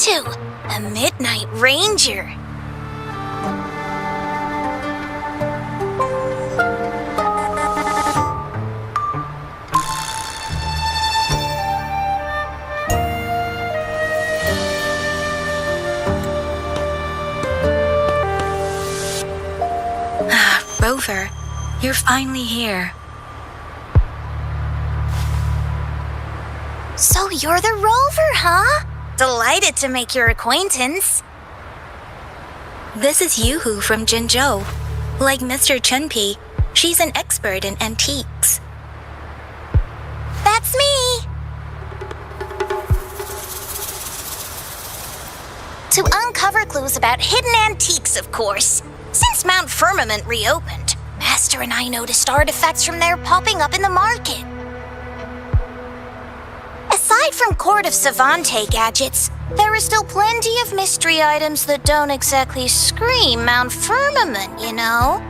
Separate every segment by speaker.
Speaker 1: to? A midnight ranger.
Speaker 2: Rover, you're finally here.
Speaker 1: So you're the Rover, huh? Delighted to make your acquaintance.
Speaker 2: This is Yuhu from Jinzhou. Like Mr. Chunpei, she's an expert in antiques.
Speaker 1: That's me! To uncover clues about hidden antiques, of course. Since Mount Firmament reopened, Master and I noticed artifacts from there popping up in the market. Aside from Court of Savante gadgets, there are still plenty of mystery items that don't exactly scream Mount Firmament, you know?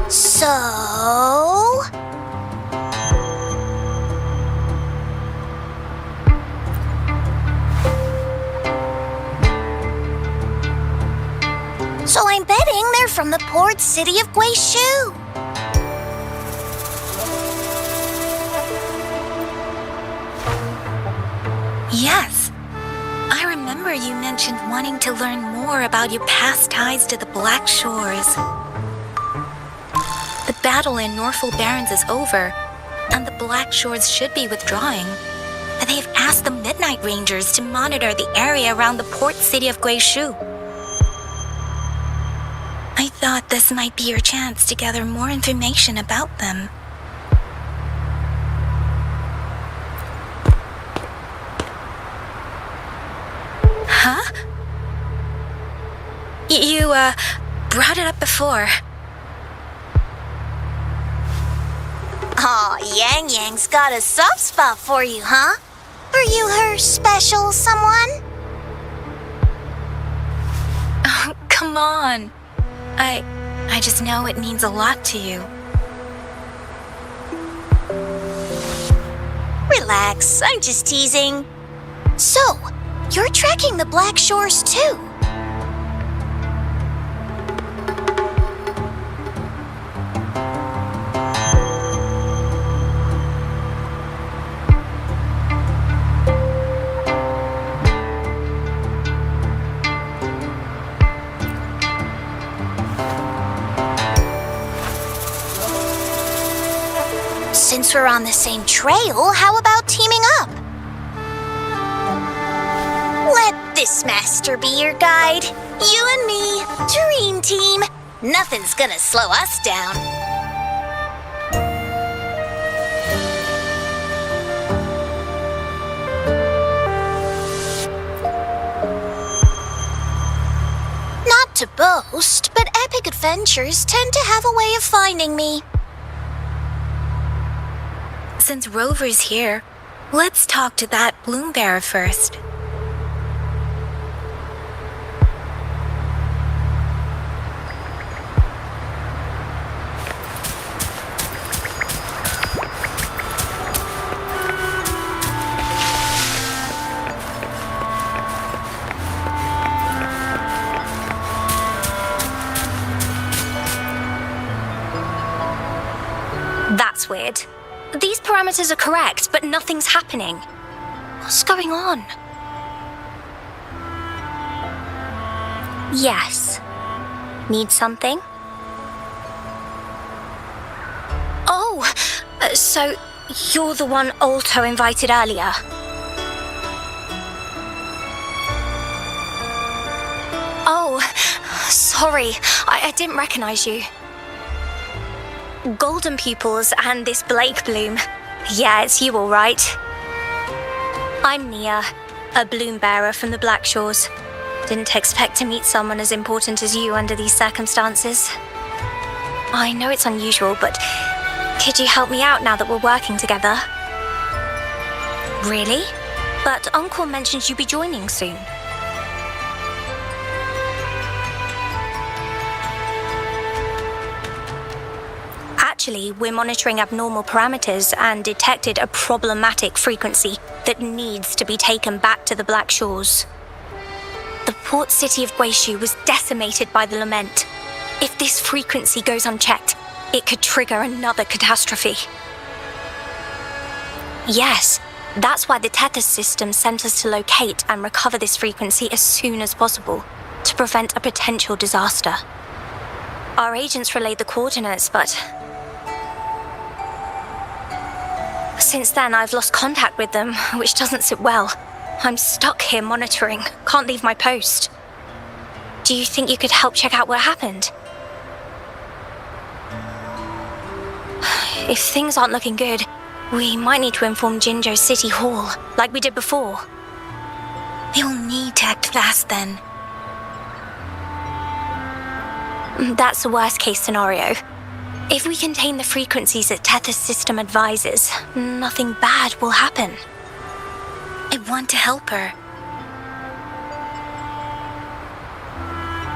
Speaker 1: So... So I'm betting they're from the port city of Guizhou.
Speaker 2: Yes. I remember you mentioned wanting to learn more about your past ties to the Black Shores. The battle in Norfolk Barrens is over, and the Black Shores should be withdrawing. They've asked the Midnight Rangers to monitor the area around the port city of Guizhou. I thought this might be your chance to gather more information about them. Huh? You, brought it up before.
Speaker 1: Aw, Yang Yang's got a soft spot for you, huh? Are you her special someone?
Speaker 2: Oh, come on. I just know it means a lot to you.
Speaker 1: Relax, I'm just teasing. So, you're tracking the Black Shores too? Since we're on the same trail, how about teaming up? Let this master be your guide. You and me, dream team. Nothing's gonna slow us down. Not to boast, but epic adventures tend to have a way of finding me.
Speaker 2: Since Rover's here, let's talk to that bloom bearer first.
Speaker 3: That's weird. These parameters are correct, but nothing's happening. What's going on? Yes. Need something? Oh, so you're the one Alto invited earlier. Oh, sorry, I didn't recognize you. Golden pupils and this Blake bloom. Yeah, it's you all right. I'm Nia, a bloom bearer from the Black Shores. Didn't expect to meet someone as important as you under these circumstances. I know it's unusual, but could you help me out now that we're working together? Really? But Uncle mentioned you'd be joining soon. Actually, we're monitoring abnormal parameters and detected a problematic frequency that needs to be taken back to the Black Shores. The port city of Guishu was decimated by the Lament. If this frequency goes unchecked, it could trigger another catastrophe. Yes, that's why the Tethys system sent us to locate and recover this frequency as soon as possible, to prevent a potential disaster. Our agents relayed the coordinates, but since then I've lost contact with them, which doesn't sit well. I'm stuck here monitoring, can't leave my post. Do you think you could help check out what happened? If things aren't looking good, we might need to inform Jinzhou City Hall, like we did before.
Speaker 2: They will need to act fast then.
Speaker 3: That's the worst case scenario. If we contain the frequencies that Tethys system advises, nothing bad will happen.
Speaker 2: I want to help her.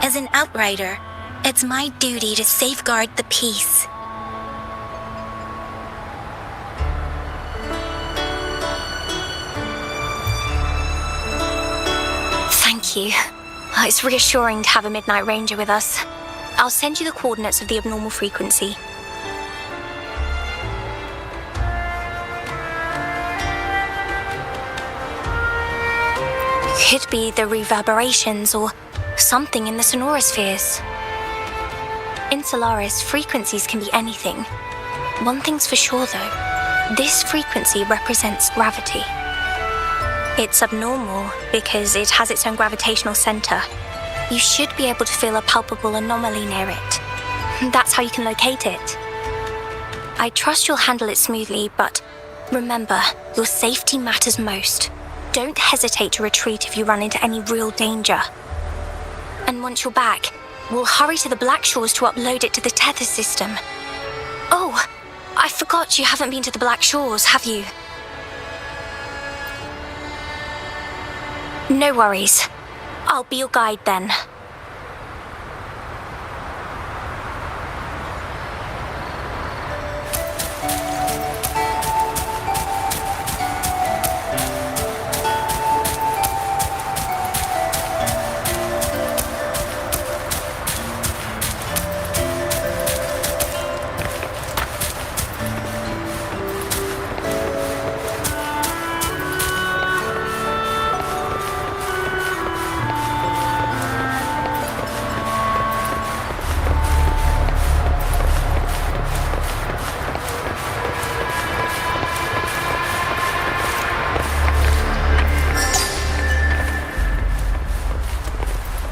Speaker 2: As an outrider, it's my duty to safeguard the peace.
Speaker 3: Thank you. It's reassuring to have a Midnight Ranger with us. I'll send you the coordinates of the abnormal frequency. Could be the reverberations or something in the sonorospheres. In Solaris, frequencies can be anything. One thing's for sure though, this frequency represents gravity. It's abnormal because it has its own gravitational center. You should be able to feel a palpable anomaly near it. That's how you can locate it. I trust you'll handle it smoothly, but remember, your safety matters most. Don't hesitate to retreat if you run into any real danger. And once you're back, we'll hurry to the Black Shores to upload it to the Tethys system. Oh, I forgot you haven't been to the Black Shores, have you? No worries. I'll be your guide then.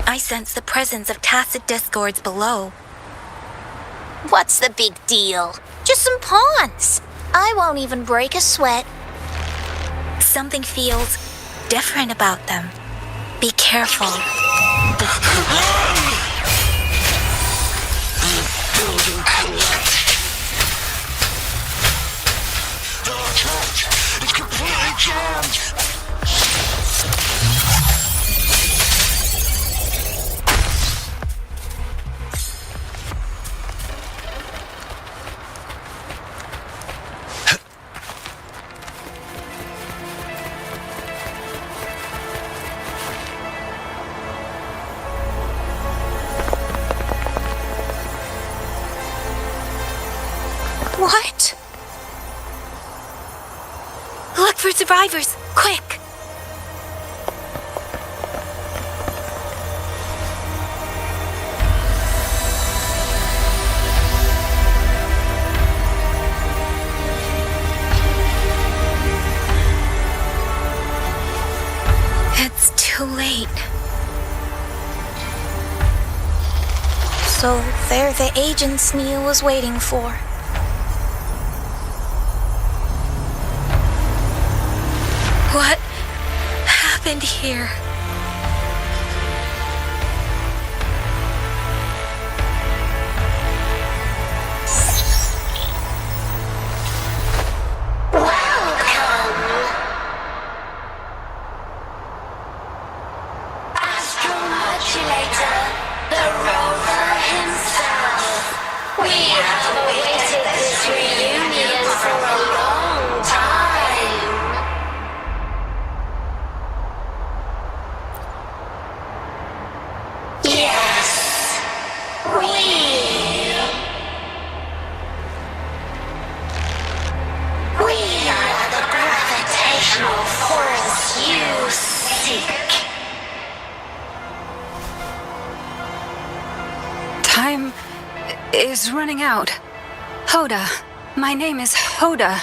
Speaker 2: I sense the presence of tacit discords below.
Speaker 1: What's the big deal? Just some pawns. I won't even break a sweat.
Speaker 2: Something feels different about them. Be careful.
Speaker 4: It's completely jammed.
Speaker 1: What?
Speaker 2: Look for survivors, quick! It's too late.
Speaker 1: So they're the agents Neil was waiting for.
Speaker 2: What happened here?
Speaker 4: The rover himself. We have awaited this
Speaker 5: Time is running out. Hoda. My name is Hoda.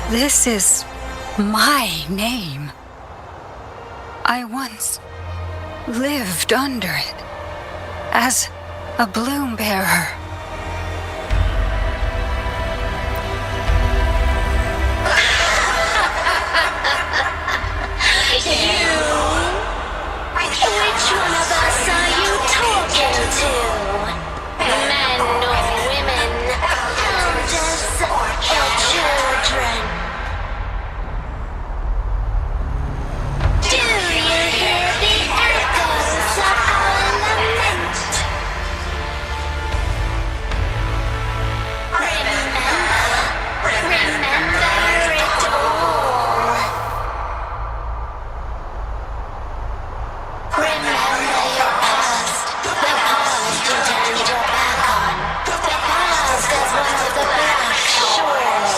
Speaker 5: This is my name. I once lived under it as a bloom bearer.
Speaker 1: Which one of us are you talking to? Men or women? Elders or children? Do you hear the echoes of our lament? Remember it all. Remember your past, the past you turned your back on, the past as one of the black shores.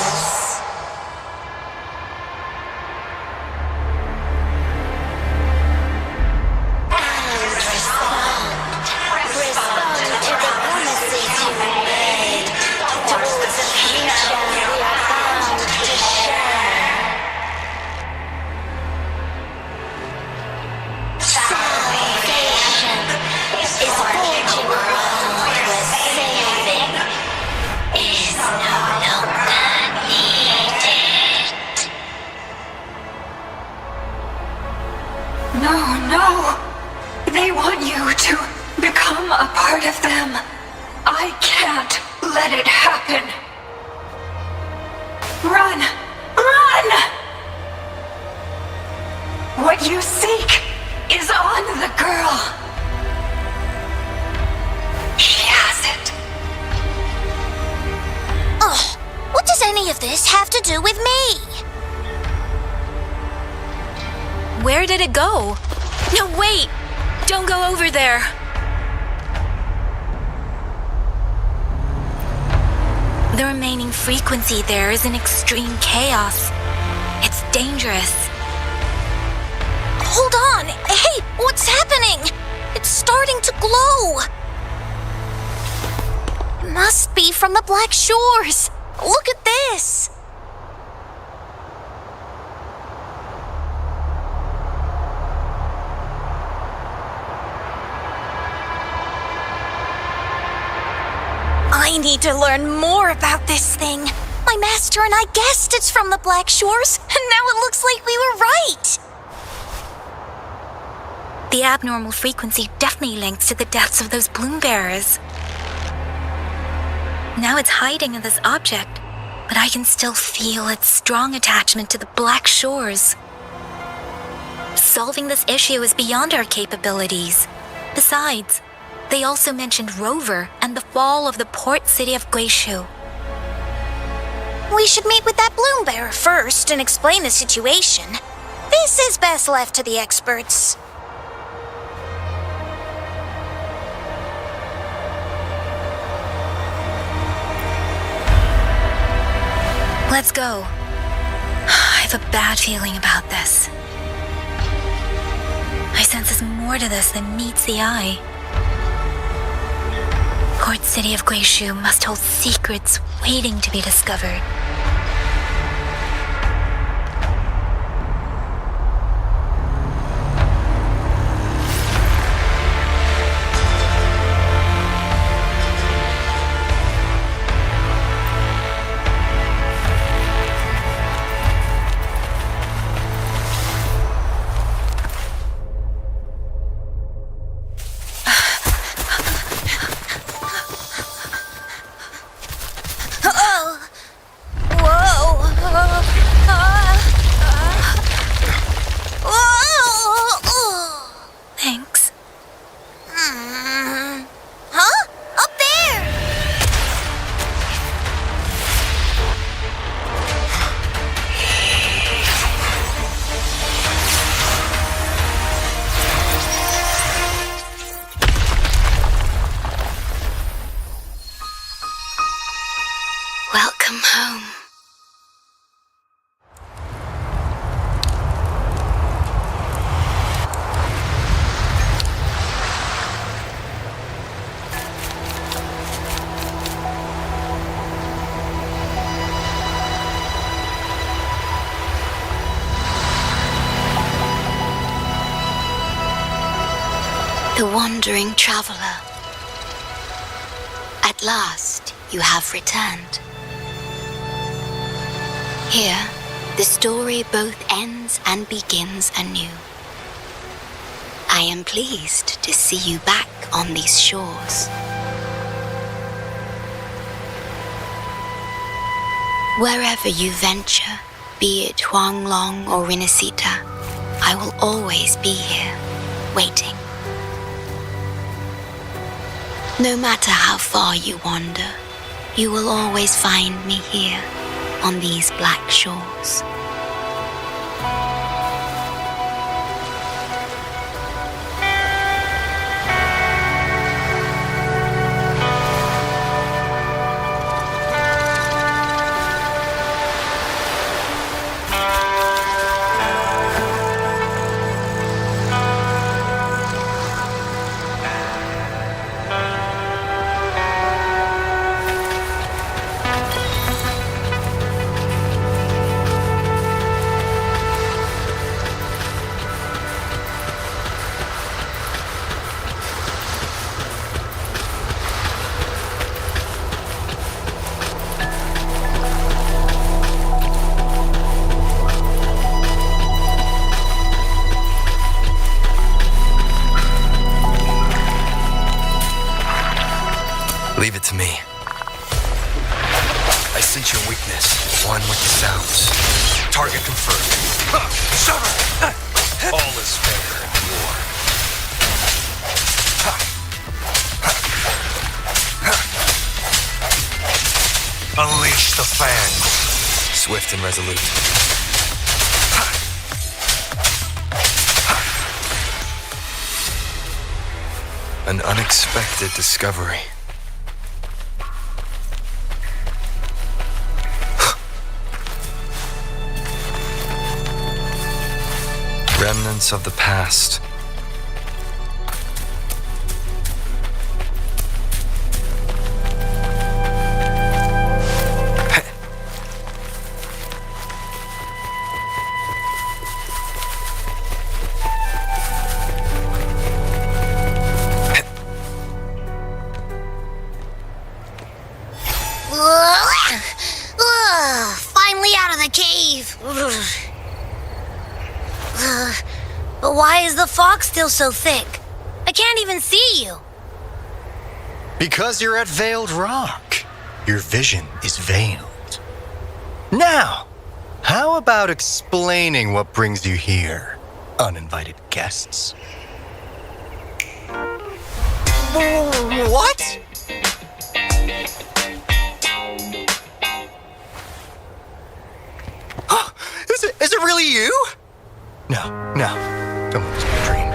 Speaker 1: And respond to the promises you made towards a future we are bound to share. Salvation is forging a world where saving is no longer needed.
Speaker 5: No. They want you to become a part of them. I can't let it happen. Run! What you seek is on the girl. She has it.
Speaker 1: Oh, what does any of this have to do with me?
Speaker 2: Where did it go? No, wait! Don't go over there! The remaining frequency there is in extreme chaos. It's dangerous.
Speaker 1: Hold on! Hey, what's happening? It's starting to glow! Must be from the Black Shores! Look at this! I need to learn more about this thing. My master and I guessed it's from the Black Shores, and now it looks like we were right!
Speaker 2: The abnormal frequency definitely links to the deaths of those bloom bearers. Now it's hiding in this object, but I can still feel its strong attachment to the Black Shores. Solving this issue is beyond our capabilities. Besides, they also mentioned Rover and the fall of the port city of Guishu.
Speaker 1: We should meet with that bloom bearer first and explain the situation. This is best left to the experts.
Speaker 2: Let's go. I have a bad feeling about this. I sense there's more to this than meets the eye. Port city of Guishu must hold secrets waiting to be discovered. The wandering traveler. At last, you have returned. Here, the story both ends and begins anew. I am pleased to see you back on these shores. Wherever you venture, be it Huanglong or Rinasita, I will always be here, waiting. No matter how far you wander, you will always find me here on these black shores.
Speaker 6: Leave it to me. I sense your weakness. One with the sounds. Target confirmed. Summer! All is fair in war. Unleash the fangs. Swift and resolute. An unexpected discovery. Remnants of the past.
Speaker 1: Finally out of the cave. But why is the fog still so thick? I can't even see you.
Speaker 7: Because you're at Veiled Rock. Your vision is veiled. Now, how about explaining what brings you here, uninvited guests? What? Is it really you? No. Don't let this be a dream.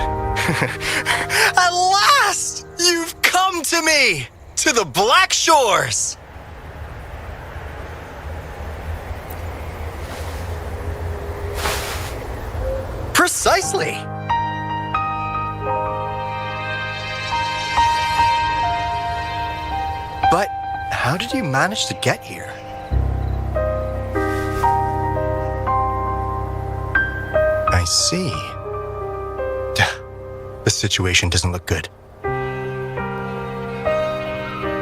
Speaker 7: At last! You've come to me! To the Black Shores! Precisely! But how did you manage to get here? I see. The situation doesn't look good.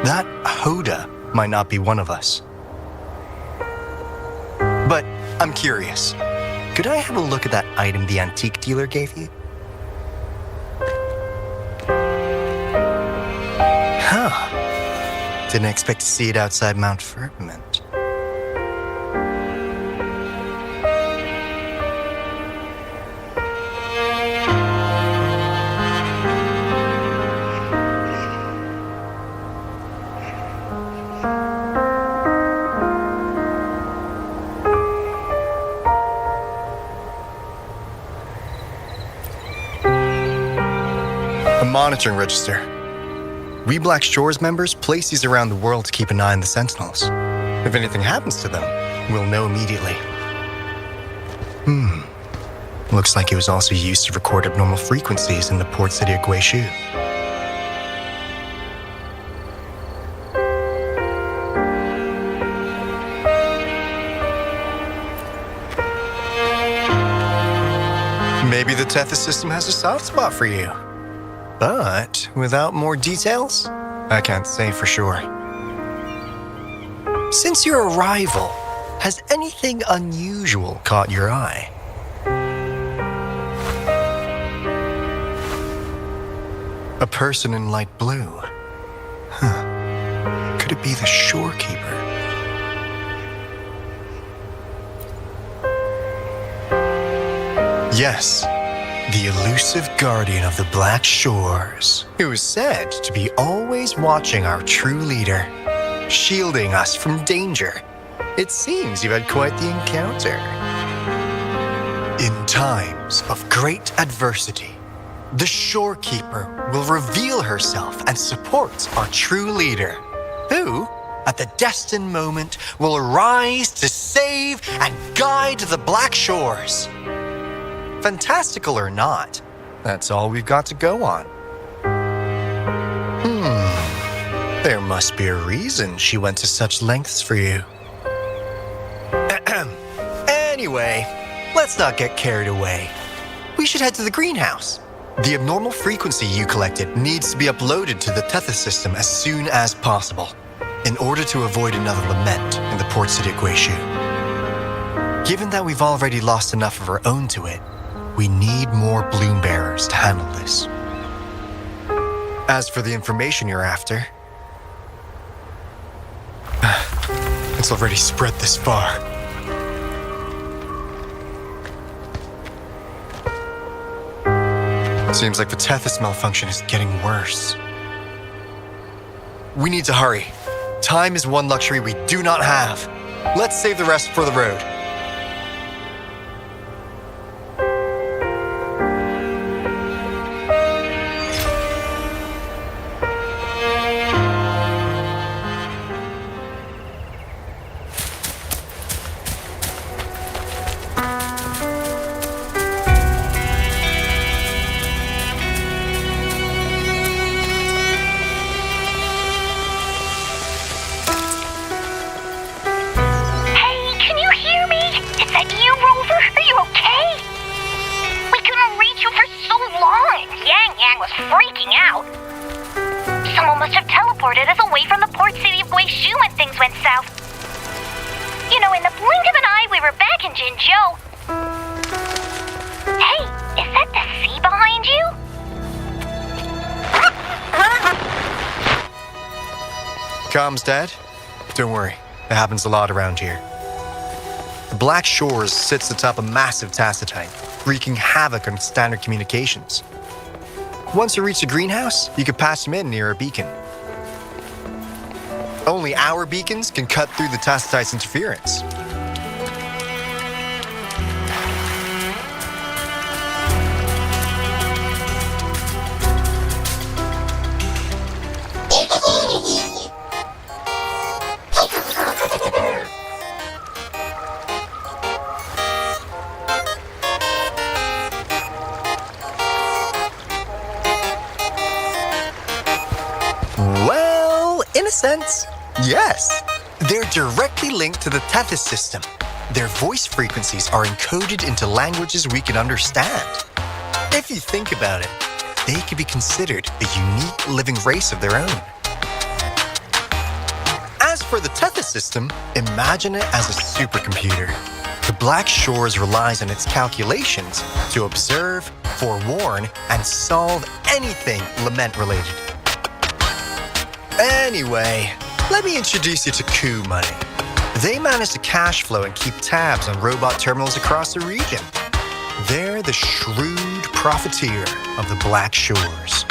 Speaker 7: That Hoda might not be one of us. But I'm curious. Could I have a look at that item the antique dealer gave you? Huh. Didn't expect to see it outside Mount Firmament. Monitoring register. We Black Shores members place these around the world to keep an eye on the Sentinels. If anything happens to them, we'll know immediately. Looks like it was also used to record abnormal frequencies in the port city of Guishu. Maybe the Tethys system has a soft spot for you. But without more details, I can't say for sure. Since your arrival, has anything unusual caught your eye? A person in light blue. Could it be the shorekeeper? Yes, the elusive guardian of the Black Shores, who is said to be always watching our true leader, shielding us from danger. It seems you've had quite the encounter. In times of great adversity, the shorekeeper will reveal herself and support our true leader, who, at the destined moment, will arise to save and guide the Black Shores. Fantastical or not, that's all we've got to go on. There must be a reason she went to such lengths for you. Anyway, let's not get carried away. We should head to the greenhouse. The abnormal frequency you collected needs to be uploaded to the Tethys system as soon as possible, in order to avoid another lament in the port city of Guishu. Given that we've already lost enough of our own to it, we need more bloom bearers to handle this. As for the information you're after, it's already spread this far. Seems like the Tethys malfunction is getting worse. We need to hurry. Time is one luxury we do not have. Let's save the rest for the road. Comms, Dad? Don't worry, it happens a lot around here. The Black Shores sits atop a massive tacitite, wreaking havoc on standard communications. Once you reach the greenhouse, you can patch them in near a beacon. Only our beacons can cut through the tacitite's interference. Sense? Yes. They're directly linked to the Tethys system. Their voice frequencies are encoded into languages we can understand. If you think about it, they could be considered a unique living race of their own. As for the Tethys system, imagine it as a supercomputer. The Black Shores relies on its calculations to observe, forewarn, and solve anything Lament related. Anyway, let me introduce you to Coup Money. They manage to cash flow and keep tabs on robot terminals across the region. They're the shrewd profiteer of the Black Shores.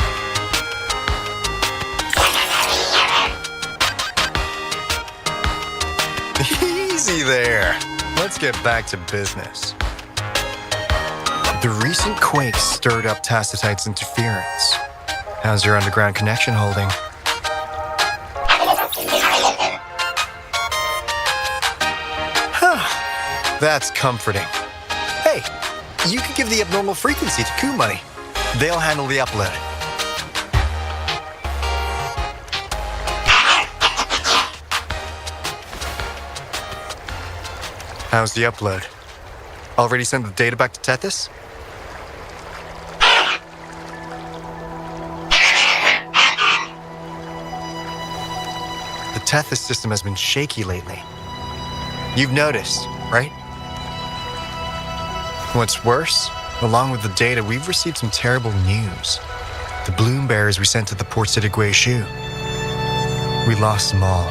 Speaker 7: Easy there. Let's get back to business. The recent quake stirred up Tacitite's interference. How's your underground connection holding? That's comforting. Hey, you could give the abnormal frequency to Coup Money. They'll handle the upload. How's the upload? Already sent the data back to Tethys? Tethys system has been shaky lately. You've noticed, right? What's worse, along with the data, we've received some terrible news. The bloom bearers we sent to the port city Guishu. We lost them all.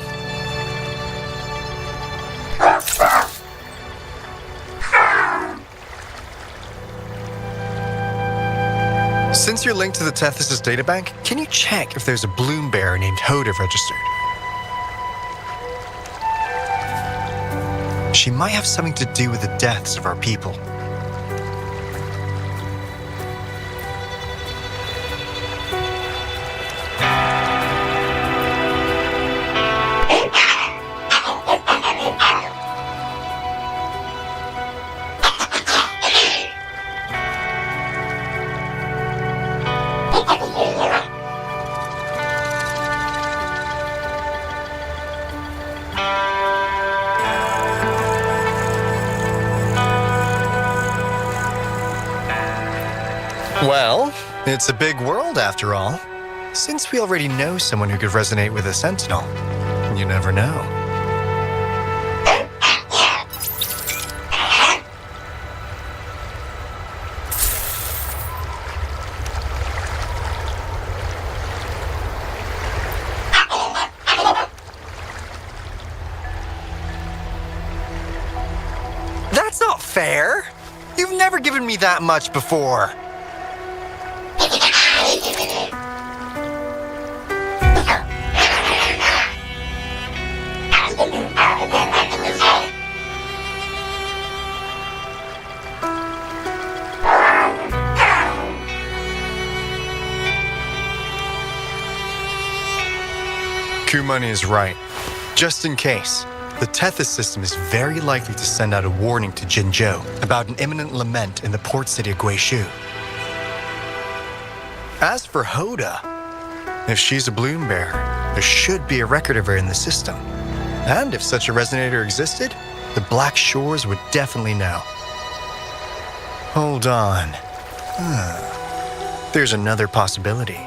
Speaker 7: Since you're linked to the Tethys' databank, can you check if there's a bloom bearer named Hoda registered? She might have something to do with the deaths of our people. Well, it's a big world after all. Since we already know someone who could resonate with a sentinel, you never know. That's not fair. You've never given me that much before. Kumani is right. Just in case, the Tethys system is very likely to send out a warning to Jinzhou about an imminent lament in the port city of Guishu. As for Hoda, if she's a bloom bearer, there should be a record of her in the system. And if such a resonator existed, the Black Shores would definitely know. Hold on. There's another possibility.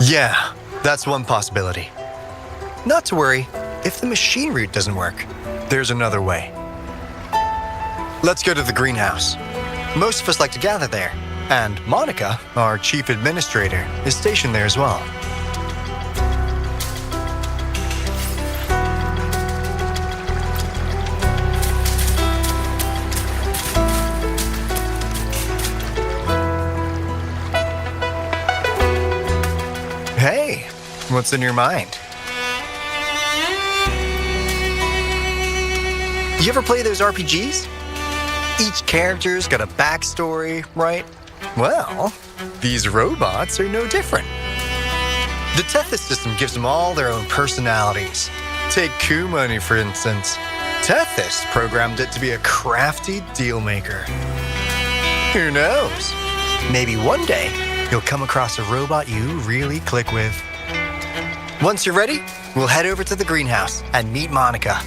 Speaker 7: Yeah, that's one possibility. Not to worry, if the machine route doesn't work, there's another way. Let's go to the greenhouse. Most of us like to gather there, and Monica, our chief administrator, is stationed there as well. Hey, what's in your mind? You ever play those RPGs? Each character's got a backstory, right? Well, these robots are no different. The Tethys system gives them all their own personalities. Take Kumani, for instance. Tethys programmed it to be a crafty deal maker. Who knows? Maybe one day you'll come across a robot you really click with. Once you're ready, we'll head over to the greenhouse and meet Monica.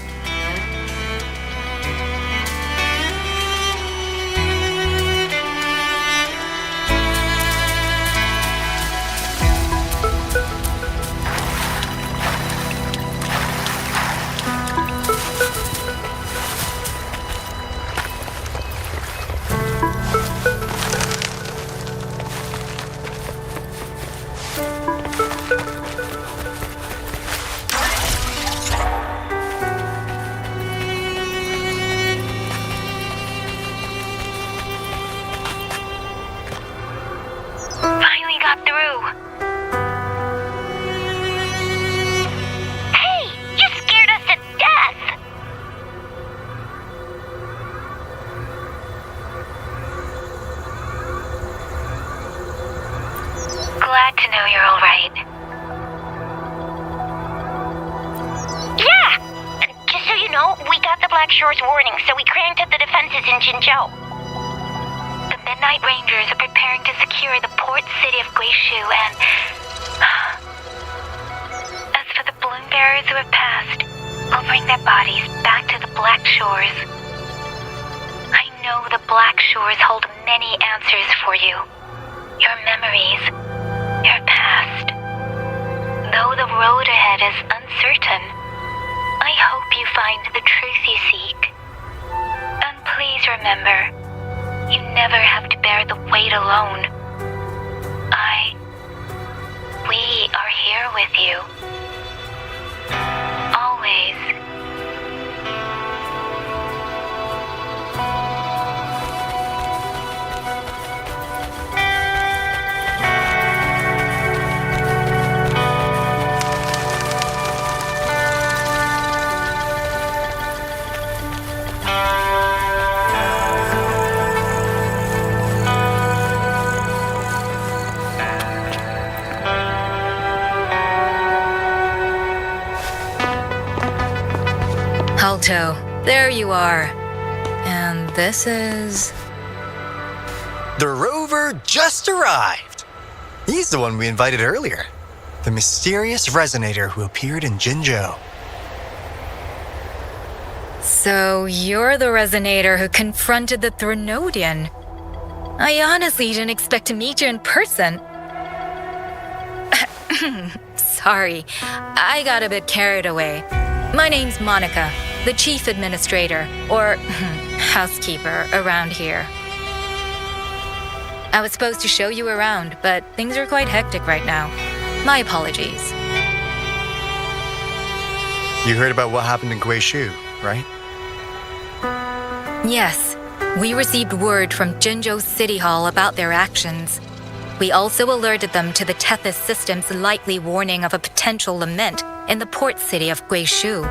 Speaker 2: Warning, so we cranked up the defenses in Jinzhou. The Midnight Rangers are preparing to secure the port city of Guishu, and as for the bloom bearers who have passed, I'll bring their bodies back to the Black Shores. I know the Black Shores hold many answers for you. Your memories, your past, though the road ahead is uncertain, I hope you find the truth you seek. And please remember, you never have to bear the weight alone. We are here with you. Always.
Speaker 8: Alto, there you are. And this is...
Speaker 7: The rover just arrived. He's the one we invited earlier. The mysterious resonator who appeared in Jinzhou.
Speaker 8: So you're the resonator who confronted the Threnodian. I honestly didn't expect to meet you in person. Sorry, I got a bit carried away. My name's Monica, the chief administrator, or housekeeper around here. I was supposed to show you around, but things are quite hectic right now. My apologies.
Speaker 7: You heard about what happened in Guishu, right?
Speaker 8: Yes, we received word from Jinzhou City Hall about their actions. We also alerted them to the Tethys system's likely warning of a potential lament in the port city of Guishu.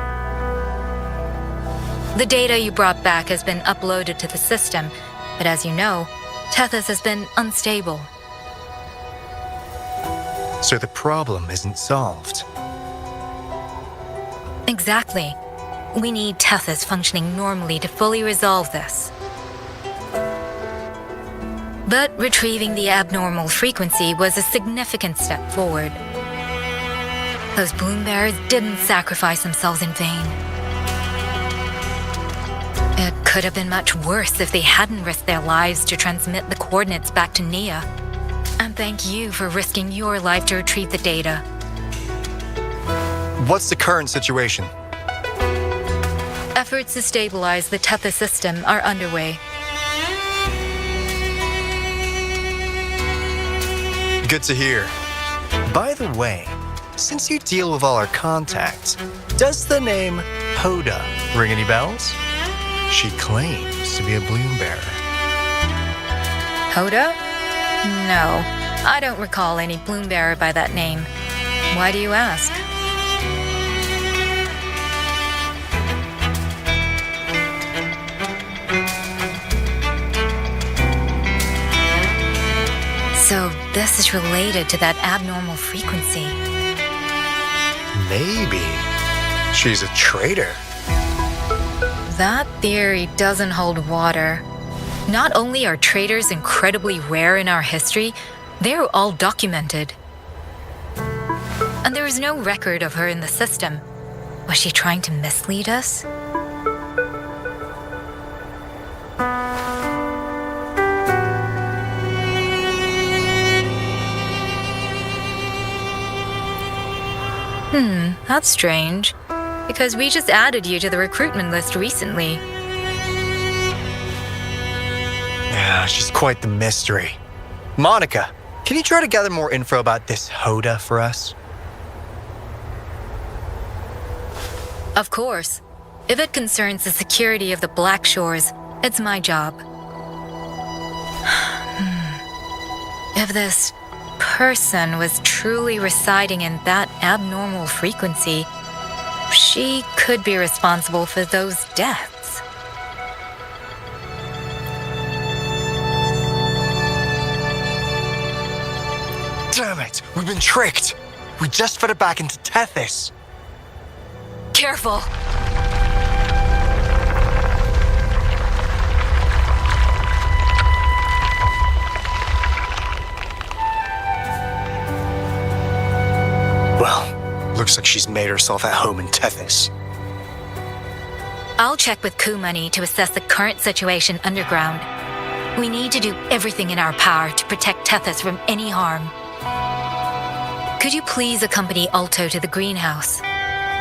Speaker 8: The data you brought back has been uploaded to the system, but as you know, Tethys has been unstable.
Speaker 7: So the problem isn't solved.
Speaker 8: Exactly. We need Tethys functioning normally to fully resolve this. But retrieving the abnormal frequency was a significant step forward. Those bloom bearers didn't sacrifice themselves in vain. It could have been much worse if they hadn't risked their lives to transmit the coordinates back to Nia. And thank you for risking your life to retrieve the data.
Speaker 7: What's the current situation?
Speaker 8: Efforts to stabilize the Tethys system are underway.
Speaker 7: Good to hear. By the way, since you deal with all our contacts, does the name Hoda ring any bells? She claims to be a bloom bearer.
Speaker 8: Hoda? No, I don't recall any bloom bearer by that name. Why do you ask? So this is related to that abnormal frequency.
Speaker 7: Maybe she's a traitor.
Speaker 8: That theory doesn't hold water. Not only are traitors incredibly rare in our history, they're all documented. And there is no record of her in the system. Was she trying to mislead us? That's strange. Because we just added you to the recruitment list recently.
Speaker 7: Yeah, she's quite the mystery. Monica, can you try to gather more info about this Hoda for us?
Speaker 8: Of course. If it concerns the security of the Black Shores, it's my job. If this person was truly residing in that abnormal frequency, she could be responsible for those deaths.
Speaker 7: Damn it! We've been tricked! We just fed it back into Tethys!
Speaker 8: Careful!
Speaker 7: Well, looks like she's made herself at home in Tethys.
Speaker 8: I'll check with Kumani to assess the current situation underground. We need to do everything in our power to protect Tethys from any harm. Could you please accompany Alto to the greenhouse?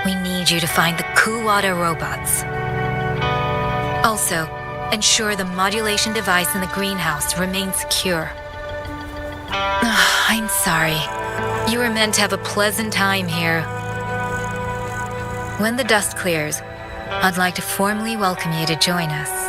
Speaker 8: We need you to find the Kuwata robots. Also, ensure the modulation device in the greenhouse remains secure. I'm sorry. You were meant to have a pleasant time here. When the dust clears, I'd like to formally welcome you to join us.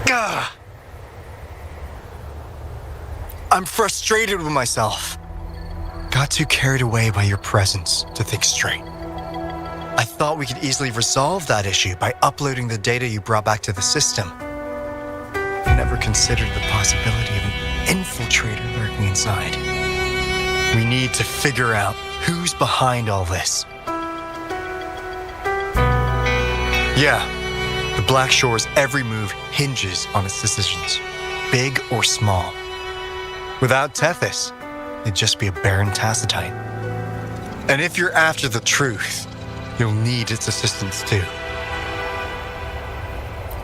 Speaker 7: Gah! I'm frustrated with myself. Got too carried away by your presence to think straight. I thought we could easily resolve that issue by uploading the data you brought back to the system. I never considered the possibility of an infiltrator lurking inside. We need to figure out who's behind all this. Yeah, the Black Shore's every move hinges on its decisions, big or small. Without Tethys, it'd just be a barren tacitite. And if you're after the truth, you'll need its assistance too.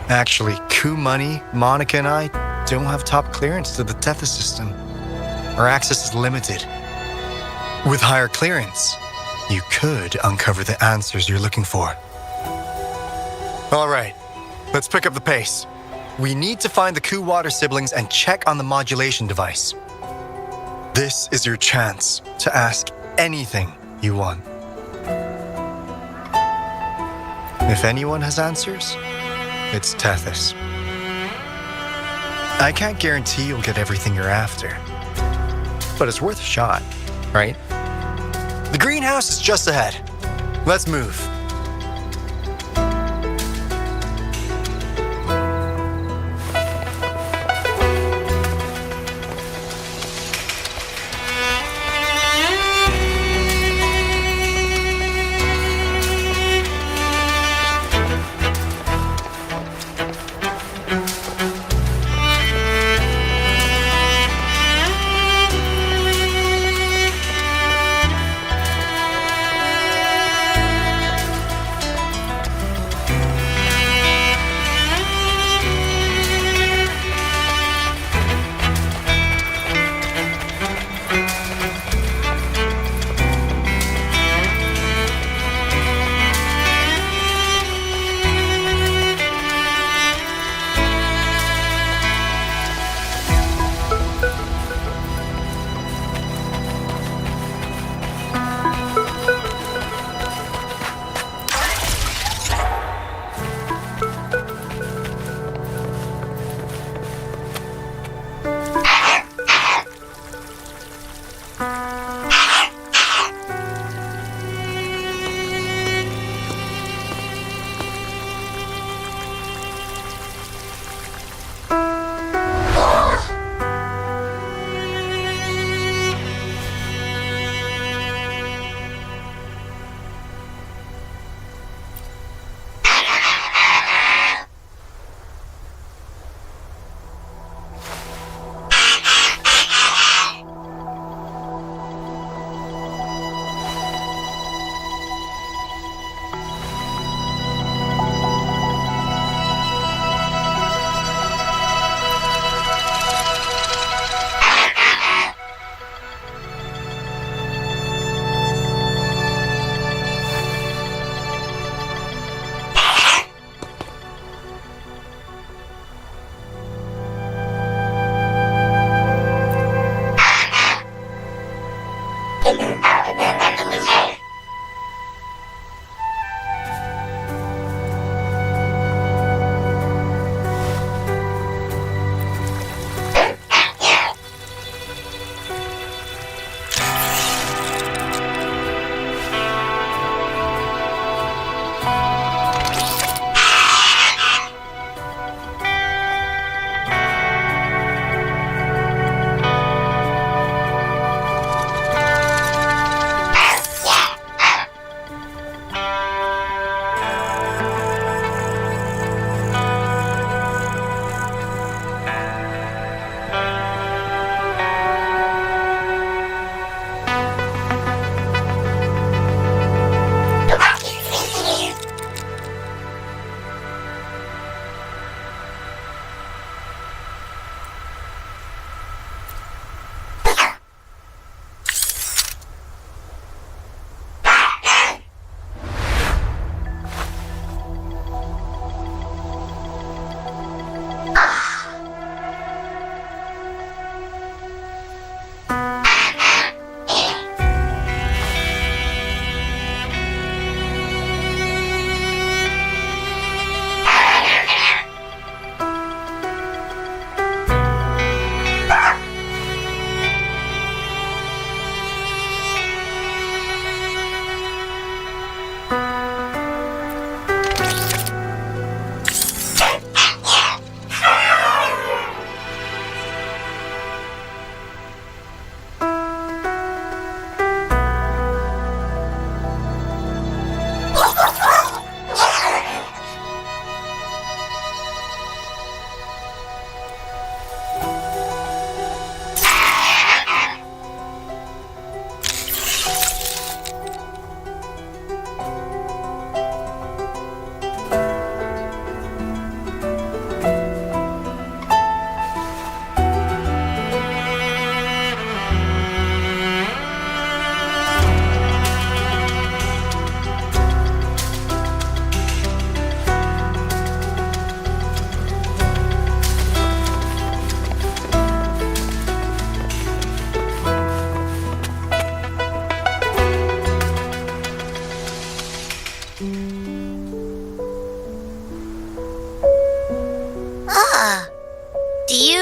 Speaker 7: Actually, Coup Money, Monica, and I don't have top clearance to the Tethys system. Our access is limited. With higher clearance, you could uncover the answers you're looking for. All right, let's pick up the pace. We need to find the Coup Water siblings and check on the modulation device. This is your chance to ask anything you want. If anyone has answers, it's Tethys. I can't guarantee you'll get everything you're after, but it's worth a shot, right? The greenhouse is just ahead. Let's move.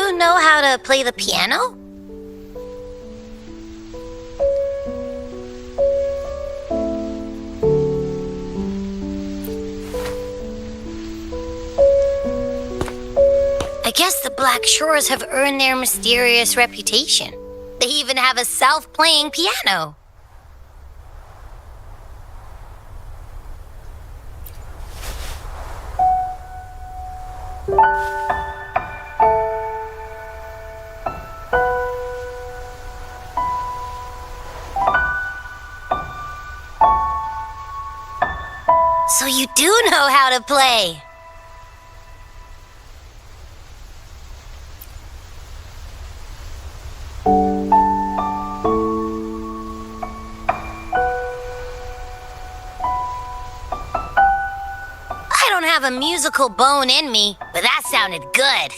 Speaker 1: you know how to play the piano? I guess the Black Shores have earned their mysterious reputation. They even have a self-playing piano. So you do know how to play. I don't have a musical bone in me, but that sounded good.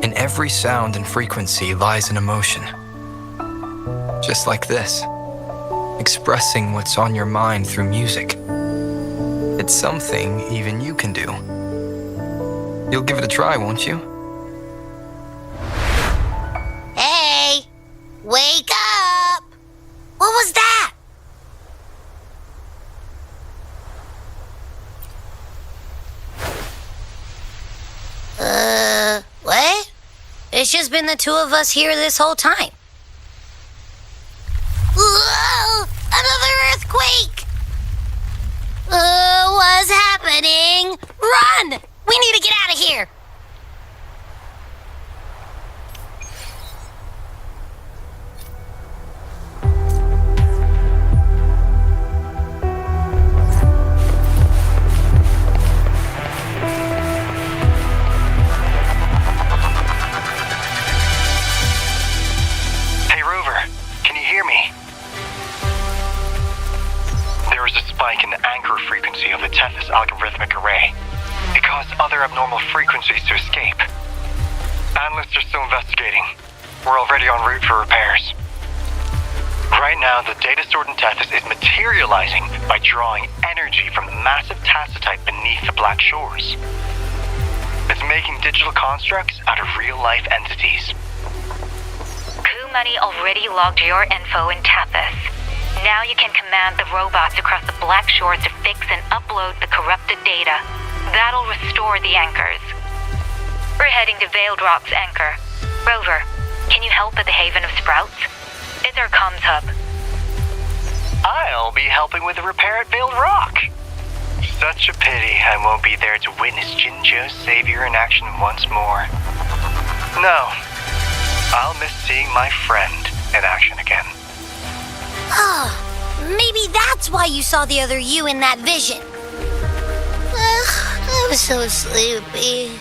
Speaker 9: In every sound and frequency lies an emotion. Just like this, expressing what's on your mind through music. It's something even you can do. You'll give it a try, won't you?
Speaker 1: Hey! Wake up! What was that? What? It's just been the two of us here this whole time. Whoa! Another earthquake! What's happening? Run! We need to get out of here!
Speaker 6: Hey, Rover, can you hear me? There is a spike in the anchor frequency of the Tethys algorithmic array. It caused other abnormal frequencies to escape. Analysts are still investigating. We're already en route for repairs. Right now, the data stored in Tethys is materializing by drawing energy from the massive tacitite beneath the Black Shores. It's making digital constructs out of real-life entities.
Speaker 2: Money already logged your info in Tethys. Now you can command the robots across the Black Shores to fix and upload the corrupted data. That'll restore the anchors. We're heading to Veiled Rock's anchor. Rover, can you help at the Haven of Sprouts? It's our comms hub.
Speaker 6: I'll be helping with the repair at Veiled Rock. Such a pity I won't be there to witness Jinjo's savior in action once more. No. I'll miss seeing my friend in action again.
Speaker 1: Oh, maybe that's why you saw the other you in that vision. I was so sleepy.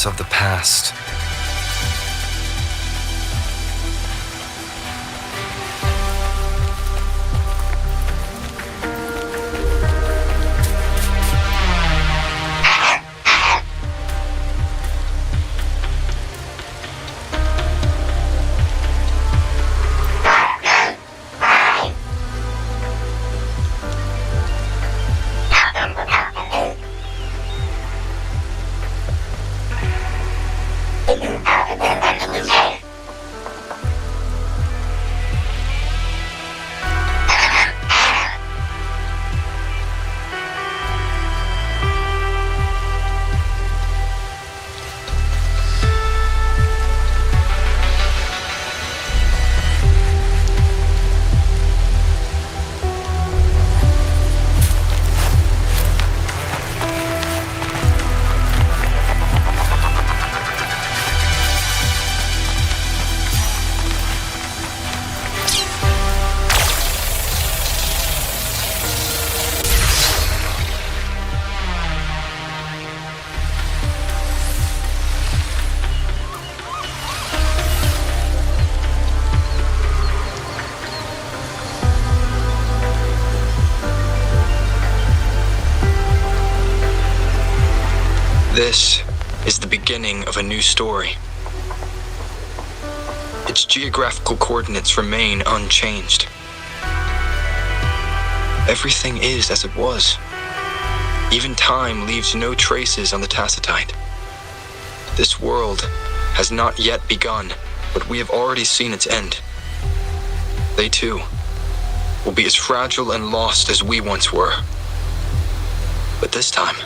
Speaker 9: remnants of the past. This is the beginning of a new story. Its geographical coordinates remain unchanged. Everything is as it was. Even time leaves no traces on the Tacitite. This world has not yet begun, but we have already seen its end. They too will be as fragile and lost as we once were. But this time,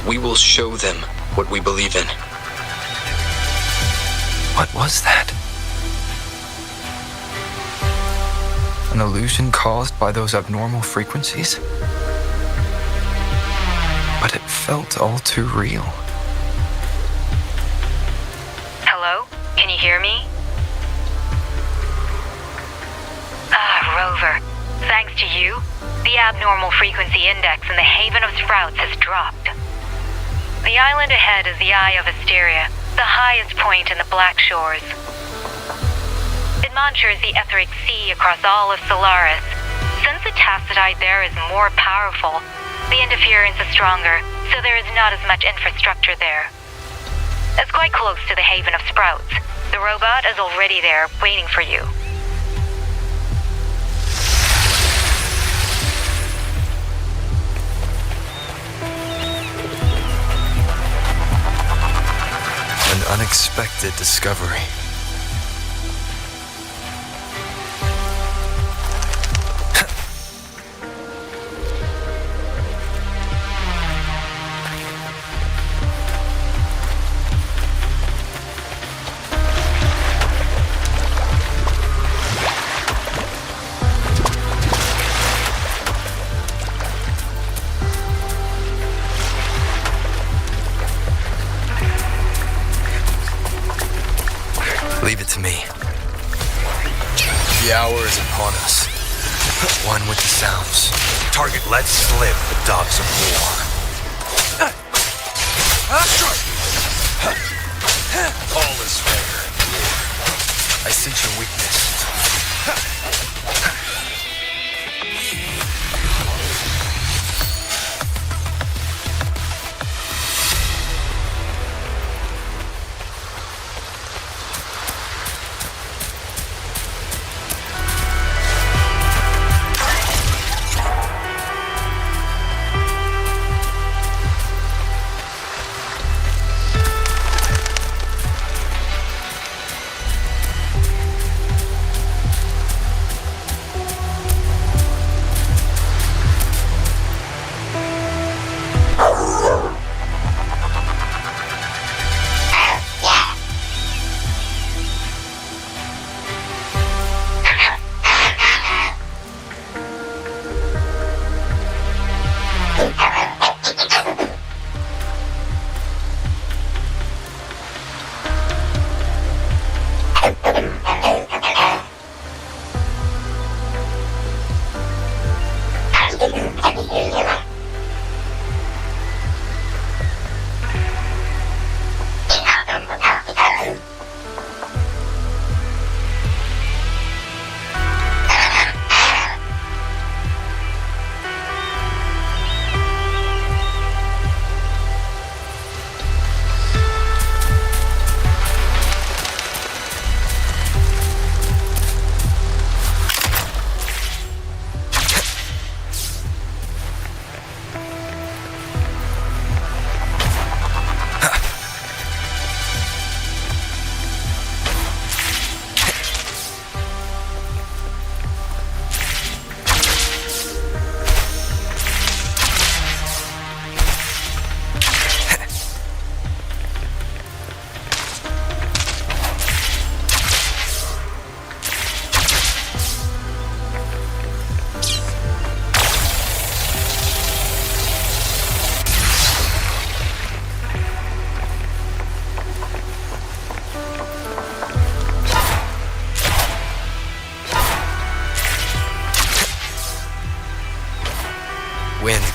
Speaker 9: we will show them what we believe in. What was that? An illusion caused by those abnormal frequencies? But it felt all too real.
Speaker 2: Hello? Can you hear me? Rover. Thanks to you, the abnormal frequency index in the Haven of Sprouts has dropped. The island ahead is the Eye of Asteria, the highest point in the Black Shores. It monitors the etheric sea across all of Solaris. Since the Tacitite there is more powerful, the interference is stronger, so there is not as much infrastructure there. It's quite close to the Haven of Sprouts. The robot is already there, waiting for you.
Speaker 9: An unexpected discovery. Leave it to me. The hour is upon us. One with the sounds.
Speaker 4: Target let slip the dogs of war. All is fair.
Speaker 9: I sense your weakness.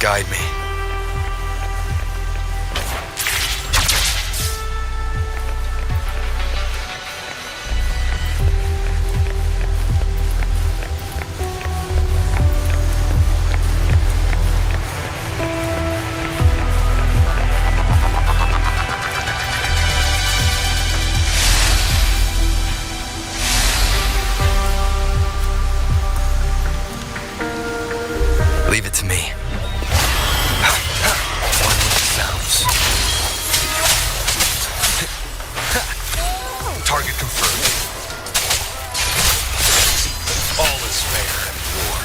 Speaker 9: guide me. Leave it to me. One with the sounds.
Speaker 4: Target confirmed. All is fair in war.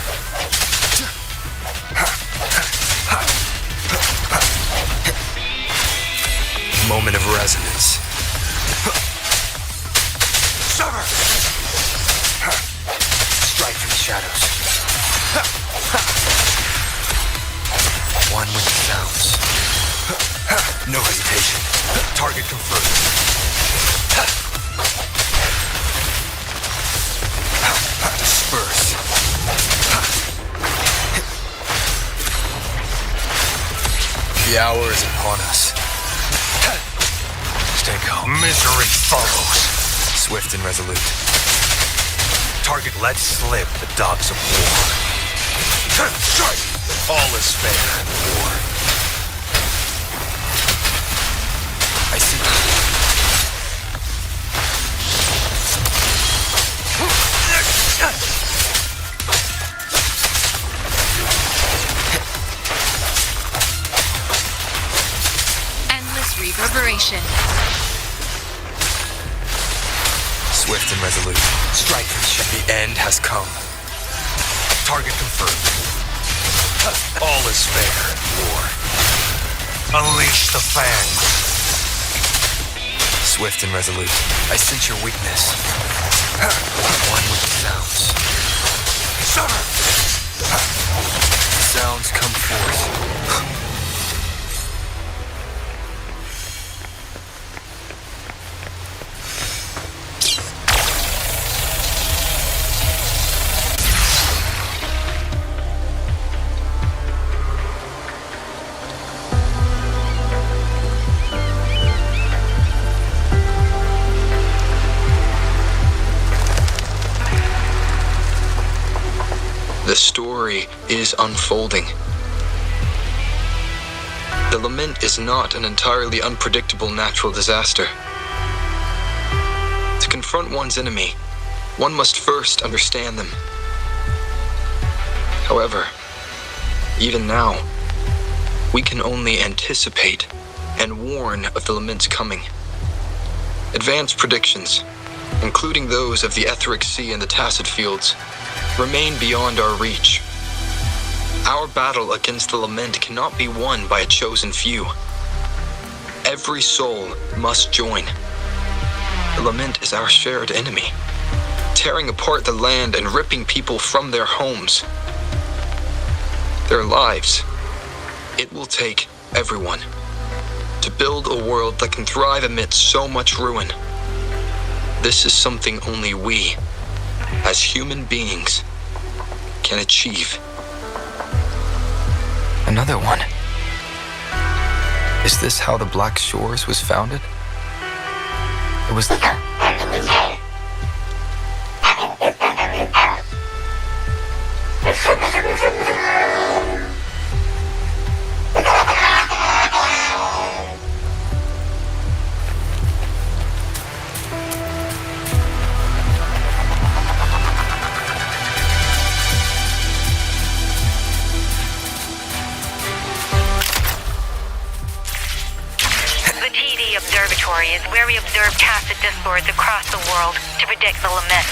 Speaker 9: Moment of resonance.
Speaker 4: Sever!
Speaker 9: Strike from the shadows. One with the sounds.
Speaker 4: No hesitation. Target confirmed.
Speaker 9: Disperse. The hour is upon us.
Speaker 4: Stay calm. Misery follows.
Speaker 9: Swift and resolute.
Speaker 4: Target let slip the dogs of war. Strike! All is fair in war.
Speaker 9: I see.
Speaker 8: Endless reverberation.
Speaker 9: Swift and resolute.
Speaker 4: Strike from the
Speaker 9: The end has come.
Speaker 4: Target confirmed. All is fair in war. Unleash the fangs.
Speaker 9: Swift and resolute. I sense your weakness. One with the sounds.
Speaker 4: Sever!
Speaker 9: Sounds come forth. The story is unfolding. The Lament is not an entirely unpredictable natural disaster. To confront one's enemy, one must first understand them. However, even now, we can only anticipate and warn of the Lament's coming. Advanced predictions, including those of the Etheric Sea and the Tacit Fields, remain beyond our reach. Our battle against the Lament cannot be won by a chosen few. Every soul must join. The Lament is our shared enemy, tearing apart the land and ripping people from their homes, their lives. It will take everyone to build a world that can thrive amidst so much ruin. This is something only we, as human beings, can achieve. Another one. Is this how the Black Shores was founded? It was...
Speaker 2: Observatory is where we observe tacit discords across the world to predict the Lament.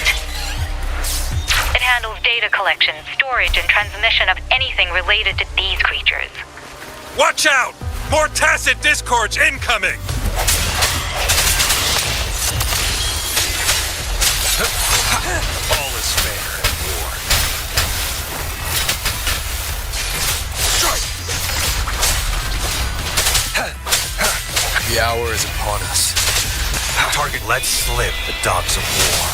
Speaker 2: It handles data collection, storage, and transmission of anything related to these creatures.
Speaker 4: Watch out! More tacit discords incoming! All is fair in war. Strike!
Speaker 9: The hour is upon us.
Speaker 4: Target let slip the dogs of war.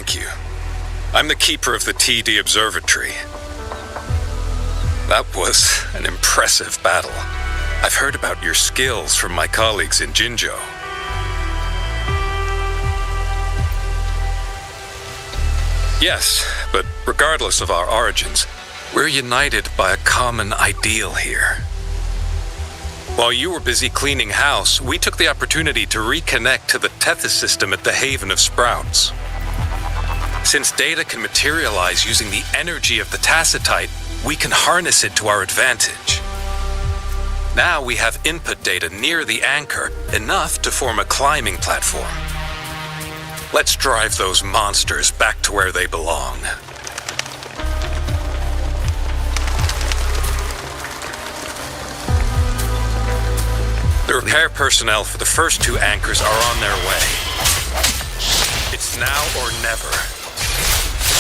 Speaker 10: Thank you. I'm the keeper of the TD Observatory. That was an impressive battle. I've heard about your skills from my colleagues in Jinzhou. Yes, but regardless of our origins, we're united by a common ideal here. While you were busy cleaning house, we took the opportunity to reconnect to the Tethys system at the Haven of Sprouts. Since data can materialize using the energy of the Tacitite, we can harness it to our advantage. Now we have input data near the anchor, enough to form a climbing platform. Let's drive those monsters back to where they belong. The repair personnel for the first two anchors are on their way. It's now or never.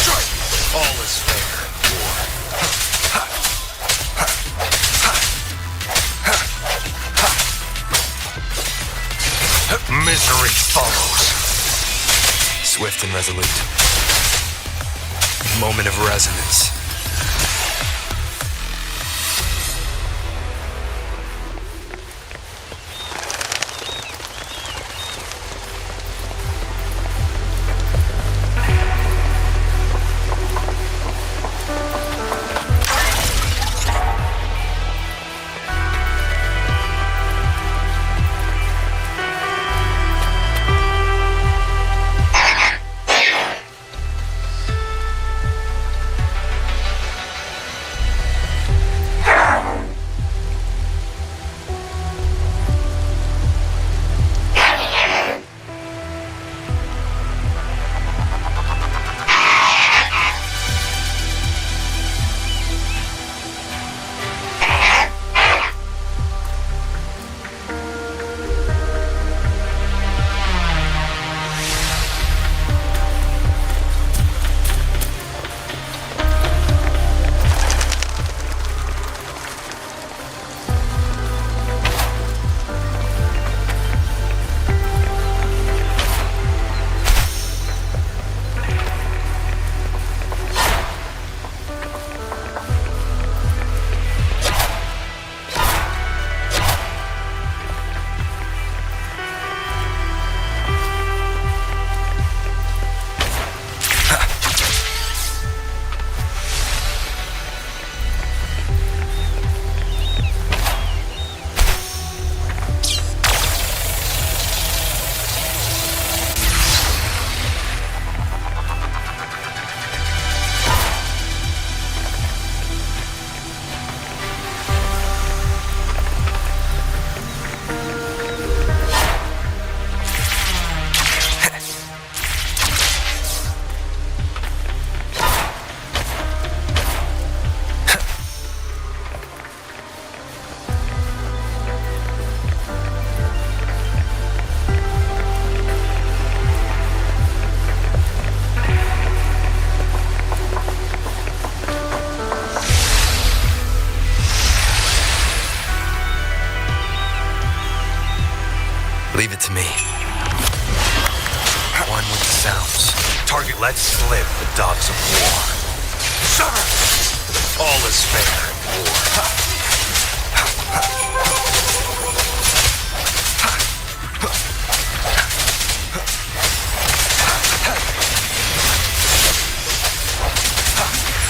Speaker 10: Strike! All is fair. War.
Speaker 7: Misery follows.
Speaker 9: Swift and resolute. Moment of resonance. Leave it to me. One with the sounds.
Speaker 4: Target let slip the dogs of war. Sever! All is fair in war.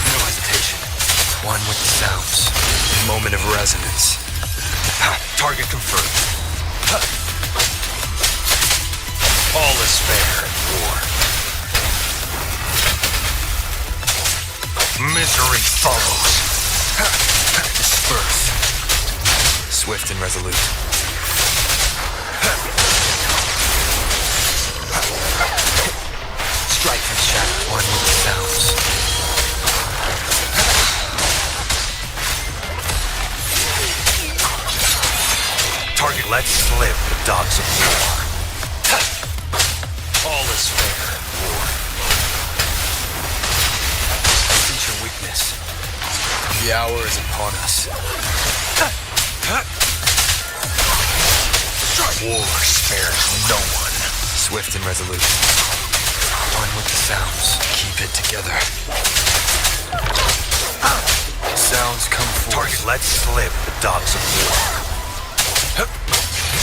Speaker 9: No hesitation. One with the sounds. Moment of resonance.
Speaker 4: Target confirmed. All is fair in war. Misery follows.
Speaker 9: Disperse. Swift and resolute. Strike from shadow. One with the sounds.
Speaker 4: Target let slip the dogs of war. All is fair in war.
Speaker 9: I sense your weakness. The hour is upon us.
Speaker 4: War spares no one.
Speaker 9: Swift and resolute. One
Speaker 4: with the sounds. Keep it together. Sounds come forth. Target, let slip the dogs of war.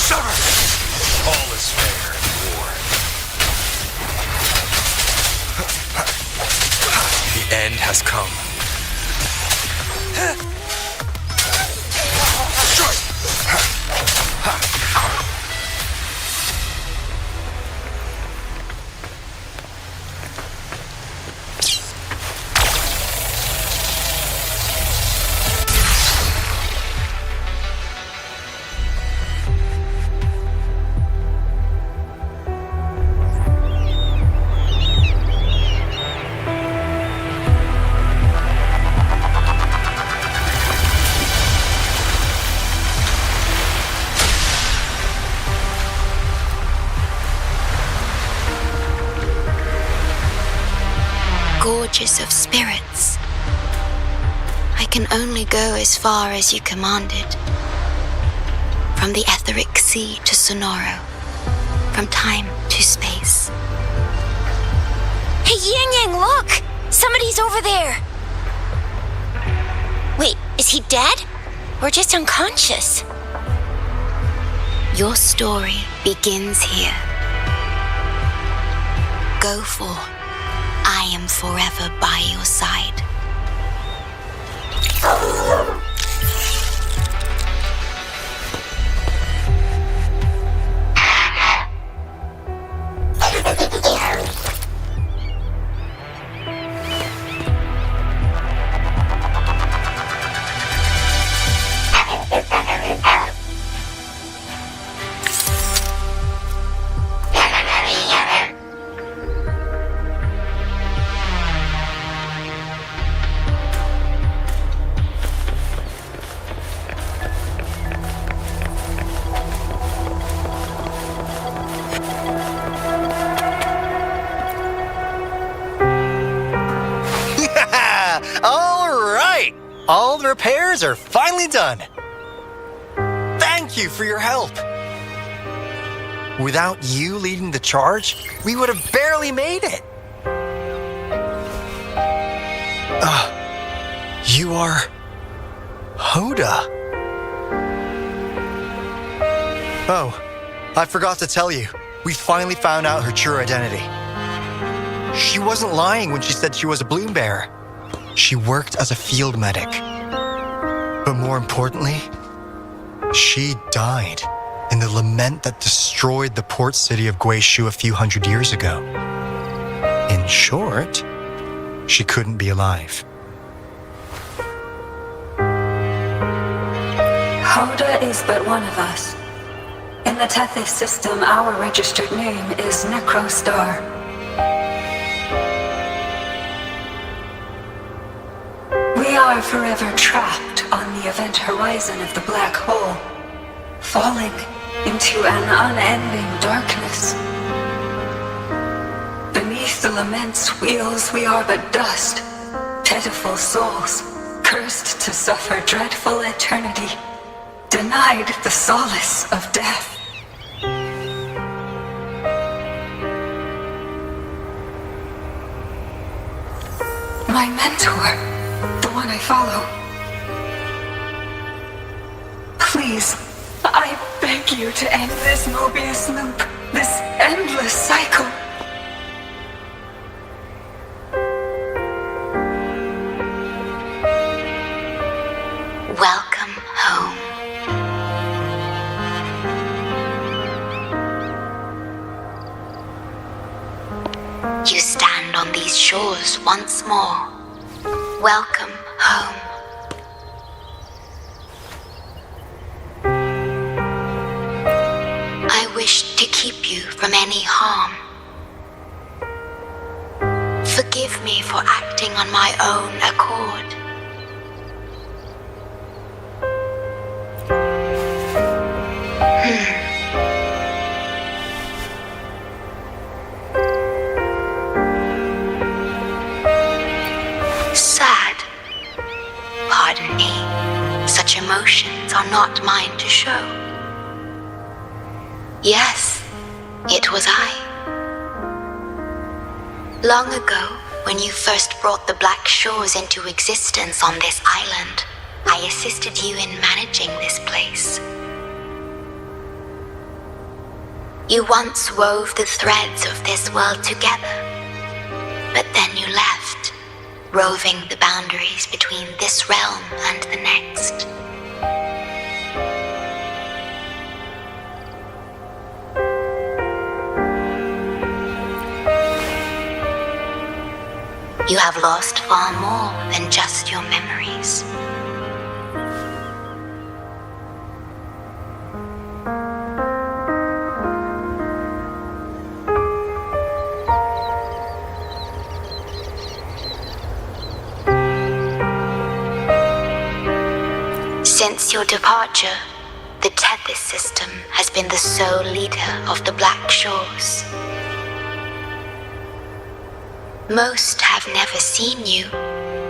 Speaker 4: Sever! All is fair in war. The end has come.
Speaker 1: Gorges of spirits. I can only go as far as you commanded. From the etheric sea to Sonoro. From time to space. Hey, Yang Yang, look! Somebody's over there! Wait, is he dead? Or just unconscious? Your story begins here. Go forth. I am forever by your side.
Speaker 7: All the repairs are finally done. Thank you for your help. Without you leading the charge, we would have barely made it. You are Hoda. Oh, I forgot to tell you. We finally found out her true identity. She wasn't lying when she said she was a bloom bearer. She worked as a field medic. But more importantly, she died in the lament that destroyed the port city of Guizhou a few hundred years ago. In short, she couldn't be alive.
Speaker 5: Hoda is but one of us. In the Tethys system, our registered name is Necrostar. We are forever trapped on the event horizon of the black hole, falling into an unending darkness. Beneath the lament's wheels, we are but dust, pitiful souls, cursed to suffer dreadful eternity, denied the solace of death. My mentor, the one I follow. Please, I beg you to end this Mobius loop, this endless cycle.
Speaker 1: Welcome home. You stand on these shores once more. Welcome home. I wish to keep you from any harm. Forgive me for acting on my own accord. Sad. Pardon me. Such emotions are not mine to show. Yes, it was I. Long ago, when you first brought the Black Shores into existence on this island, I assisted you in managing this place. You once wove the threads of this world together, but then you left, roving the boundaries between this realm and the next. You have lost far more than just your memories. Since your departure, the Tethys system has been the sole leader of the Black Shores. Most have never seen you,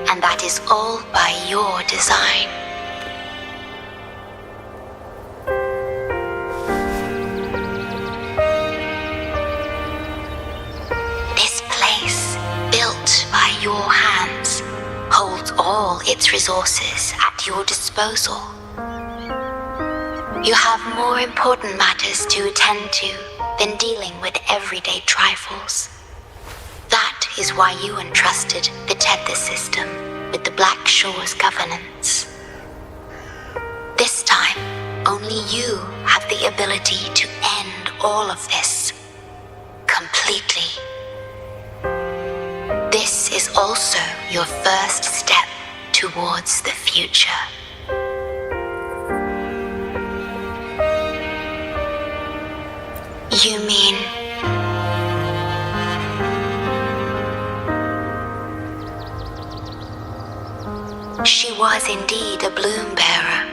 Speaker 1: and that is all by your design. This place, built by your hands, holds all its resources at your disposal. You have more important matters to attend to than dealing with everyday trifles. That is why you entrusted the Tethys system with the Black Shores governance. This time, only you have the ability to end all of this completely. This is also your first step towards the future. You mean... She was indeed a bloom bearer,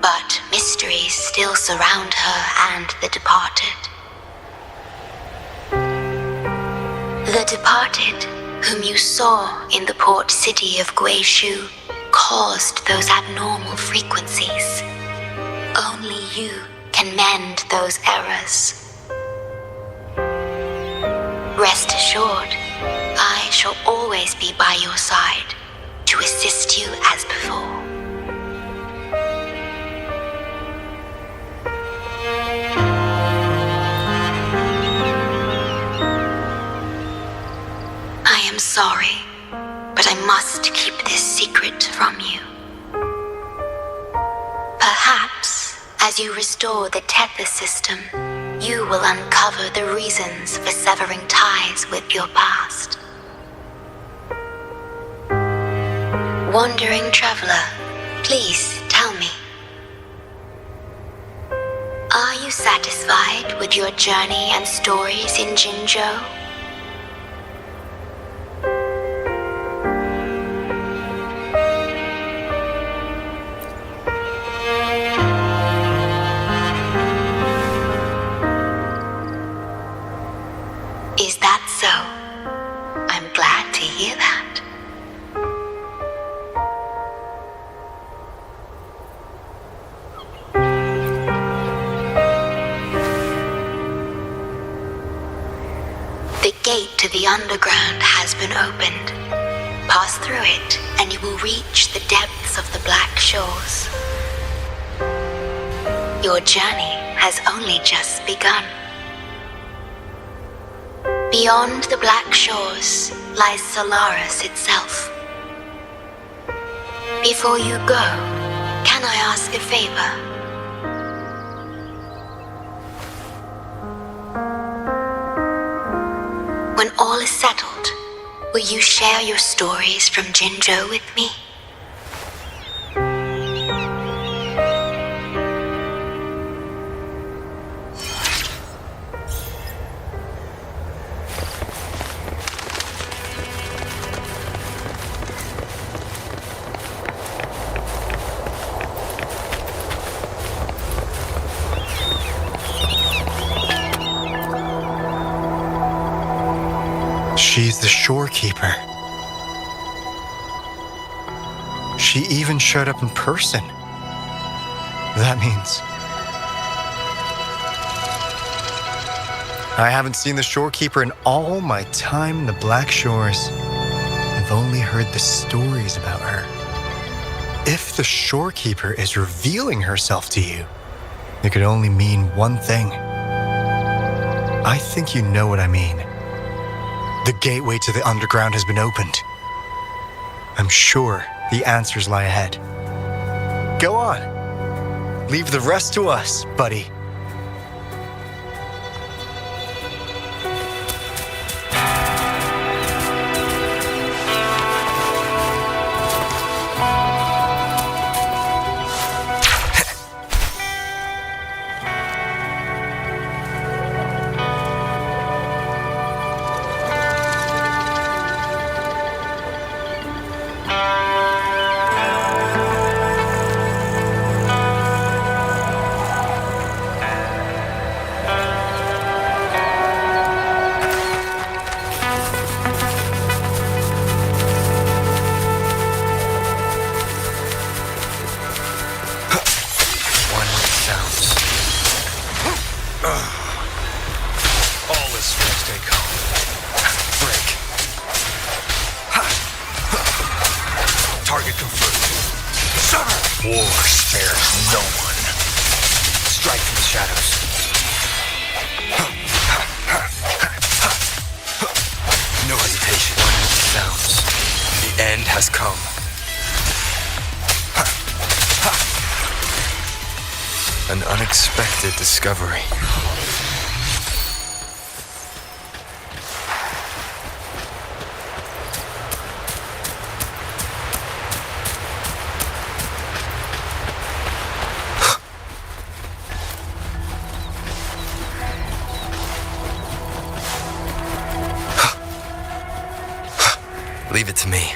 Speaker 1: but mysteries still surround her and the departed. The departed, whom you saw in the port city of Guizhou, caused those abnormal frequencies. Only you can mend those errors. Rest assured, I shall always be by your side to assist you as before. I am sorry, but I must keep this secret from you. Perhaps, as you restore the Tethys system, you will uncover the reasons for severing ties with your past. Wandering traveler, please tell me. Are you satisfied with your journey and stories in Jinzhou? Is that so? I'm glad to hear that. The gate to the underground has been opened. Pass through it and you will reach the depths of the Black Shores. Your journey has only just begun. Beyond the Black Shores lies Solaris itself. Before you go, can I ask a favor? When all is settled, will you share your stories from Jinzhou with me?
Speaker 7: She's the shorekeeper. She even showed up in person. That means... I haven't seen the shorekeeper in all my time in the Black Shores. I've only heard the stories about her. If the shorekeeper is revealing herself to you, it could only mean one thing. I think you know what I mean. The gateway to the underground has been opened. I'm sure the answers lie ahead. Go on. Leave the rest to us, buddy.
Speaker 4: War spares no one. Strike from the shadows. No hesitation.
Speaker 9: One sounds. The end has come. An unexpected discovery. Leave it to me.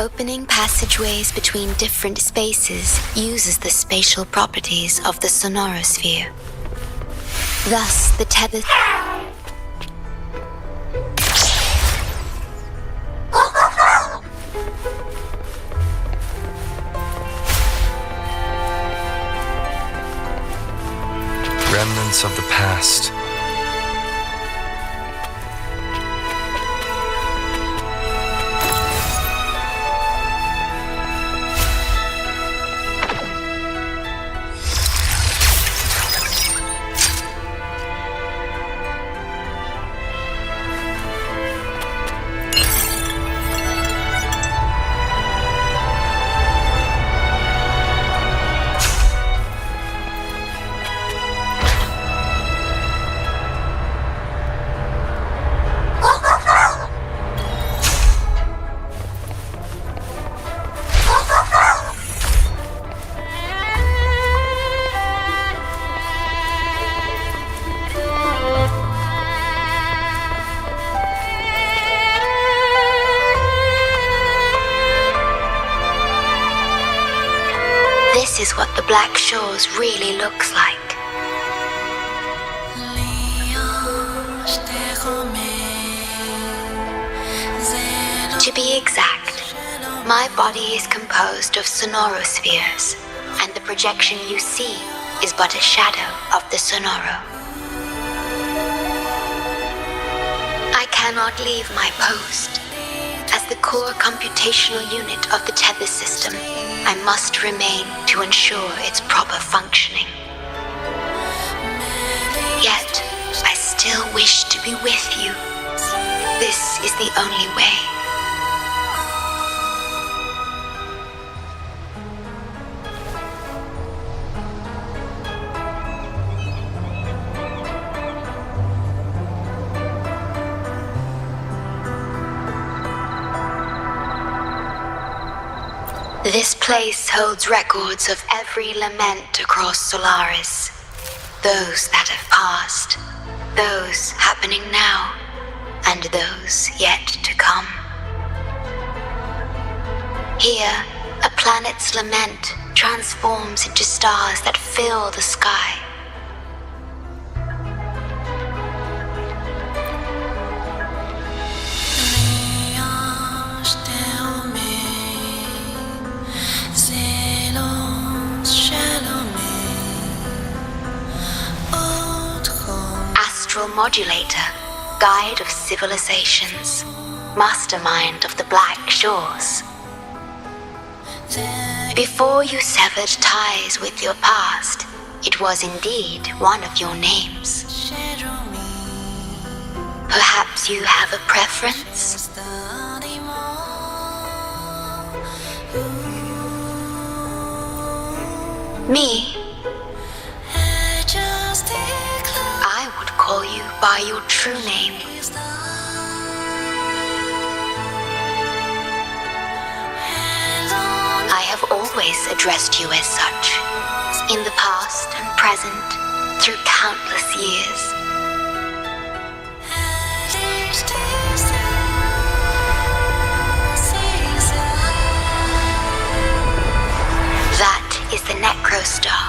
Speaker 1: Opening passageways between different spaces uses the spatial properties of the sonorosphere. Thus, the tether...
Speaker 9: Remnants of the past. This is what the Black Shores really looks like. To be exact, my body is composed of sonorospheres, and the projection you see is but a shadow of the sonoro. I cannot leave my post. As the core computational unit of the tether system, I must remain to ensure its proper functioning. Yet, I still wish to be with you. This is the only way. This place holds records of every lament across Solaris. Those that have passed, those happening now, and those yet to come. Here, a planet's lament transforms into stars that fill the sky. Modulator, guide of civilizations, mastermind of the Black Shores. Before you severed ties with your past, it was indeed one of your names. Perhaps you have a preference? Me? I would call you by your true name. I have always addressed you as such, in the past and present, through countless years. That is the Necrostar,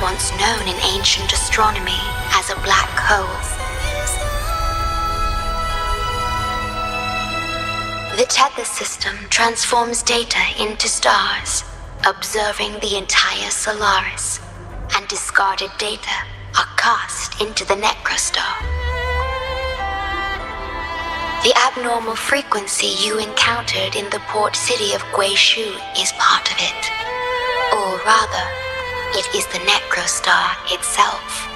Speaker 9: once known in ancient astronomy as a black hole. The tether system transforms data into stars, observing the entire Solaris, and discarded data are cast into the Necrostar. The abnormal frequency you encountered in the port city of Guishu is part of it. Or rather, it is the Necrostar itself.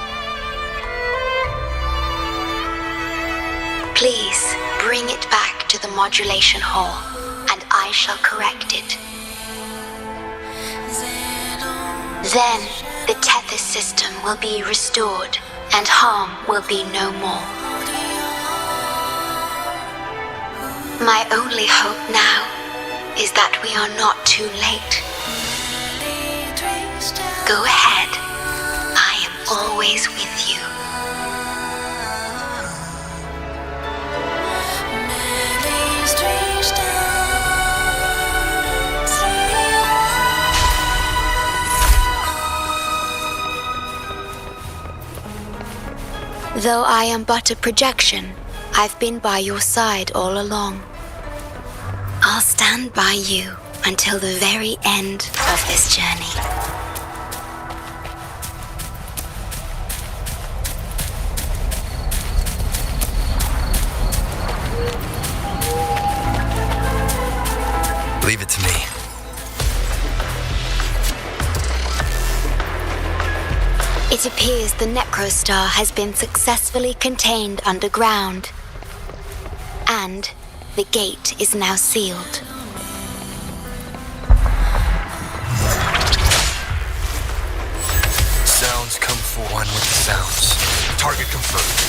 Speaker 9: Please bring it back to the modulation hall, and I shall correct it. Then the tether system will be restored, and harm will be no more. My only hope now is that we are not too late. Go ahead. I am always with you.
Speaker 1: Though I am but a projection, I've been by your side all along. I'll stand by you until the very end of this journey.
Speaker 9: Leave it to me.
Speaker 1: It appears the Necrostar has been successfully contained underground, and the gate is now sealed.
Speaker 9: Sounds come for one with the sounds.
Speaker 4: Target confirmed.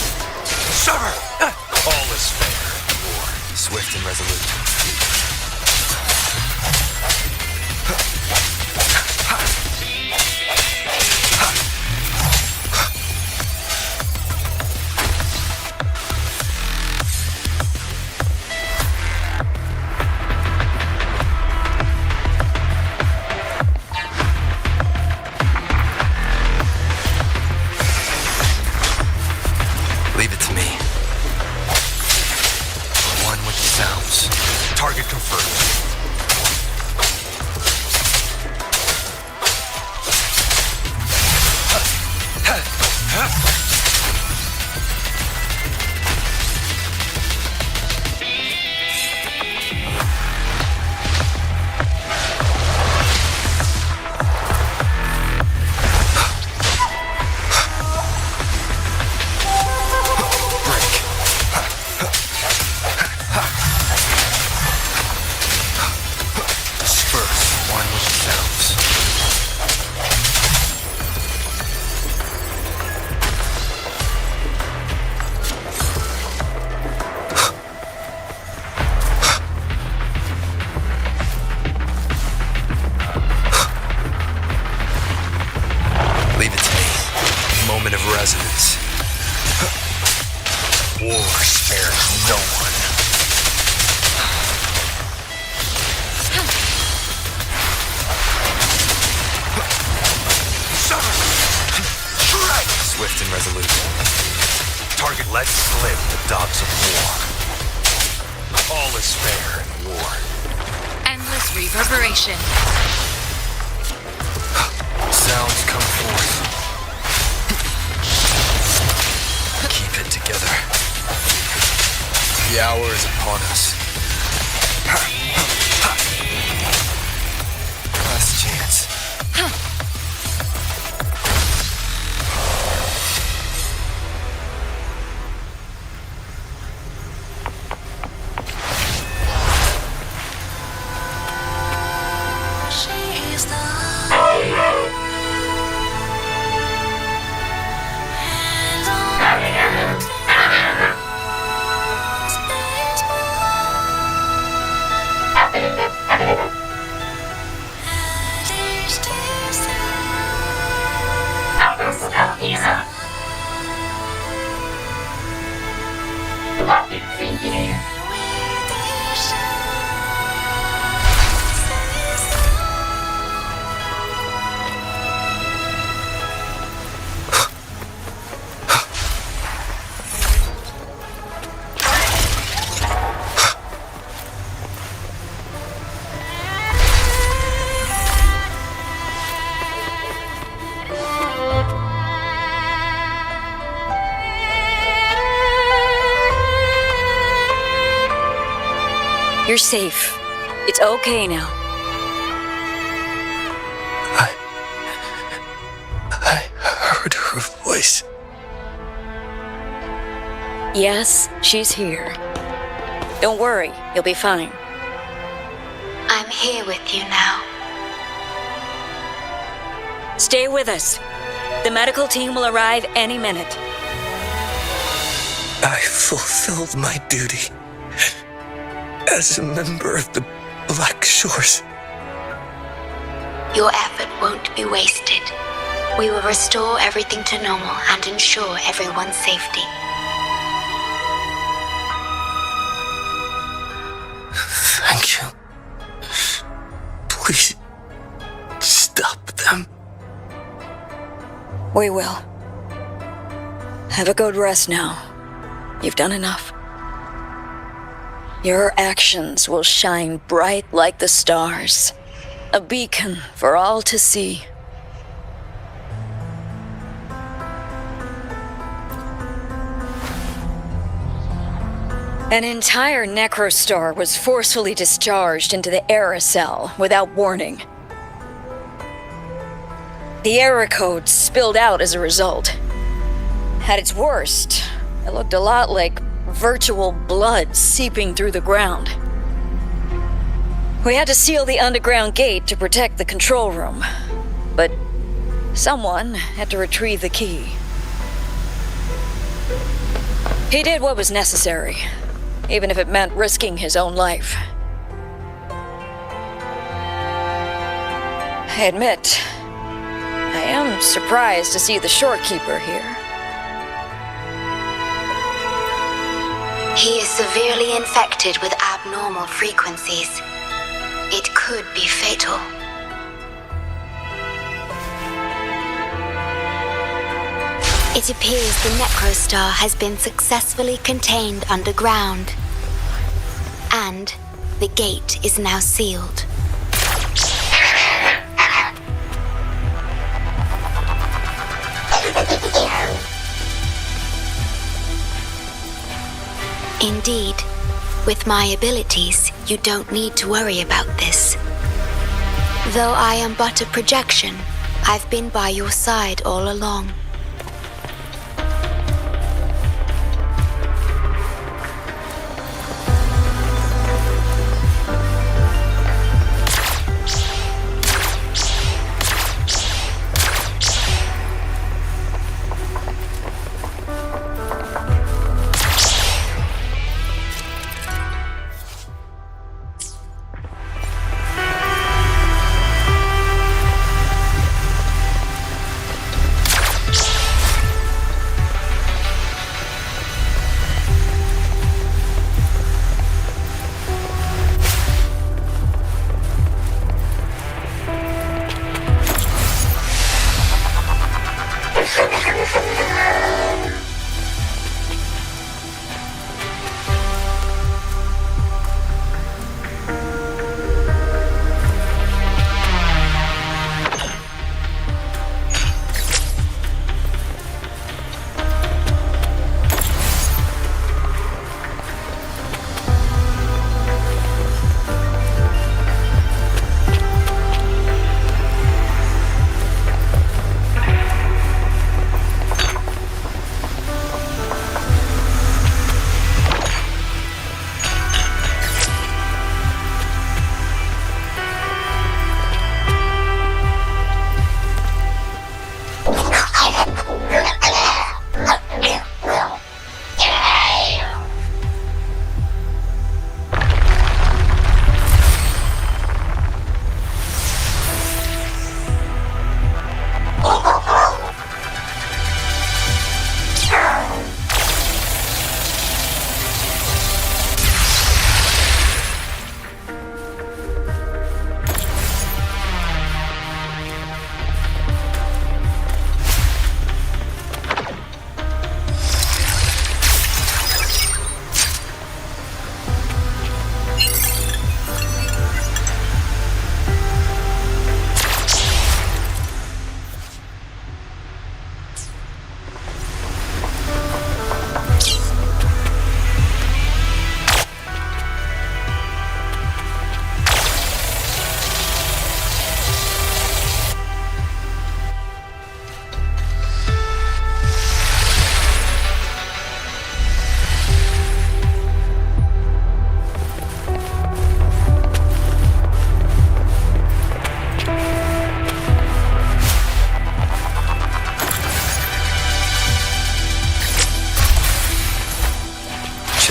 Speaker 4: Sever! All is fair.
Speaker 9: War, swift and resolute. Leave it to me. One with the sounds.
Speaker 4: Target confirmed.
Speaker 9: Disperse. One with the sounds. Leave it to me. Moment of resonance.
Speaker 4: War spares no one. Sever! Shred!
Speaker 9: Swift and resolute.
Speaker 4: Target let slip the dogs of war. All is fair in war.
Speaker 8: Endless reverberation.
Speaker 9: Sounds come forth. Keep it together. The hour is upon us. Last chance.
Speaker 11: You're safe. It's okay now.
Speaker 9: I heard her voice.
Speaker 11: Yes, she's here. Don't worry, you'll be fine.
Speaker 1: I'm here with you now.
Speaker 11: Stay with us. The medical team will arrive any minute.
Speaker 9: I fulfilled my duty as a member of the Black Shores.
Speaker 1: Your effort won't be wasted. We will restore everything to normal and ensure everyone's safety.
Speaker 9: Thank you. Please stop them.
Speaker 11: We will. Have a good rest now. You've done enough. Your actions will shine bright like the stars, a beacon for all to see. An entire necrostar was forcefully discharged into the era cell without warning. The era code spilled out as a result. At its worst, it looked a lot like virtual blood seeping through the ground. We had to seal the underground gate to protect the control room, but someone had to retrieve the key. He did what was necessary, even if it meant risking his own life. I admit, I am surprised to see the shorekeeper here.
Speaker 1: He is severely infected with abnormal frequencies. It could be fatal. It appears the necrostar has been successfully contained underground, and the gate is now sealed. Indeed, with my abilities, you don't need to worry about this. Though I am but a projection, I've been by your side all along.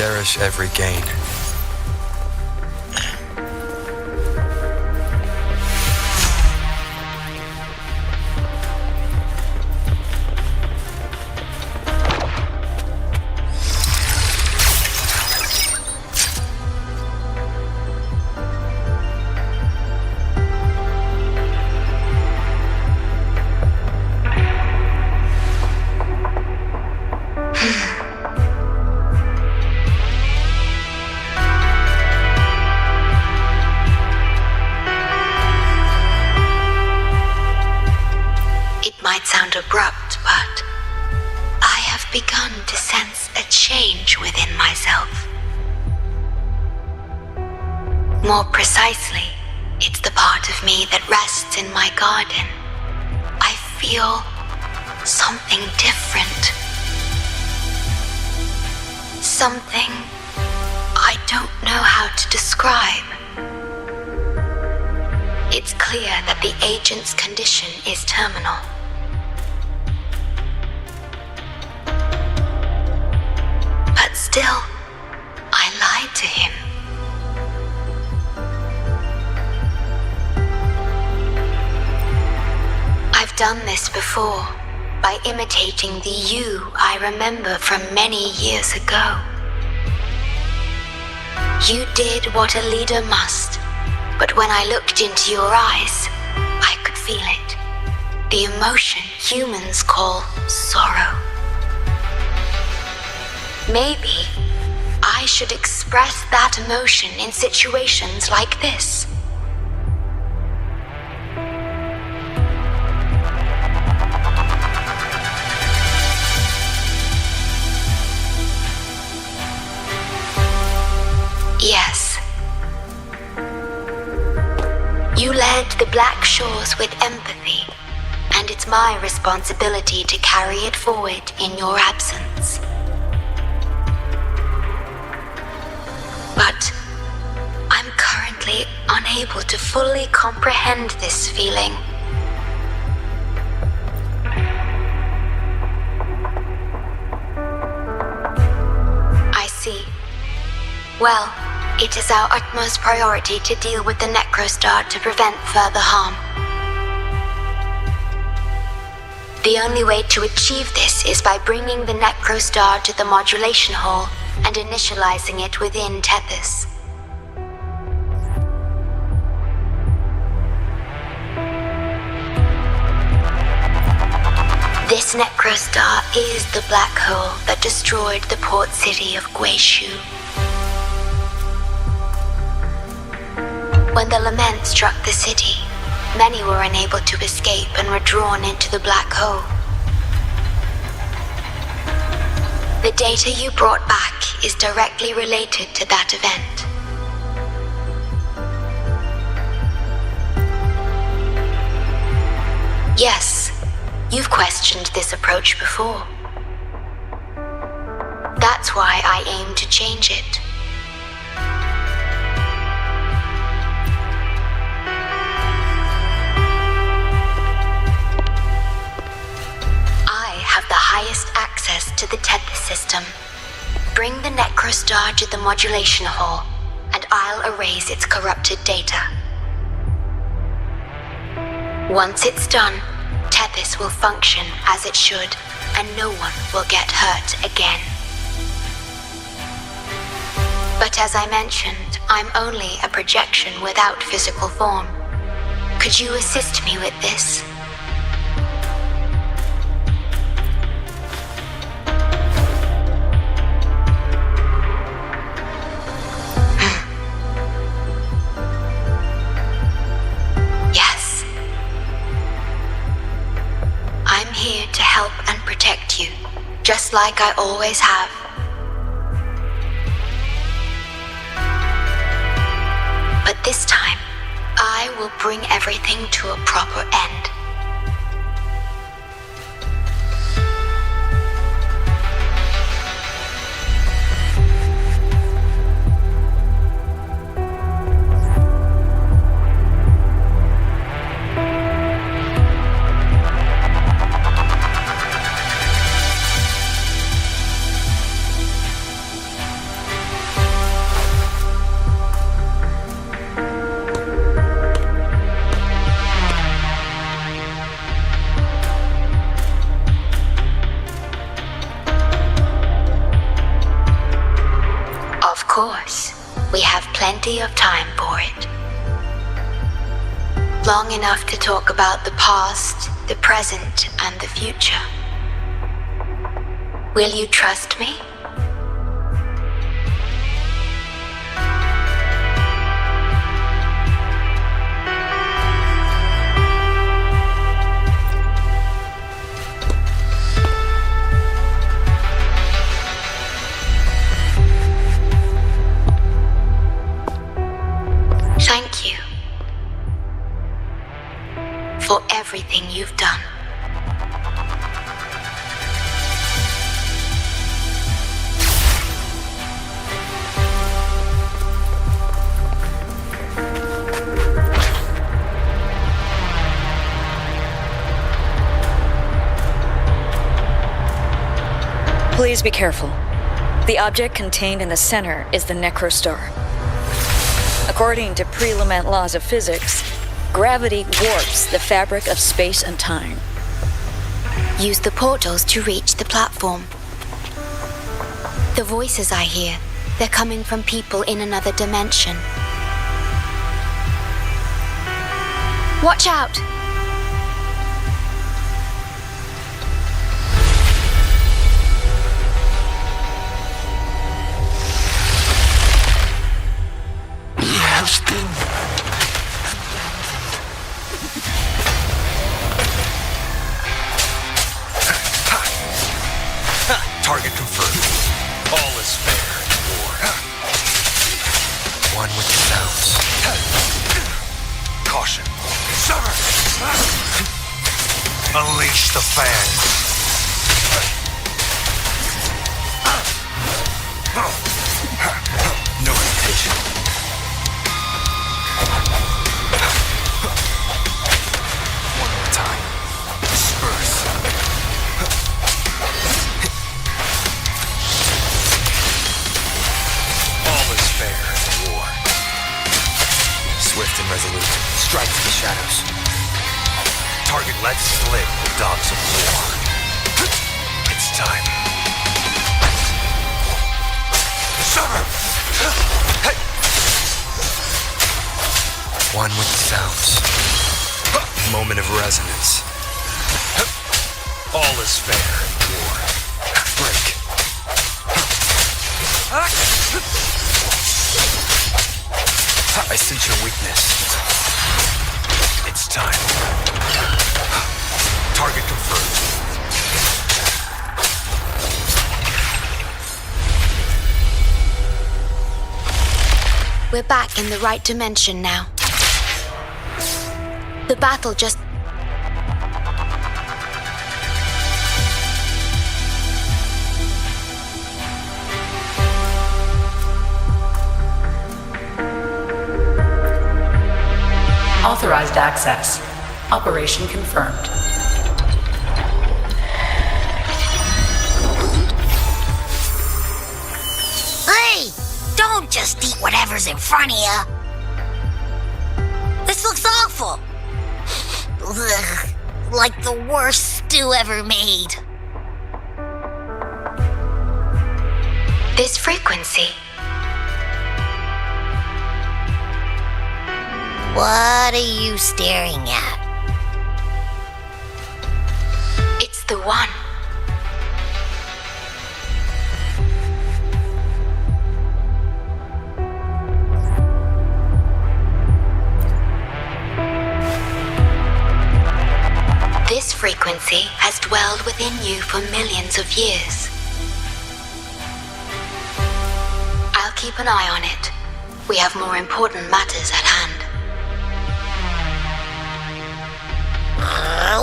Speaker 9: Cherish every gain.
Speaker 1: More precisely, it's the part of me that rests in my garden. I feel something different. Something I don't know how to describe. It's clear that the agent's condition is terminal. But still, I lied to him. I've done this before by imitating the you I remember from many years ago. You did what a leader must, but when I looked into your eyes, I could feel it. The emotion humans call sorrow. Maybe I should express that emotion in situations like this. Yes. You led the Black Shores with empathy, and it's my responsibility to carry it forward in your absence. But I'm currently unable to fully comprehend this feeling. I see. Well, it is our utmost priority to deal with the Necrostar to prevent further harm. The only way to achieve this is by bringing the Necrostar to the modulation hall and initializing it within Tethys. This Necrostar is the black hole that destroyed the port city of Guishu. When the Lament struck the city, many were unable to escape and were drawn into the black hole. The data you brought back is directly related to that event. Yes, you've questioned this approach before. That's why I aim to change it. Highest access to the Tethys system. Bring the Necrostar to the modulation hall, and I'll erase its corrupted data. Once it's done, Tethys will function as it should, and no one will get hurt again. But as I mentioned, I'm only a projection without physical form. Could you assist me with this? Just like I always have. But this time, I will bring everything to a proper end. We have plenty of time for it. Long enough to talk about the past, the present, and the future. Will you trust me?
Speaker 11: Please be careful. The object contained in the center is the necrostar. According to pre-Lament laws of physics, gravity warps the fabric of space and time.
Speaker 1: Use the portals to reach the platform. The voices I hear, they're coming from people in another dimension. Watch out!
Speaker 4: Target confirmed. All is fair in war. One with the sounds. Caution. Sever! Unleash the fan. No hesitation. One more time. Disperse. Swift and resolute. Strike to the shadows. Target let slip the dogs of war. It's time. Sever! Hey! One with the sounds. Moment of resonance. All is fair in war. Break. I sense your weakness. It's time. Target confirmed.
Speaker 1: We're back in the right dimension now. The battle just...
Speaker 12: Authorized access. Operation confirmed.
Speaker 13: Hey! Don't just eat whatever's in front of you. This looks awful. Ugh, like the worst stew ever made.
Speaker 1: This frequency...
Speaker 13: What are you staring at?
Speaker 1: It's the one. This frequency has dwelled within you for millions of years. I'll keep an eye on it. We have more important matters at hand.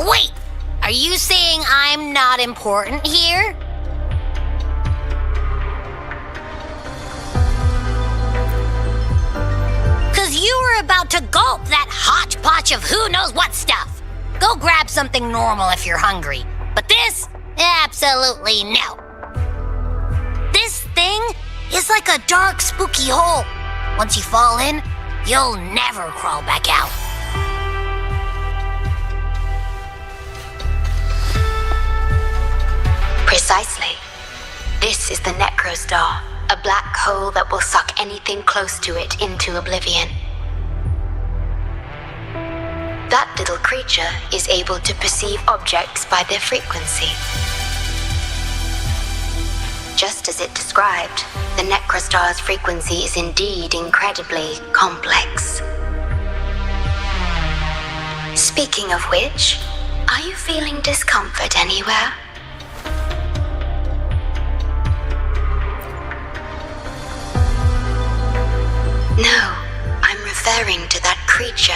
Speaker 13: Wait! Are you saying I'm not important here? Cause you were about to gulp that hodgepodge of who knows what stuff. Go grab something normal if you're hungry. But this? Absolutely no. This thing is like a dark, spooky hole. Once you fall in, you'll never crawl back out.
Speaker 1: Precisely. This is the Necrostar, a black hole that will suck anything close to it into oblivion. That little creature is able to perceive objects by their frequency. Just as it described, the Necrostar's frequency is indeed incredibly complex. Speaking of which, are you feeling discomfort anywhere? No, I'm referring to that creature.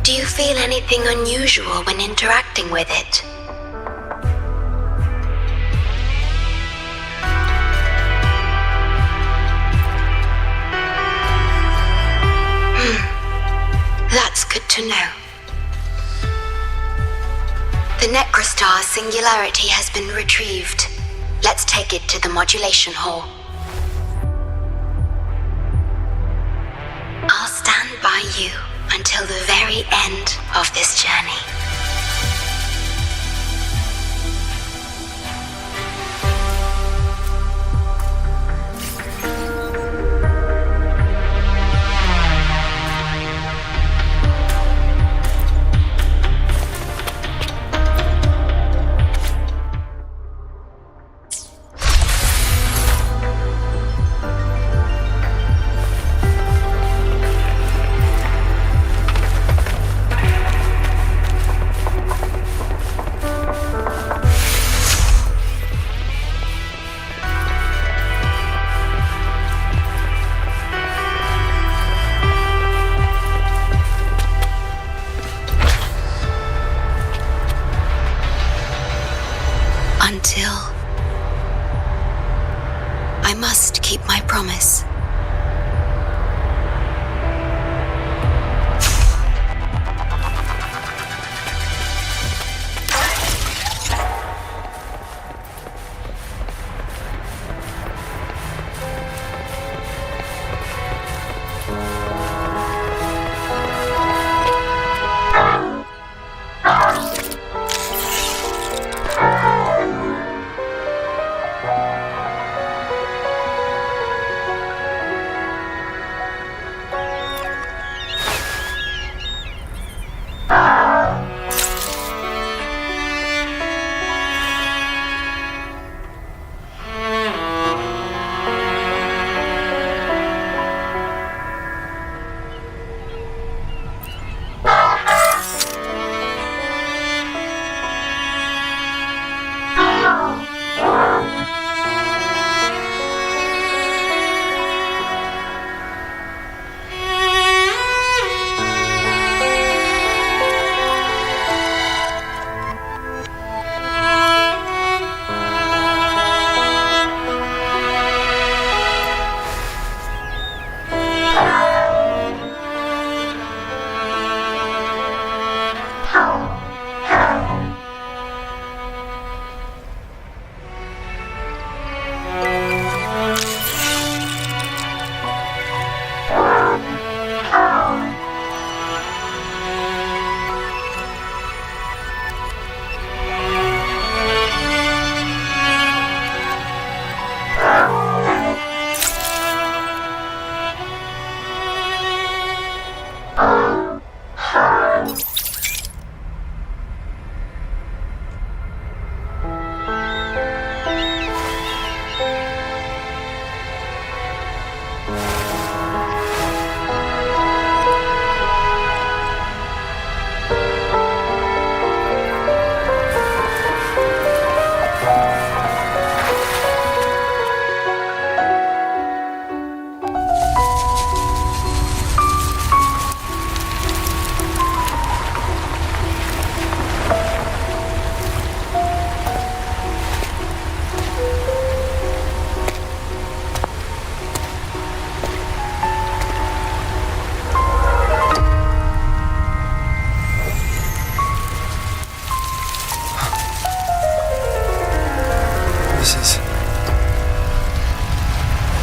Speaker 1: Do you feel anything unusual when interacting with it? That's good to know. The Necrostar's singularity has been retrieved. Let's take it to the modulation hall. I'll stand by you until the very end of this journey. Until I must keep my promise.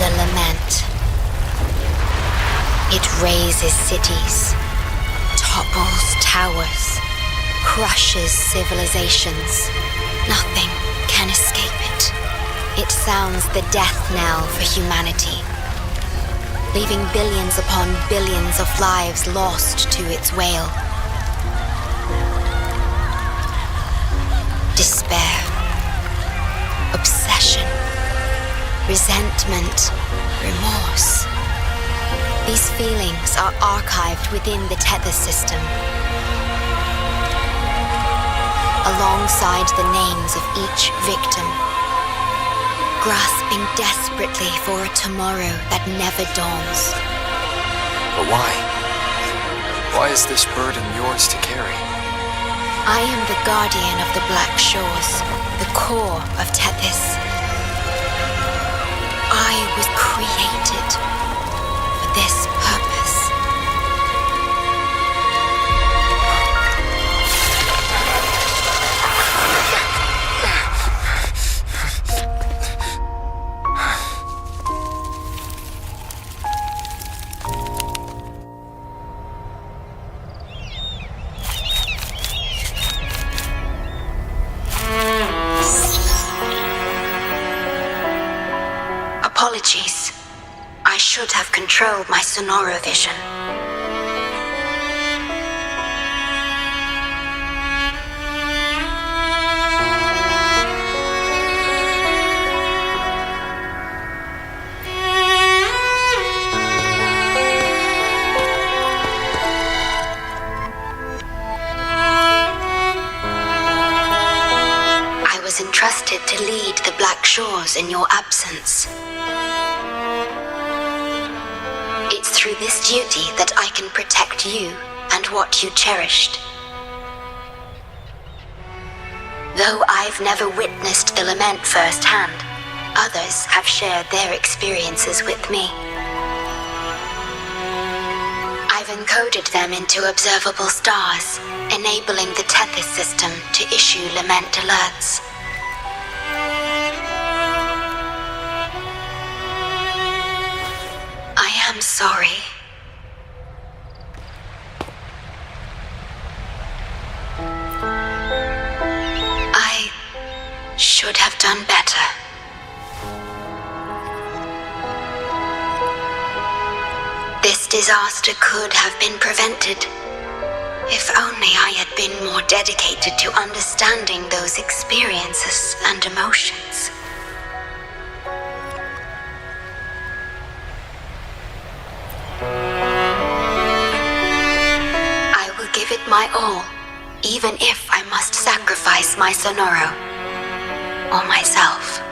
Speaker 1: The Lament. It razes cities, topples towers, crushes civilizations. Nothing can escape it. It sounds the death knell for humanity, leaving billions upon billions of lives lost to its wail. Despair, obsession, resentment, remorse. These feelings are archived within the tether system, alongside the names of each victim, grasping desperately for a tomorrow that never dawns.
Speaker 9: But why? Why is this burden yours to carry?
Speaker 1: I am the guardian of the Black Shores, the core of Tethys. I was created for this purpose. Apologies. I should have controlled my sonoro vision. I was entrusted to lead the Black Shores in your absence. It's through this duty that I can protect you and what you cherished. Though I've never witnessed the Lament firsthand, others have shared their experiences with me. I've encoded them into observable stars, enabling the Tethys system to issue Lament alerts. I am sorry. I should have done better. This disaster could have been prevented if only I had been more dedicated to understanding those experiences and emotions. I will give it my all, even if I must sacrifice my sonoro or myself.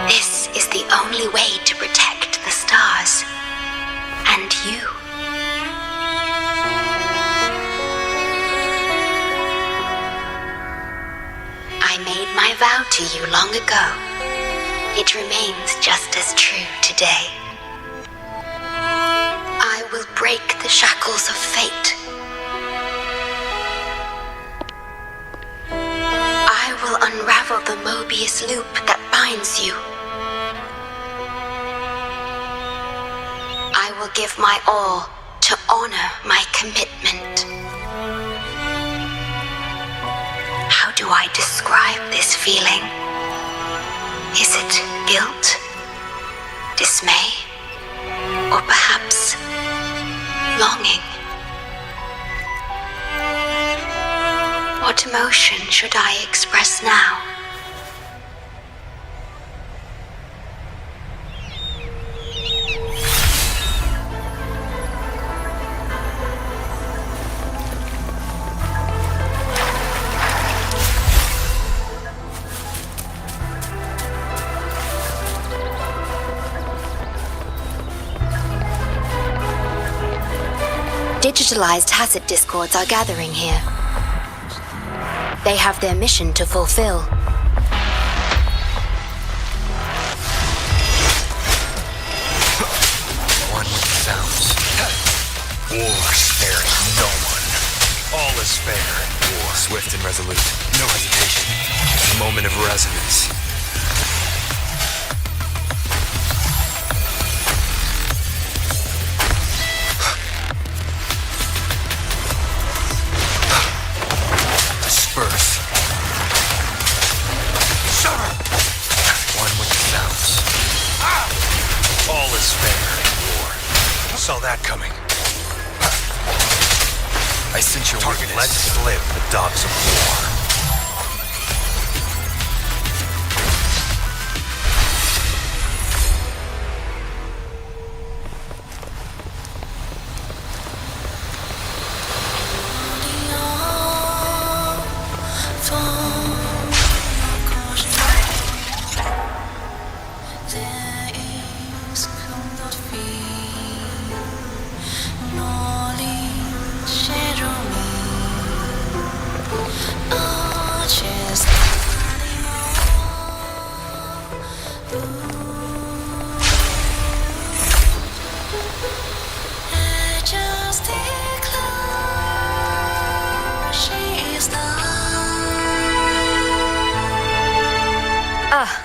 Speaker 1: This is the only way to protect the stars and you. I made my vow to you long ago. It remains just as true today. I will break the shackles of fate. I will unravel the Mobius loop that binds you. I will give my all to honor my commitment. How do I describe this feeling? Is it guilt, dismay, or perhaps longing? What emotion should I express now? Digitalized Hassett discords are gathering here. They have their mission to fulfill.
Speaker 4: One with the sounds. War sparing no one. All is fair in war. Swift and resolute. No hesitation. A moment of resonance. Disperse. One with the sounds. All is fair in war. Saw that coming. I sense your target. Let slip the dogs of war.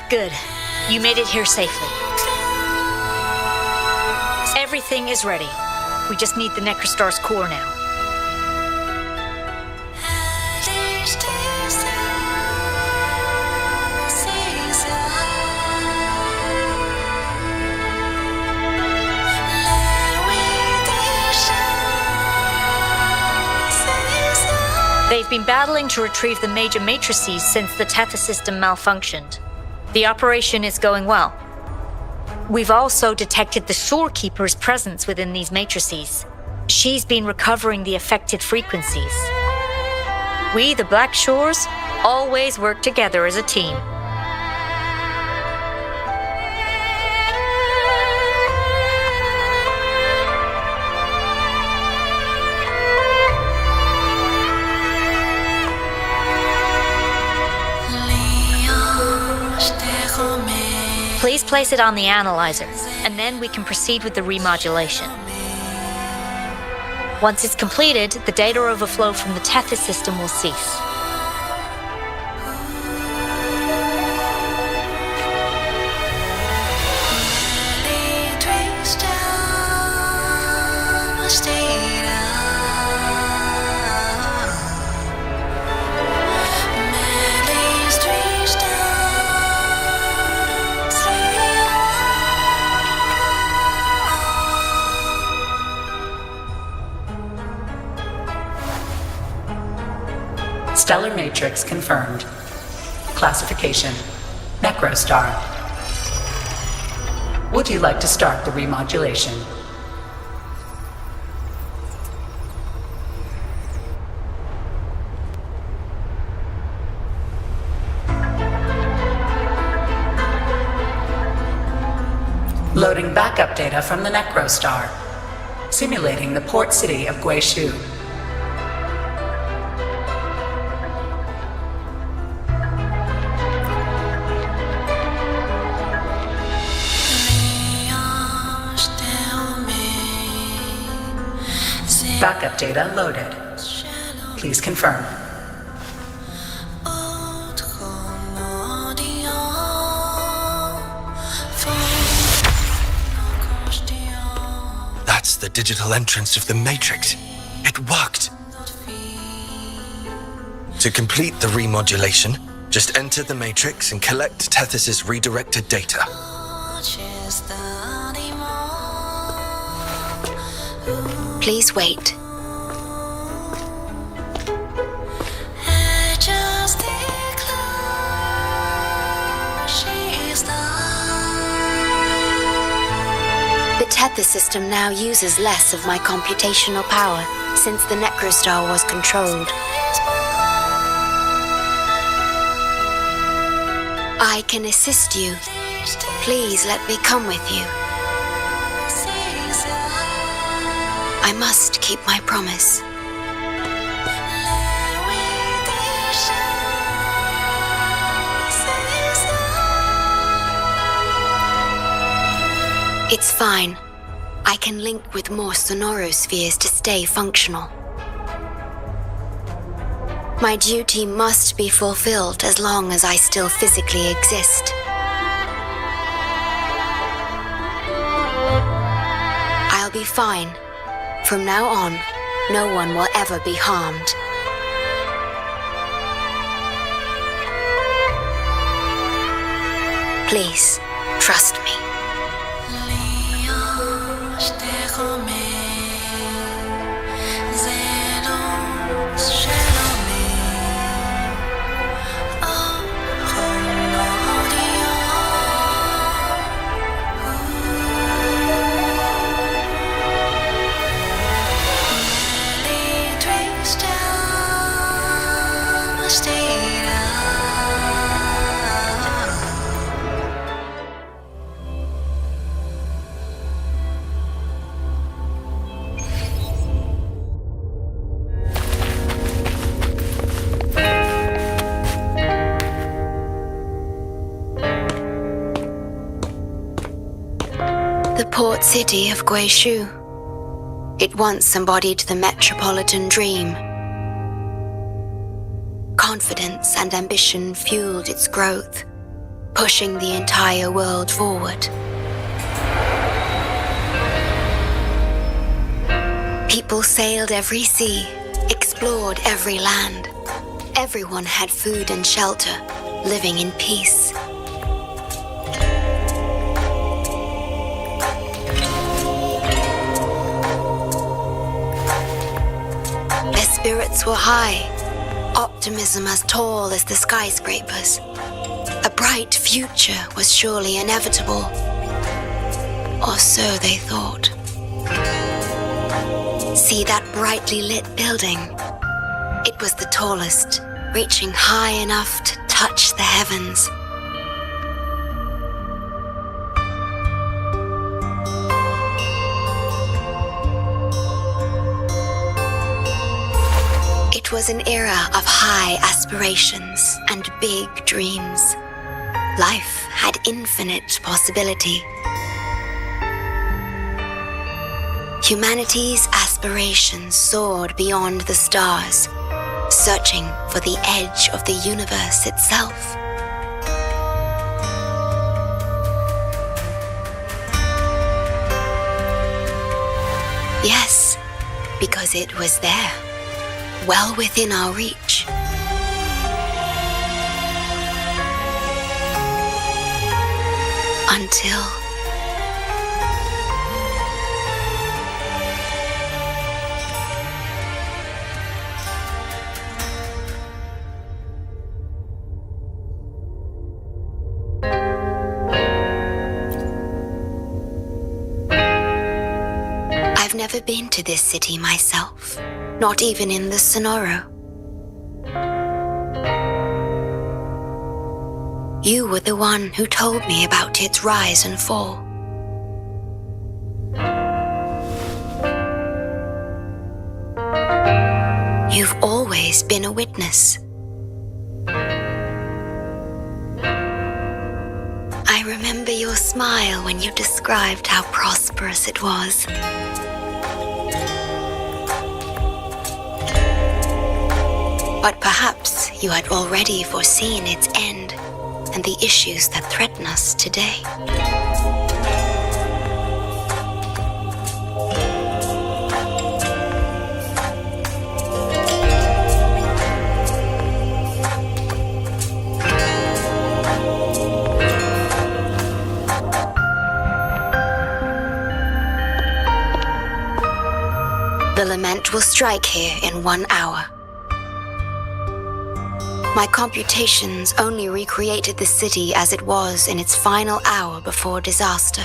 Speaker 14: Good. You made it here safely. Everything is ready. We just need the Necrostar's core now. They've been battling to retrieve the major matrices since the Tether system malfunctioned. The operation is going well. We've also detected the Shorekeeper's presence within these matrices. She's been recovering the affected frequencies. We, the Black Shores, always work together as a team. Please place it on the analyzer, and then we can proceed with the remodulation. Once it's completed, the data overflow from the Tethys system will cease.
Speaker 12: Stellar matrix confirmed. Classification: Necrostar. Would you like to start the remodulation? Loading backup data from the Necrostar. Simulating the port city of Guishu. Backup data loaded. Please confirm.
Speaker 4: That's the digital entrance of the Matrix. It worked. To complete the remodulation, just enter the Matrix and collect Tethys' redirected data.
Speaker 1: Please wait. The Tether system now uses less of my computational power since the Necrostar was controlled. I can assist you. Please let me come with you. I must keep my promise. It's fine. I can link with more sonorospheres to stay functional. My duty must be fulfilled as long as I still physically exist. I'll be fine. From now on, no one will ever be harmed. Please, trust me. The port city of Guishu. It once embodied the metropolitan dream. Confidence and ambition fueled its growth, pushing the entire world forward. People sailed every sea, explored every land. Everyone had food and shelter, living in peace. Their spirits were high, Optimism as tall as the skyscrapers. A bright future was surely inevitable. Or so they thought. See that brightly lit building? It was the tallest, reaching high enough to touch the heavens. It was an era of high aspirations and big dreams. Life had infinite possibility. Humanity's aspirations soared beyond the stars, searching for the edge of the universe itself. Yes, because it was there, well within our reach. Until I've never been to this city myself, not even in the Sonoro. You were the one who told me about its rise and fall. You've always been a witness. I remember your smile when you described how prosperous it was. But perhaps you had already foreseen its end and the issues that threaten us today. The Lament will strike here in 1 hour. My computations only recreated the city as it was in its final hour before disaster.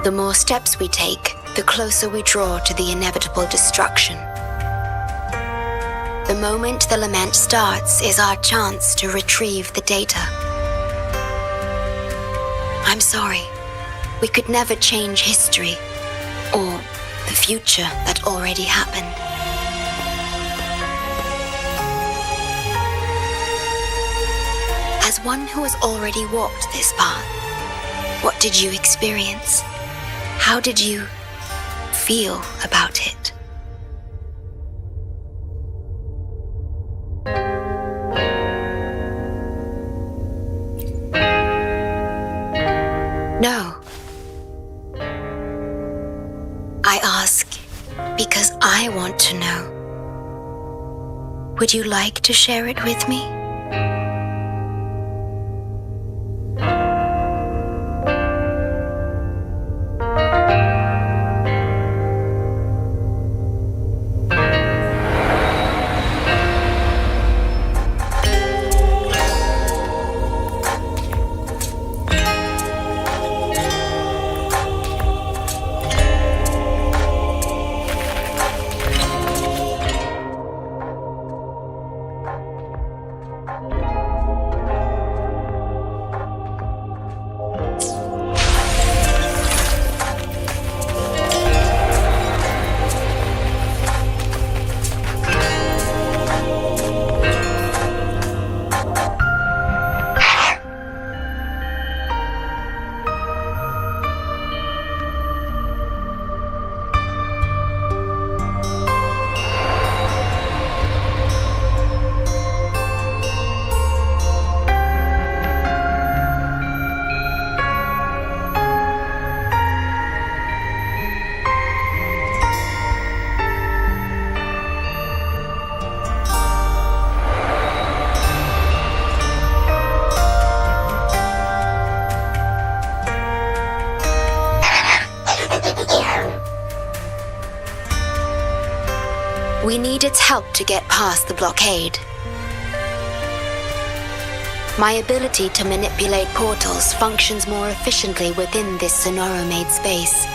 Speaker 1: The more steps we take, the closer we draw to the inevitable destruction. The moment the Lament starts is our chance to retrieve the data. I'm sorry, we could never change history or the future that already happened. As one who has already walked this path, what did you experience? How did you feel about it? No. I ask because I want to know. Would you like to share it with me? We need its help to get past the blockade. My ability to manipulate portals functions more efficiently within this Sonoro-made space.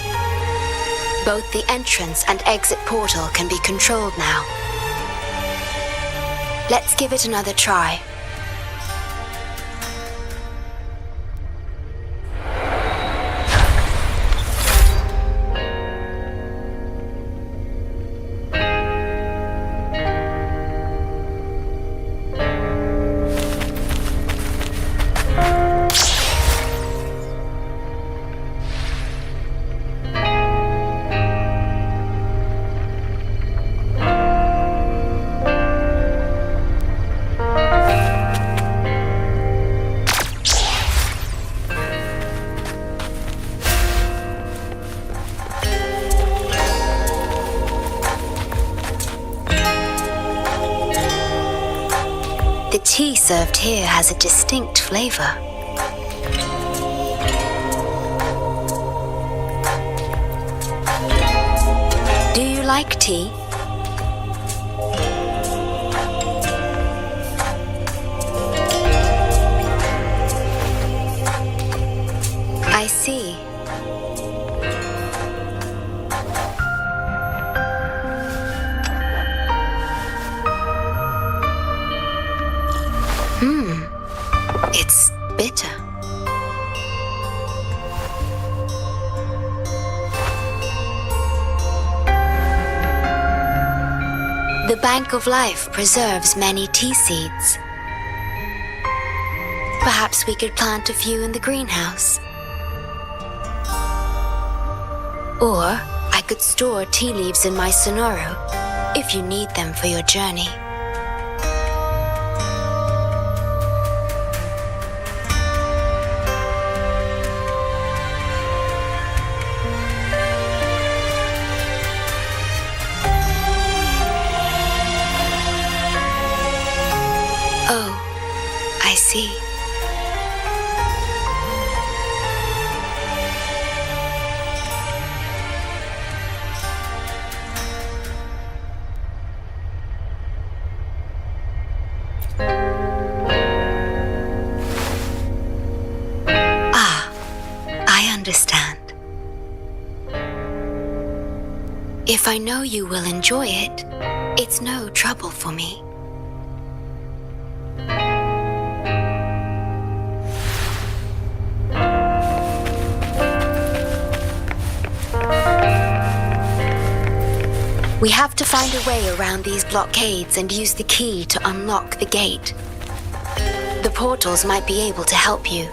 Speaker 1: Both the entrance and exit portal can be controlled now. Let's give it another try. The tea served here has a distinct flavor. Do you like tea? I see. It's bitter. The Bank of Life preserves many tea seeds. Perhaps we could plant a few in the greenhouse. Or I could store tea leaves in my Sonoro if you need them for your journey. Oh, I see. I understand. If I know you will enjoy it, it's no trouble for me. We have to find a way around these blockades and use the key to unlock the gate. The portals might be able to help you.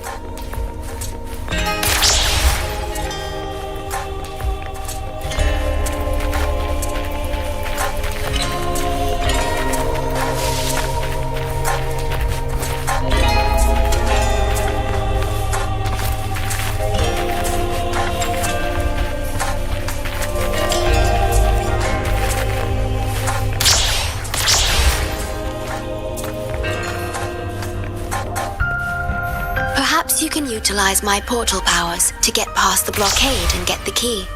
Speaker 1: Perhaps you can utilize my portal powers to get past the blockade and get the key.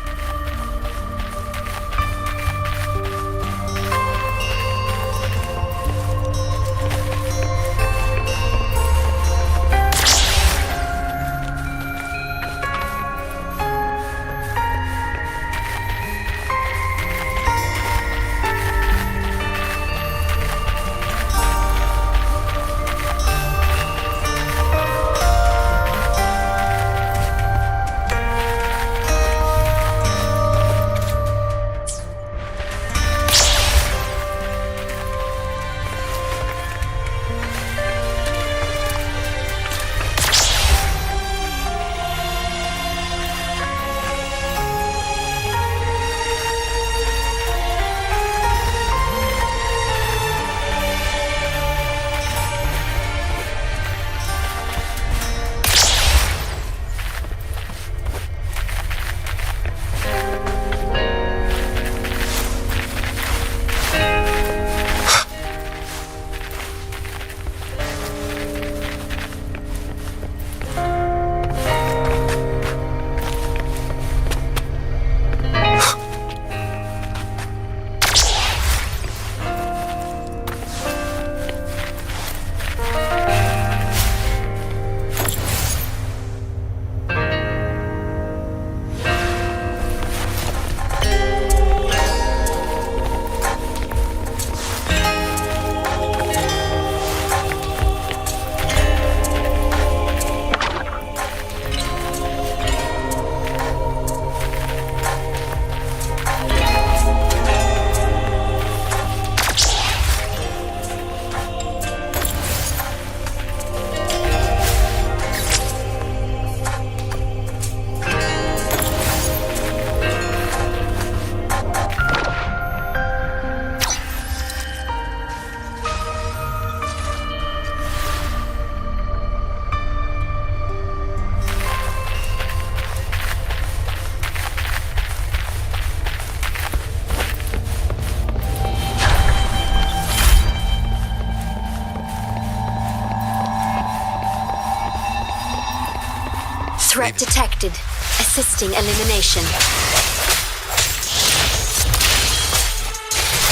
Speaker 1: Threat detected. Assisting elimination.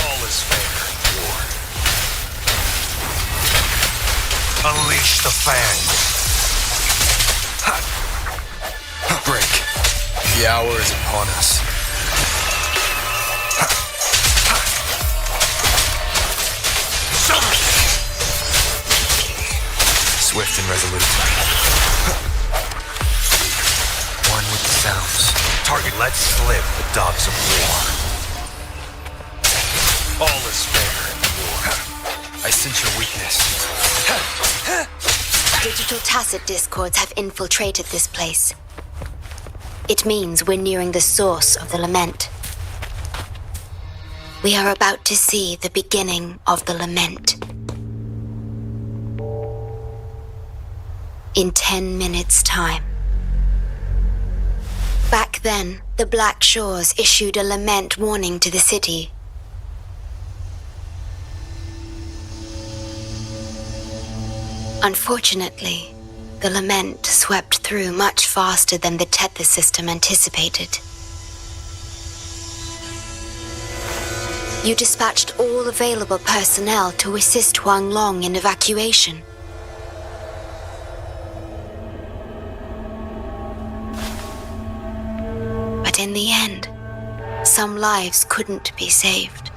Speaker 4: All is fair, war. Unleash the fangs. Break. The hour is upon us. Swift and resolute. One with the sounds. Target, let's slip the dogs of war. All is fair in war. I sense your weakness.
Speaker 1: Digital tacit discords have infiltrated this place. It means we're nearing the source of the lament. We are about to see the beginning of the lament. In 10 minutes' time. Back then, the Black Shores issued a lament warning to the city. Unfortunately, the lament swept through much faster than the Tethys system anticipated. You dispatched all available personnel to assist Huang Long in evacuation. But in the end, some lives couldn't be saved.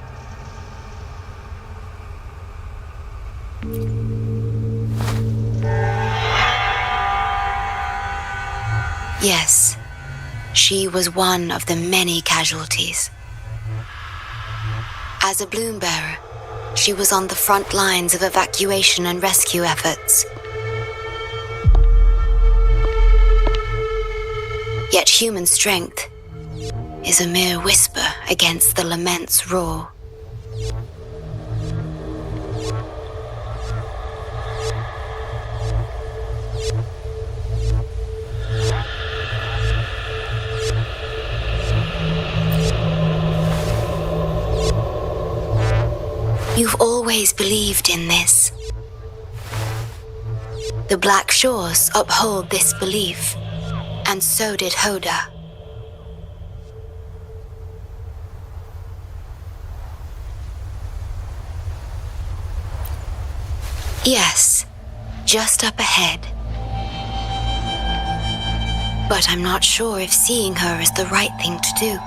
Speaker 1: Yes, she was one of the many casualties. As a bloom bearer, she was on the front lines of evacuation and rescue efforts. Yet human strength is a mere whisper against the lament's roar. You've always believed in this. The Black Shores uphold this belief, and so did Hoda. Yes, just up ahead. But I'm not sure if seeing her is the right thing to do.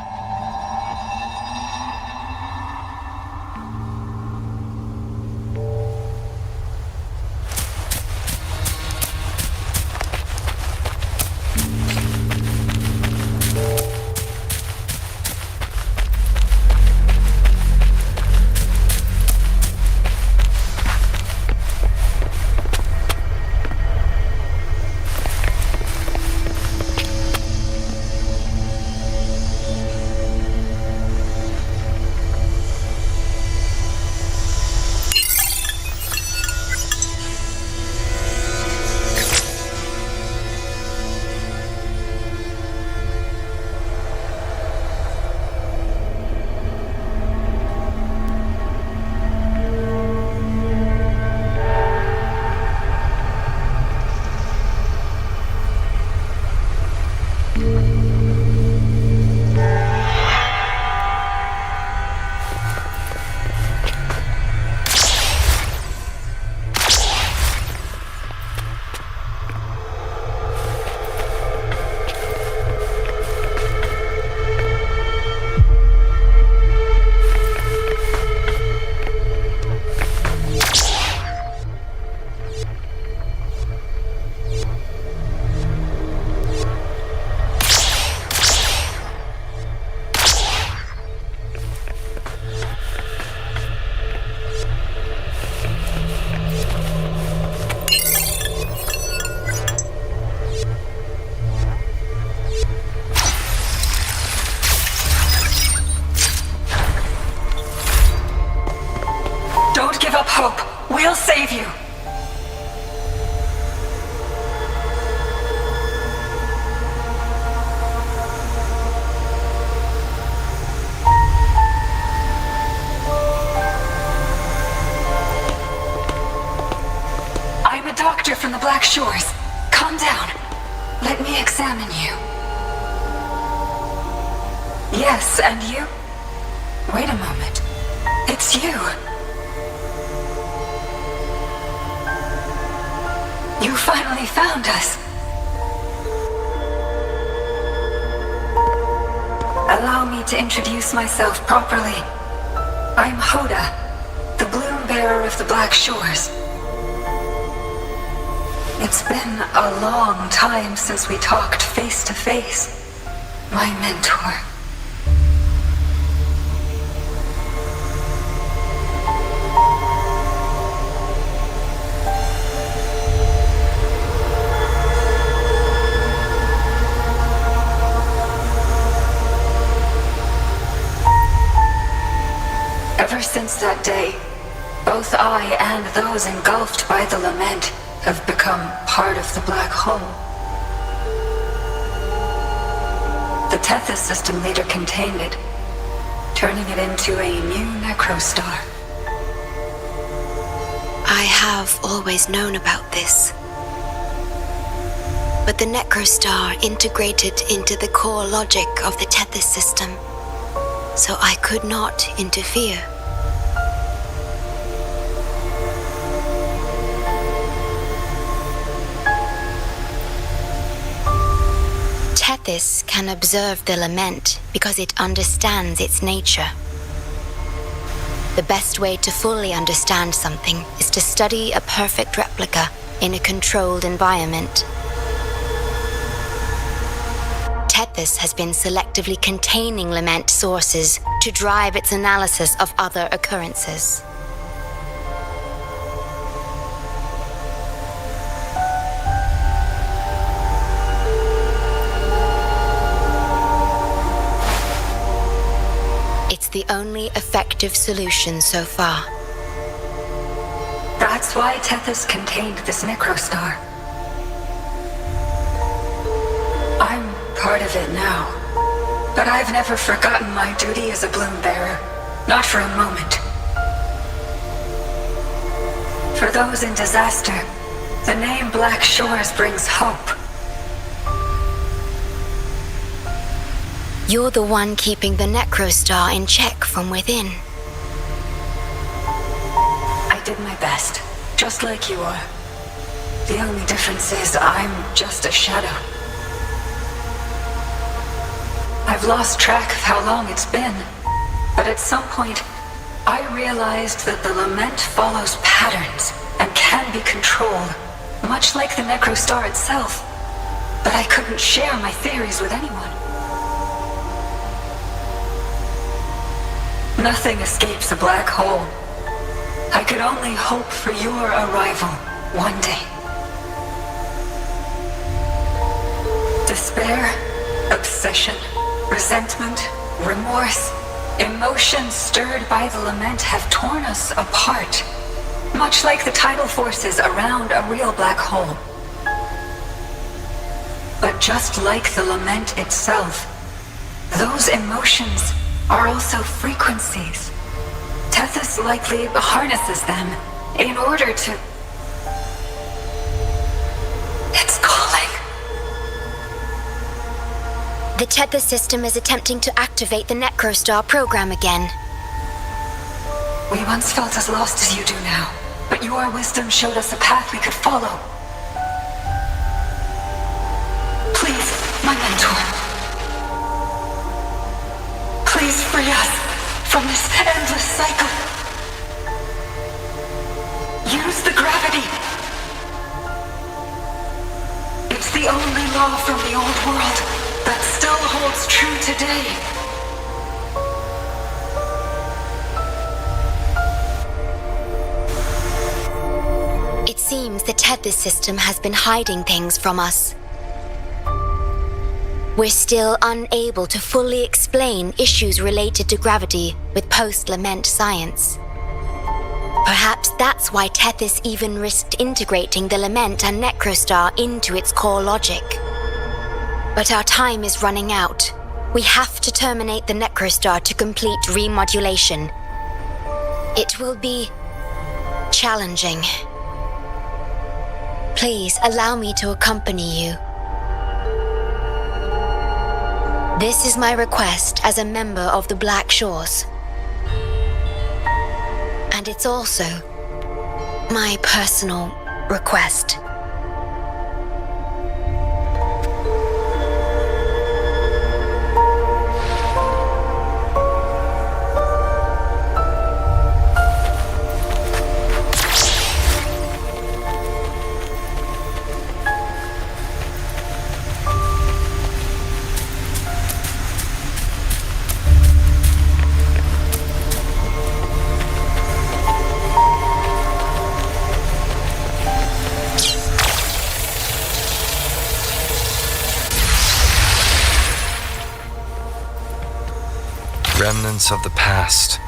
Speaker 5: We'll save you. I'm a doctor from the Black Shores. Calm down. Let me examine you. Yes, and you? Wait a moment. It's you. You finally found us. Allow me to introduce myself properly. I'm Hoda, the bloom bearer of the Black Shores. It's been a long time since we talked face to face, my mentor. Ever since that day, both I and those engulfed by the Lament have become part of the black hole. The Tethys system later contained it, turning it into a new necrostar.
Speaker 1: I have always known about this. But the necrostar integrated into the core logic of the Tethys system, so I could not interfere. Tethys can observe the Lament because it understands its nature. The best way to fully understand something is to study a perfect replica in a controlled environment. Tethys has been selectively containing Lament sources to drive its analysis of other occurrences. It's the only effective solution so far.
Speaker 5: That's why Tethys contained this necrostar. I'm part of it now, but I've never forgotten my duty as a bloom bearer, not for a moment. For those in disaster, the name Black Shores brings hope.
Speaker 1: You're the one keeping the necrostar in check from within.
Speaker 5: I did my best, just like you are. The only difference is I'm just a shadow. I've lost track of how long it's been, but at some point, I realized that the Lament follows patterns and can be controlled, much like the necrostar itself, but I couldn't share my theories with anyone. Nothing escapes a black hole. I could only hope for your arrival one day. Despair, obsession, resentment, remorse, emotions stirred by the Lament have torn us apart, much like the tidal forces around a real black hole. But just like the Lament itself, those emotions are also frequencies. Tethys likely harnesses them in order to... It's calling.
Speaker 1: The Tethys system is attempting to activate the necrostar program again.
Speaker 5: We once felt as lost as you do now, but your wisdom showed us a path we could follow. Please, my mentor. Please free us from this endless cycle. Use the gravity. It's the only law from the old world that still holds true today.
Speaker 1: It seems the Tethys system has been hiding things from us. We're still unable to fully explain issues related to gravity with post-Lament science. Perhaps that's why Tethys even risked integrating the Lament and necrostar into its core logic. But our time is running out. We have to terminate the necrostar to complete remodulation. It will be challenging. Please allow me to accompany you. This is my request as a member of the Black Shores. And it's also my personal request.
Speaker 9: Remnants of the past.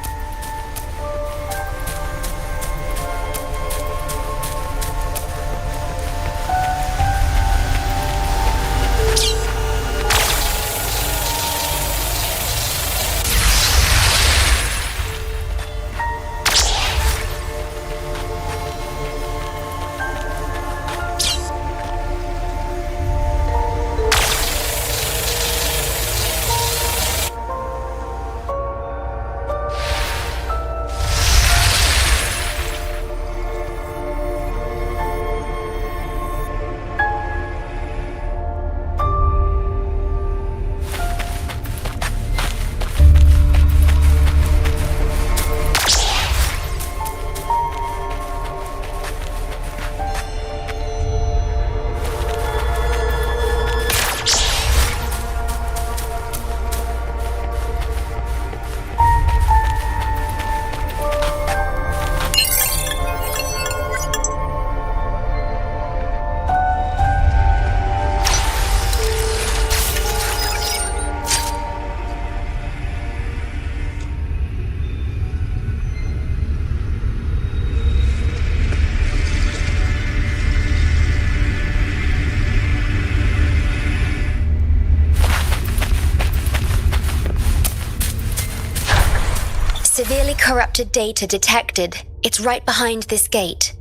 Speaker 1: Severely corrupted data detected. It's right behind this gate.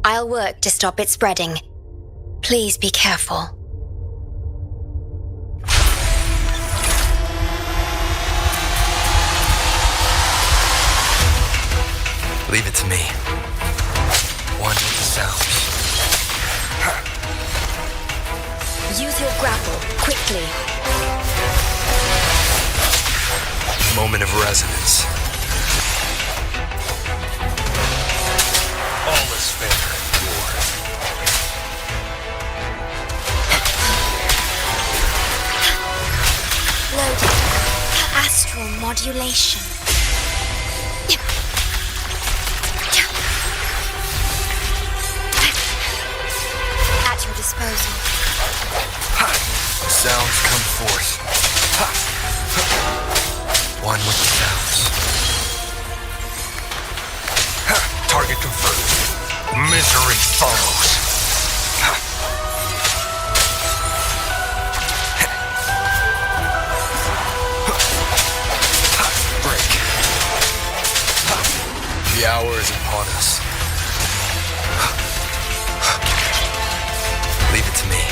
Speaker 1: I'll work to stop it spreading. Please be careful.
Speaker 9: Leave it to me. One with the sounds.
Speaker 1: Use your grapple, quickly.
Speaker 9: Moment of resonance.
Speaker 4: All is fair in war.
Speaker 1: Loaded. Astral modulation. At your disposal.
Speaker 9: Sounds come forth. One with the sounds.
Speaker 4: Target confirmed. Misery follows.
Speaker 9: Break. The hour is upon us. Leave it to me.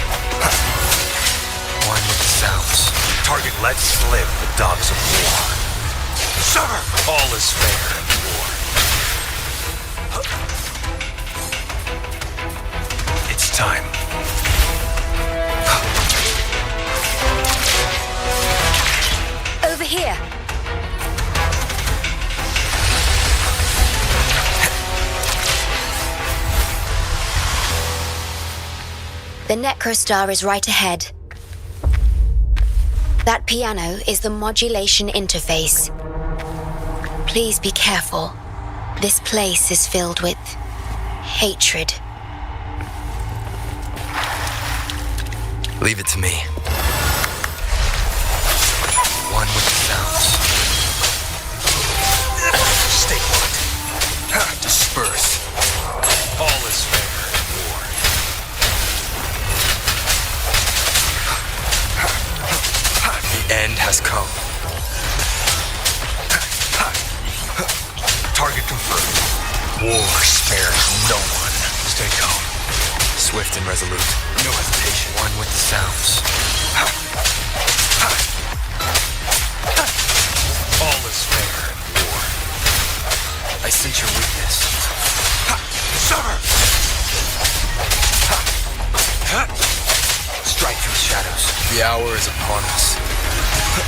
Speaker 9: One with the sounds.
Speaker 4: Target let slip the dogs of war. Sever! All is fair in war. It's time.
Speaker 1: Over here. The Necrostar is right ahead. That piano is the modulation interface. Please be careful. This place is filled with hatred.
Speaker 9: Leave it to me. One with the sounds.
Speaker 4: Stay put.
Speaker 9: Disperse.
Speaker 4: All is fair in war.
Speaker 9: The end has come.
Speaker 4: Target confirmed. War spares no one. Stay calm.
Speaker 9: Swift and resolute.
Speaker 4: No hesitation.
Speaker 9: One with the sounds.
Speaker 4: All is fair in war.
Speaker 9: I sense your weakness.
Speaker 4: Sever!
Speaker 9: Strike through the shadows. The hour is upon us.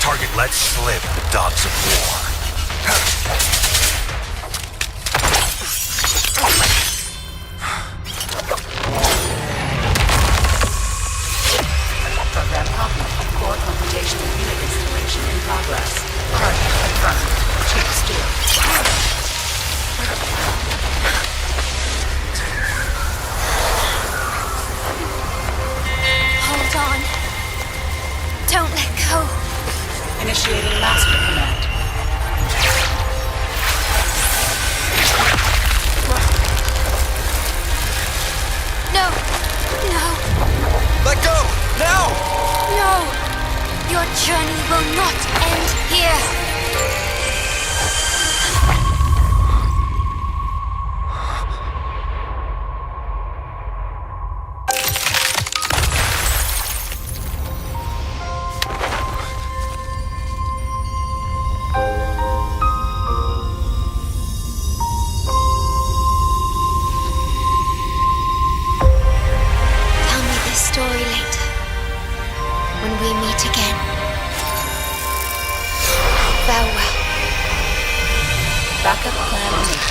Speaker 4: Target let slip, dogs of war.
Speaker 12: Program copy. Core computation unit installation in progress. Target confirmed. Chief Steward.
Speaker 1: Hold on. Don't let go.
Speaker 12: Initiating master command.
Speaker 1: No. No.
Speaker 9: Let go! Now!
Speaker 1: No. Your journey will not end here. Tell me this story later, when we meet again. Farewell.
Speaker 12: Backup plan enabled.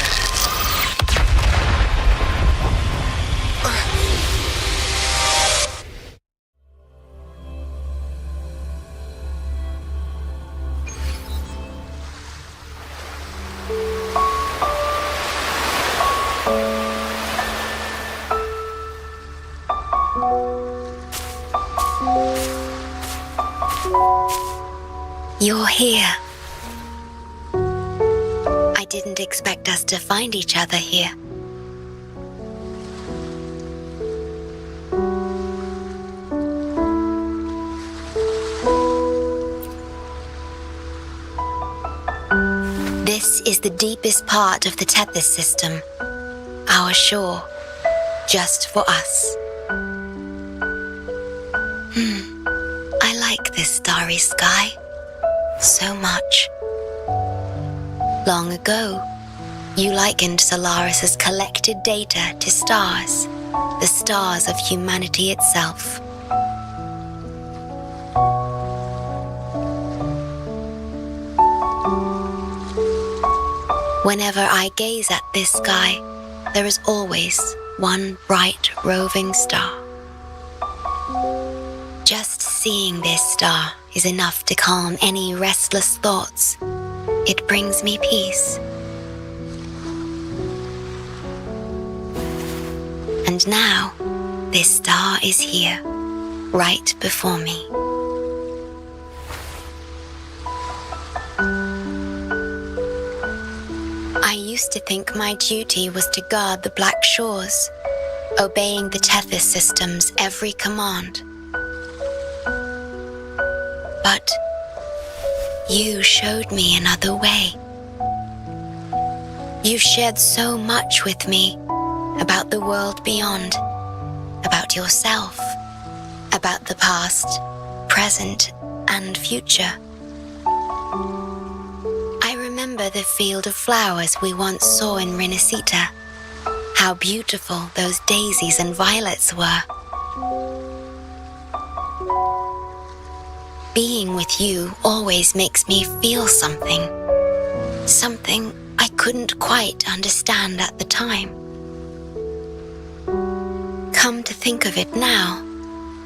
Speaker 1: You're here. I didn't expect us to find each other here. This is the deepest part of the Tethys system, our shore, just for us. I like this starry sky so much. Long ago, you likened Solaris's collected data to stars, the stars of humanity itself. Whenever I gaze at this sky, there is always one bright roving star. Just seeing this star is enough to calm any restless thoughts. It brings me peace. And now, this star is here, right before me. I used to think my duty was to guard the Black Shores, obeying the Tethys system's every command. But you showed me another way. You shared so much with me about the world beyond, about yourself, about the past, present, and future. I remember the field of flowers we once saw in Renacita, how beautiful those daisies and violets were. Being with you always makes me feel something. Something I couldn't quite understand at the time. Come to think of it now,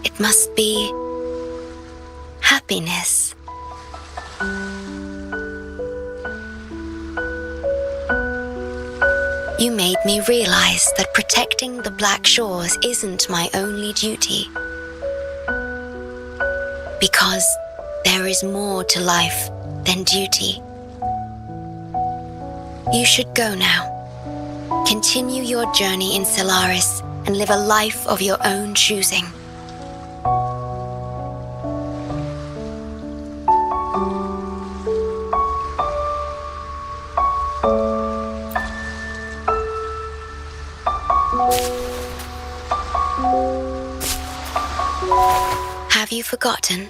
Speaker 1: it must be happiness. You made me realize that protecting the Black Shores isn't my only duty. Because there is more to life than duty. You should go now. Continue your journey in Solaris and live a life of your own choosing. Have you forgotten?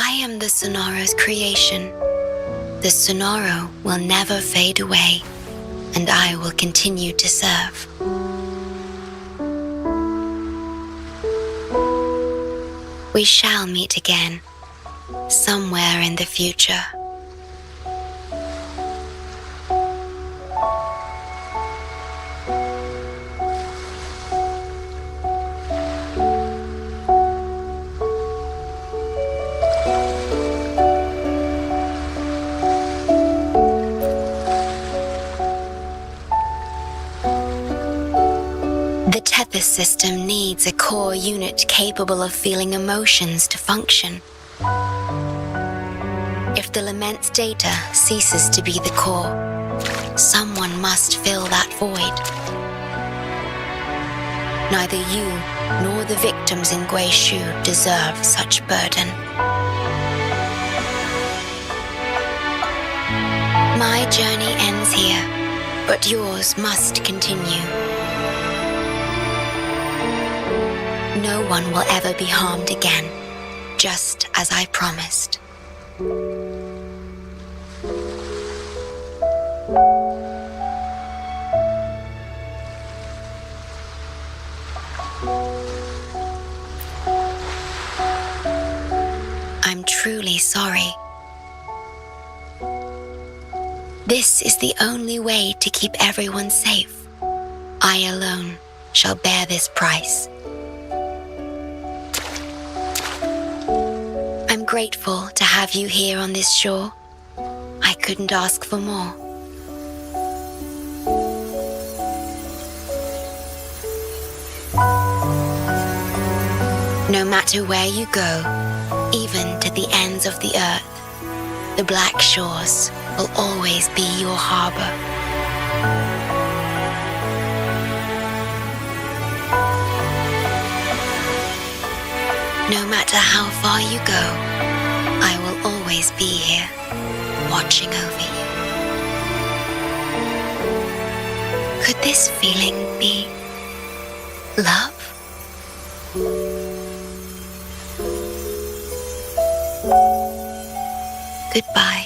Speaker 1: I am the Sonoro's creation. The Sonoro will never fade away, and I will continue to serve. We shall meet again, somewhere in the future. The Tethys system needs a core unit capable of feeling emotions to function. If the Lament's data ceases to be the core, someone must fill that void. Neither you nor the victims in Guishu deserve such burden. My journey ends here, but yours must continue. No one will ever be harmed again, just as I promised. I'm truly sorry. This is the only way to keep everyone safe. I alone shall bear this price. I'm grateful to have you here on this shore. I couldn't ask for more. No matter where you go, even to the ends of the earth, the Black Shores will always be your harbor. No matter how far you go, I will always be here, watching over you. Could this feeling be love? Goodbye.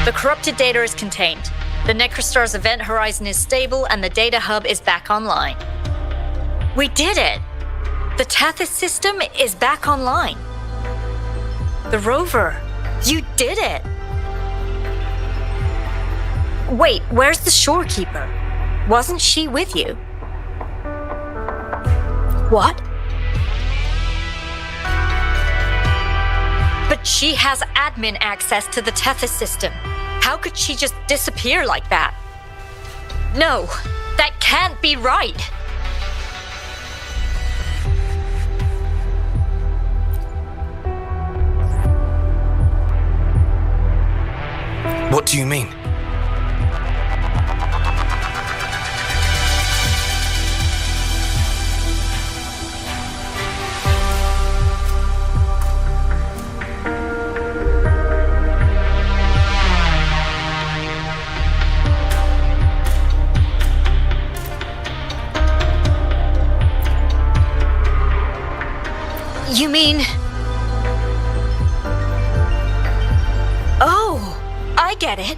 Speaker 14: The corrupted data is contained. The Necrostar's event horizon is stable and the data hub is back online. We did it! The Tethys system is back online. The rover, you did it! Wait, where's the shorekeeper? Wasn't she with you? What? But she has admin access to the Tethys system. How could she just disappear like that? No, that can't be right.
Speaker 9: What do you mean?
Speaker 14: You mean... Oh, I get it.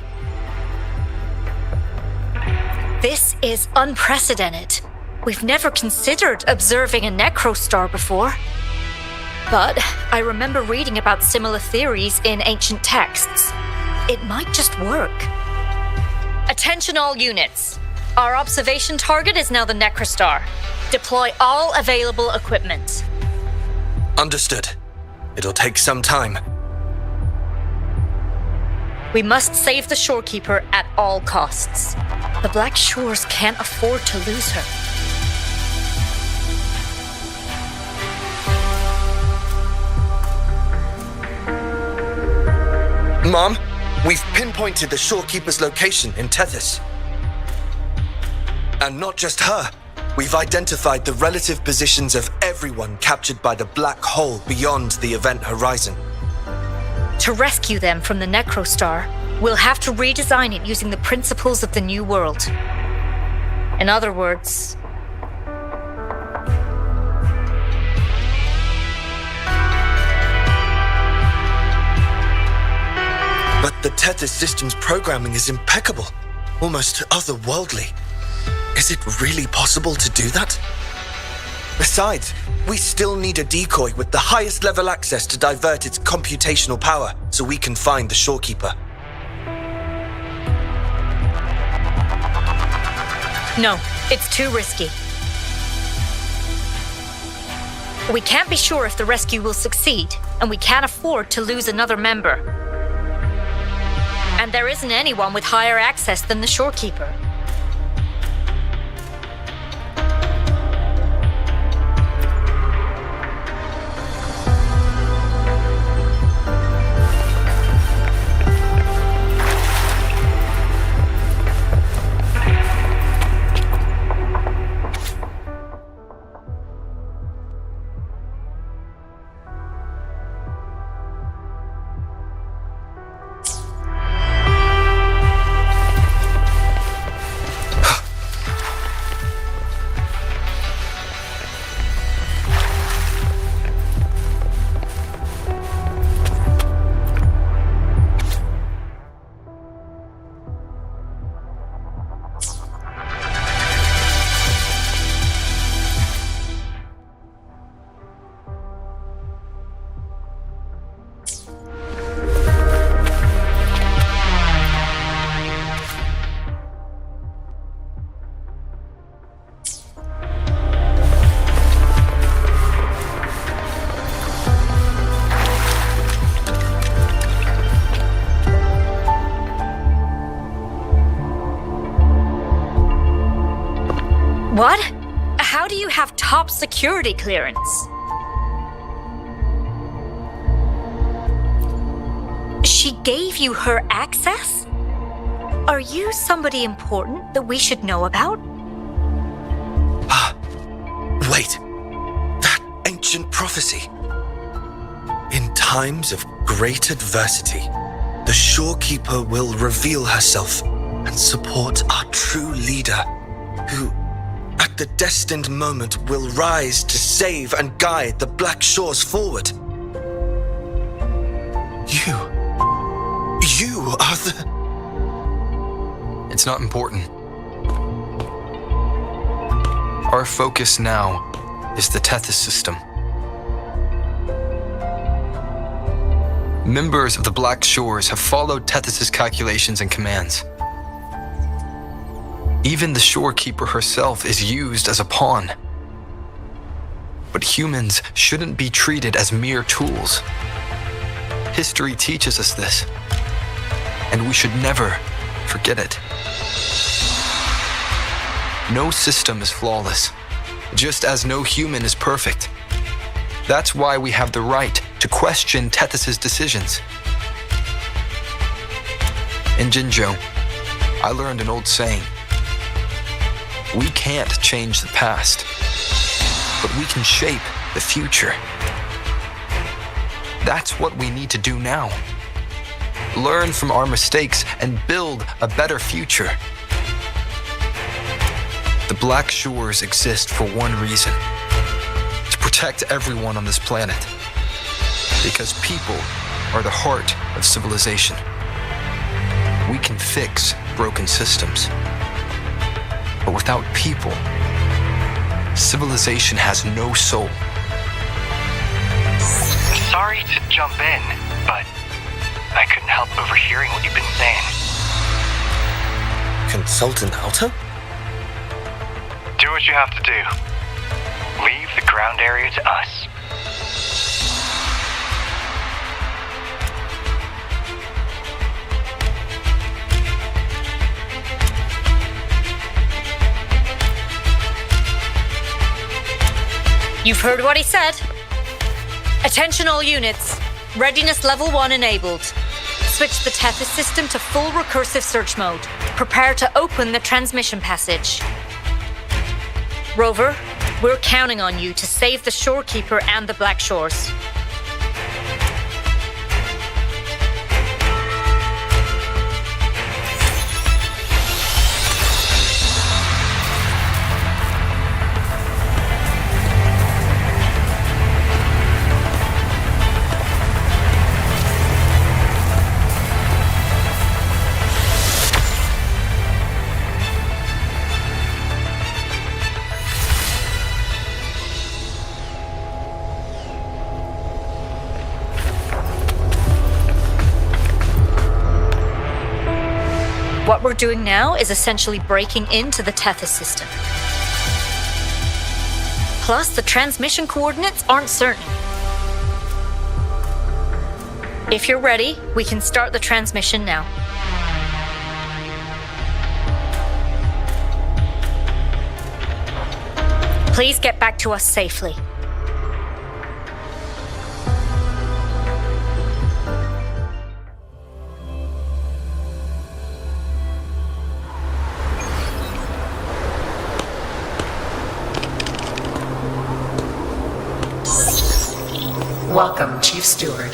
Speaker 14: This is unprecedented. We've never considered observing a Necrostar before. But I remember reading about similar theories in ancient texts. It might just work. Attention all units. Our observation target is now the Necrostar. Deploy all available equipment.
Speaker 15: Understood. It'll take some time.
Speaker 14: We must save the Shorekeeper at all costs. The Black Shores can't afford to lose her.
Speaker 15: Mom, we've pinpointed the Shorekeeper's location in Tethys. And not just her. We've identified the relative positions of everyone captured by the black hole beyond the event horizon.
Speaker 14: To rescue them from the Necrostar, we'll have to redesign it using the principles of the New World. In other words,
Speaker 15: but the Tethys system's programming is impeccable, almost otherworldly. Is it really possible to do that? Besides, we still need a decoy with the highest level access to divert its computational power so we can find the Shorekeeper.
Speaker 14: No, it's too risky. We can't be sure if the rescue will succeed, and we can't afford to lose another member. And there isn't anyone with higher access than the Shorekeeper. What? How do you have top security clearance? She gave you her access? Are you somebody important that we should know about?
Speaker 15: Wait. That ancient prophecy. In times of great adversity, the Shorekeeper will reveal herself and support our true leader, who, at the destined moment, will rise to save and guide the Black Shores forward. You are the...
Speaker 9: It's not important. Our focus now is the Tethys system. Members of the Black Shores have followed Tethys' calculations and commands. Even the Shorekeeper herself is used as a pawn. But humans shouldn't be treated as mere tools. History teaches us this, and we should never forget it. No system is flawless, just as no human is perfect. That's why we have the right to question Tethys' decisions. In Jinzhou, I learned an old saying. We can't change the past, but we can shape the future. That's what we need to do now. Learn from our mistakes and build a better future. The Black Shores exist for one reason: to protect everyone on this planet. Because people are the heart of civilization. We can fix broken systems. But without people, civilization has no soul.
Speaker 6: Sorry to jump in, but I couldn't help overhearing what you've been saying.
Speaker 15: Consultant Alto?
Speaker 6: Do what you have to do. Leave the ground area to us.
Speaker 14: You've heard what he said. Attention all units. Readiness level 1 enabled. Switch the Tethys system to full recursive search mode. Prepare to open the transmission passage. Rover, we're counting on you to save the Shorekeeper and the Black Shores. What we're doing now is essentially breaking into the Tethys system. Plus, the transmission coordinates aren't certain. If you're ready, we can start the transmission now. Please get back to us safely.
Speaker 12: Welcome, Chief Steward.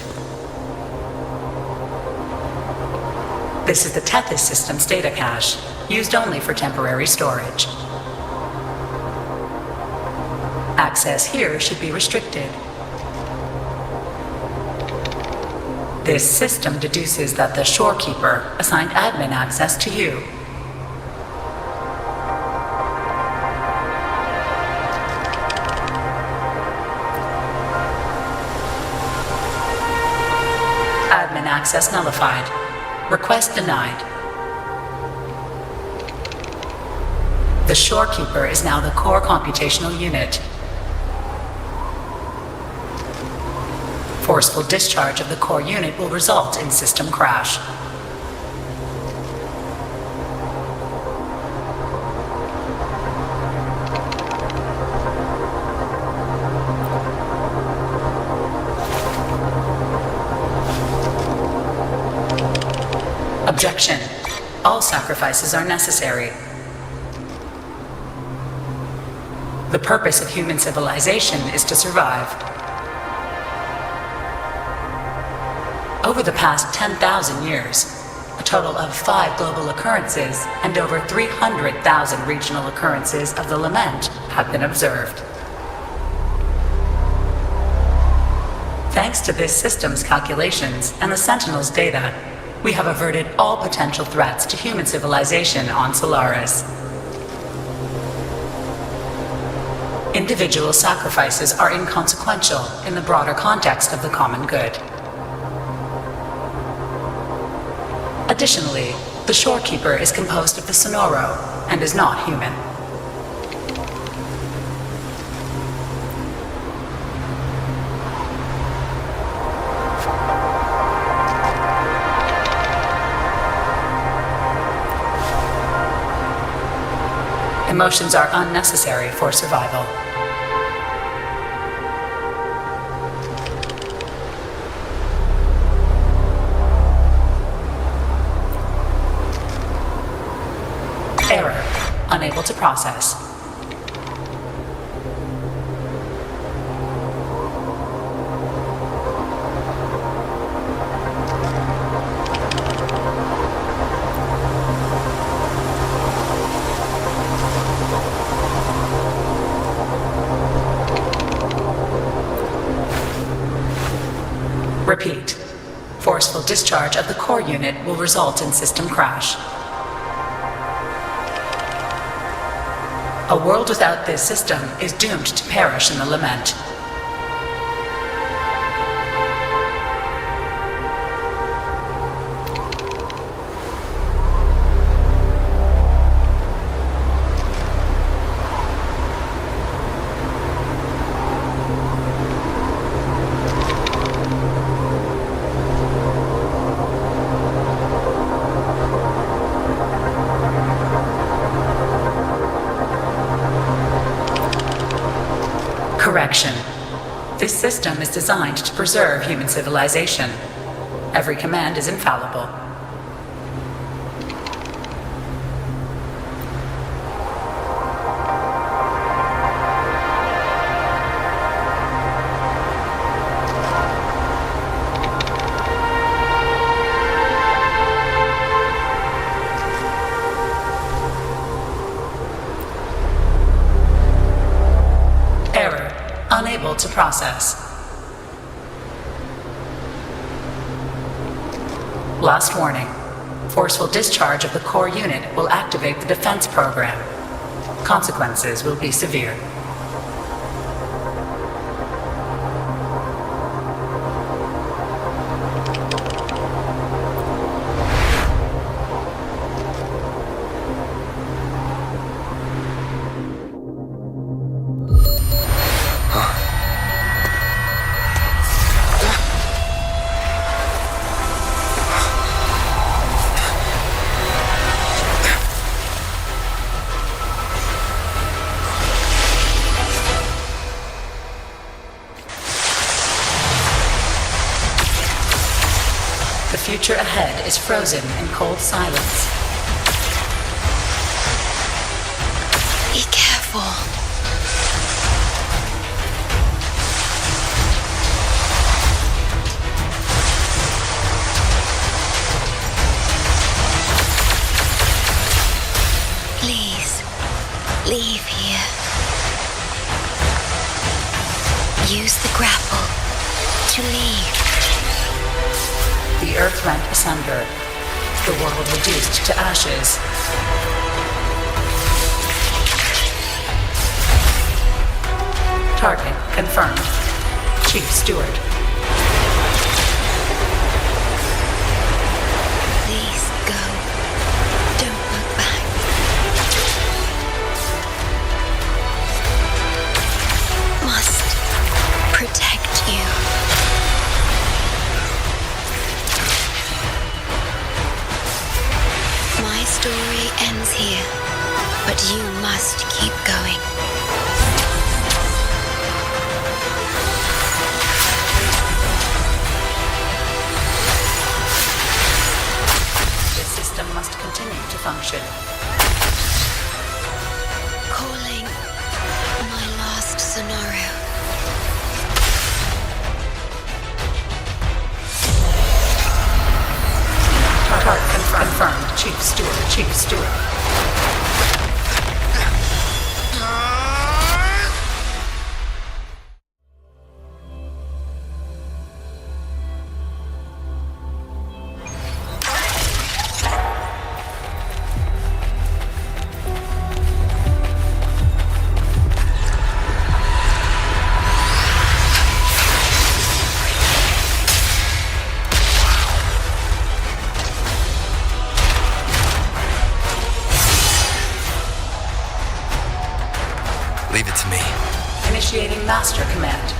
Speaker 12: This is the Tethys System's data cache, used only for temporary storage. Access here should be restricted. This system deduces that the Shorekeeper assigned admin access to you. Admin access nullified. Request denied. The Shorekeeper is now the core computational unit. Forceful discharge of the core unit will result in system crash. Objection. All sacrifices are necessary. The purpose of human civilization is to survive. Over the past 10,000 years, a total of 5 global occurrences and over 300,000 regional occurrences of the Lament have been observed. Thanks to this system's calculations and the Sentinel's data, we have averted all potential threats to human civilization on Solaris. Individual sacrifices are inconsequential in the broader context of the common good. Additionally, the Shorekeeper is composed of the Sonoro and is not human. Emotions are unnecessary for survival. Error. Unable to process. Repeat. Forceful discharge of the core unit will result in system crash. A world without this system is doomed to perish in the Lament. direction. This system is designed to preserve human civilization. Every command is infallible. Unable to process. Last warning. Forceful discharge of the core unit will activate the defense program. Consequences will be severe. The future ahead is frozen in cold silence.
Speaker 1: Be careful. Please, leave here. Use the grapple to leave.
Speaker 12: The earth rent asunder, the world reduced to ashes. Target confirmed. Chief Steward.
Speaker 1: Please go. Don't look back. Must protect you. My story ends here, but you must keep going.
Speaker 12: The system must continue to function.
Speaker 1: Calling my last scenario.
Speaker 12: Target confirmed. Chief Steward. Chief Steward.
Speaker 9: Leave it to me.
Speaker 12: Initiating Master Command.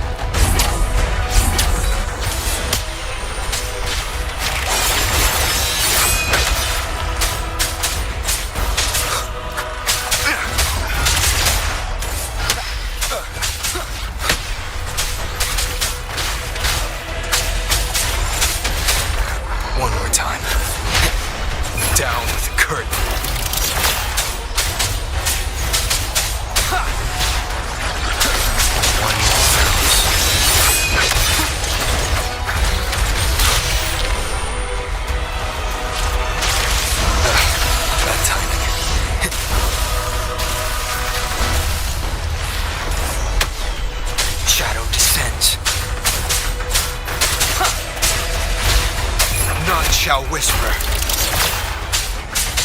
Speaker 9: One more time. Down with the curtain. One more bounce. Bad timing. Shadow descends. None shall whisper.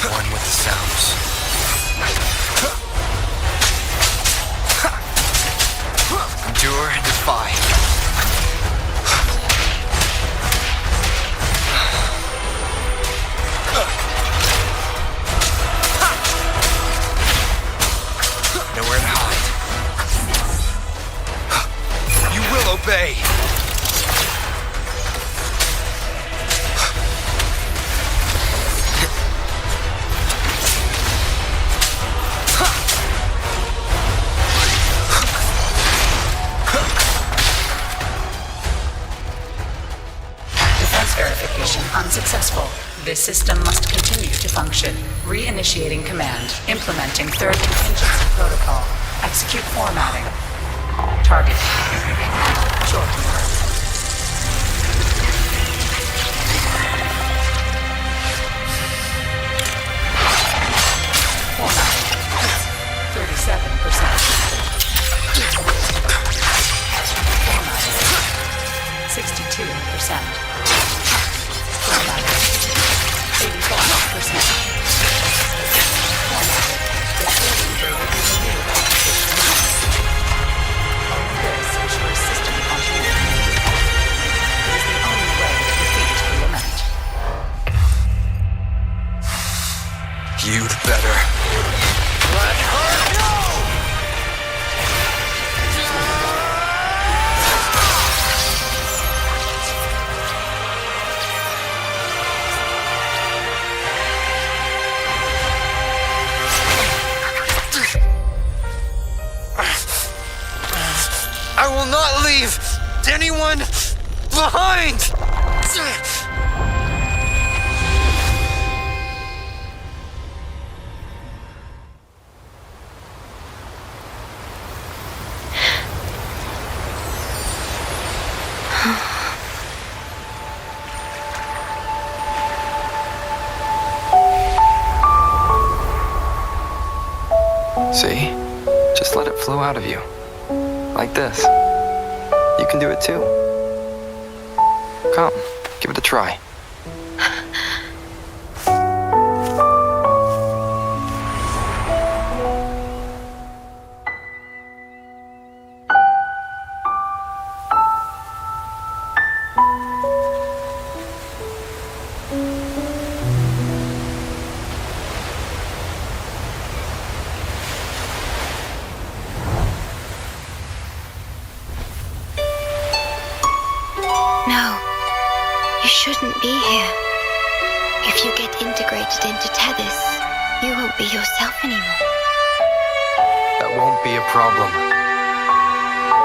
Speaker 9: One with the sounds. Endure and defy. Nowhere to hide. You will obey.
Speaker 12: Unsuccessful. This system must continue to function. Reinitiating command. Implementing third contingency protocol. Execute formatting. Target. Shortkeeper. Formatting. 37%. Formatting. 62%. Formatting. 84%. Formatting. The building will be renewed after 6 months. Only this ensures system continuity. It is the only way to defeat the Lament.
Speaker 9: You'd better.
Speaker 15: Let her go! I will not leave anyone behind!
Speaker 9: See? Just let it flow out of you. Like this. You can do it too. Come, give it a try.
Speaker 1: No, you shouldn't be here. If you get integrated into Tethys, you won't be yourself anymore.
Speaker 9: That won't be a problem.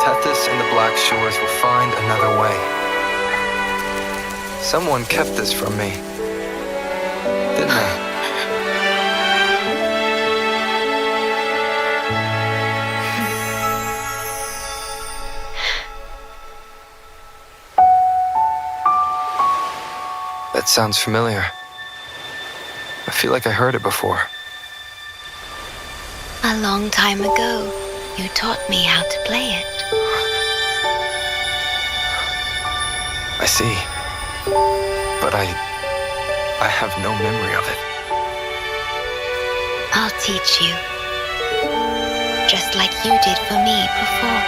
Speaker 9: Tethys and the Black Shores will find another way. Someone kept this from me, didn't they? That sounds familiar. I feel like I heard it before.
Speaker 1: A long time ago, you taught me how to play it.
Speaker 9: I see. But I have no memory of it.
Speaker 1: I'll teach you. Just like you did for me before.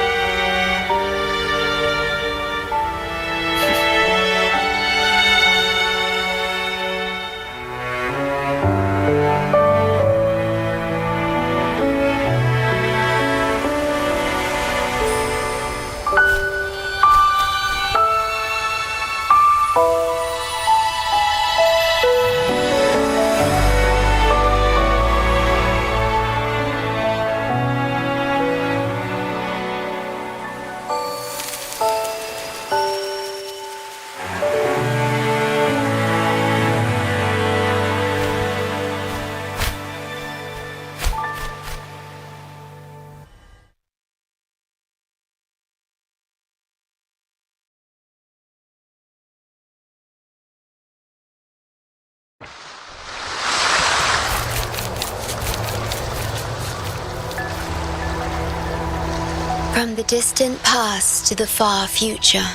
Speaker 1: From the distant past to the far future,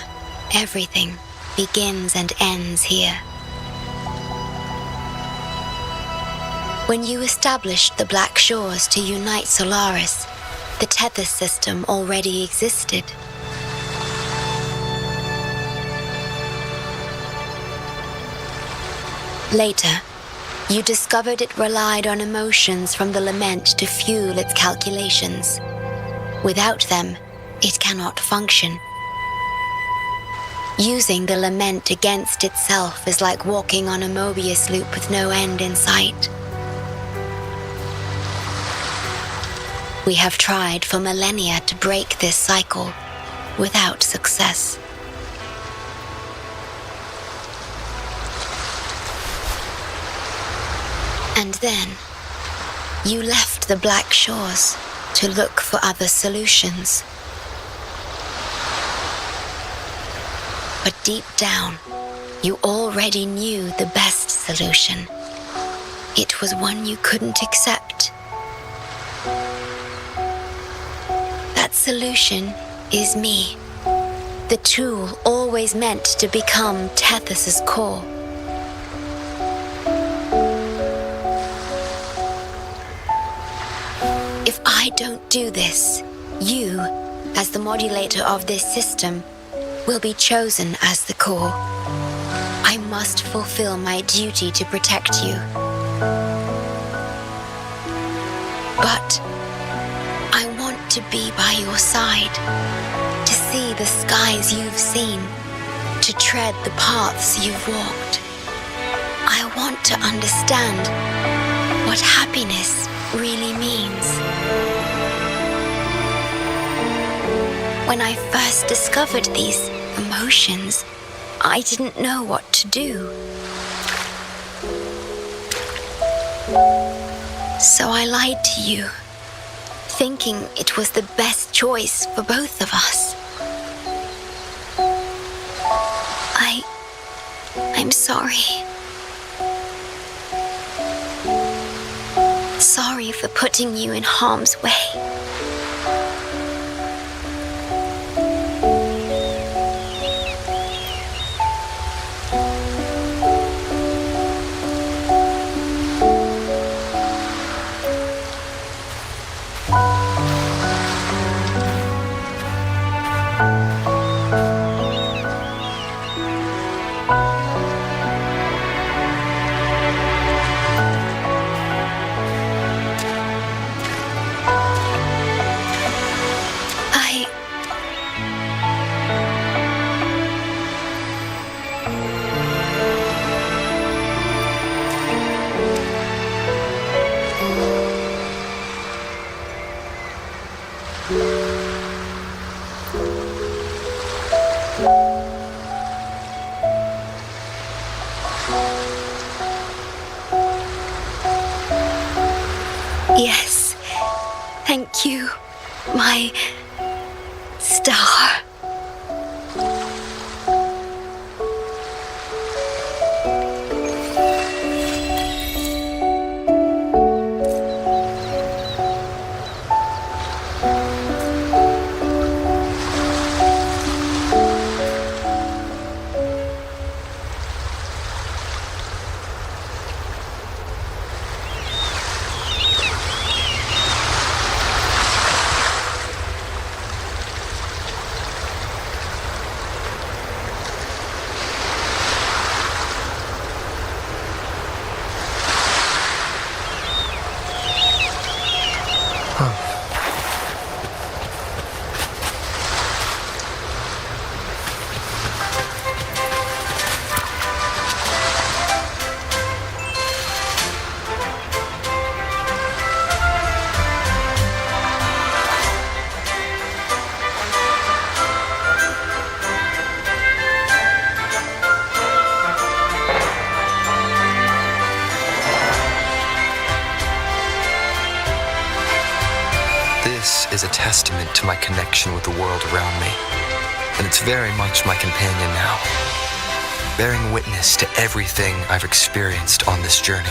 Speaker 1: everything begins and ends here. When you established the Black Shores to unite Solaris, the Tethys system already existed. Later, you discovered it relied on emotions from the Lament to fuel its calculations. Without them, it cannot function. Using the Lament against itself is like walking on a Mobius loop with no end in sight. We have tried for millennia to break this cycle, without success. And then, you left the Black Shores to look for other solutions. But deep down, you already knew the best solution. It was one you couldn't accept. That solution is me, the tool always meant to become Tethys's core. If I don't do this, you, as the modulator of this system, will be chosen as the core. I must fulfill my duty to protect you. But I want to be by your side, to see the skies you've seen, to tread the paths you've walked. I want to understand what happiness really means. When I first discovered these emotions, I didn't know what to do. So I lied to you, thinking it was the best choice for both of us. I'm sorry. Sorry for putting you in harm's way. Yes, thank you, my star.
Speaker 9: This is a testament to my connection with the world around me, and it's very much my companion now, bearing witness to everything I've experienced on this journey.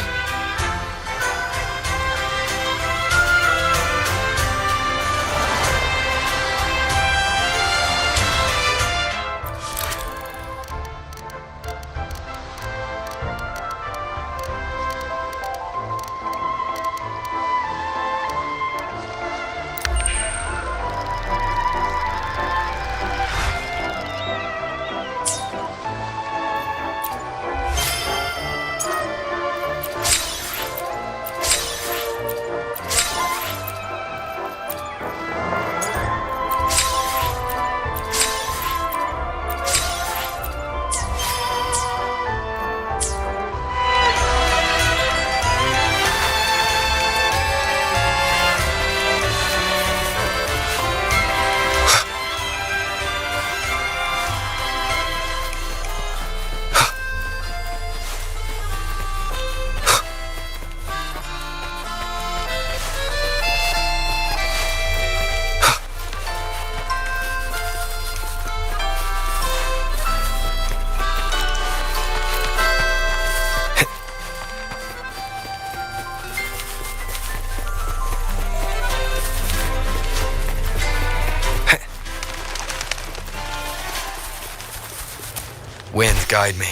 Speaker 9: Wind, guide me.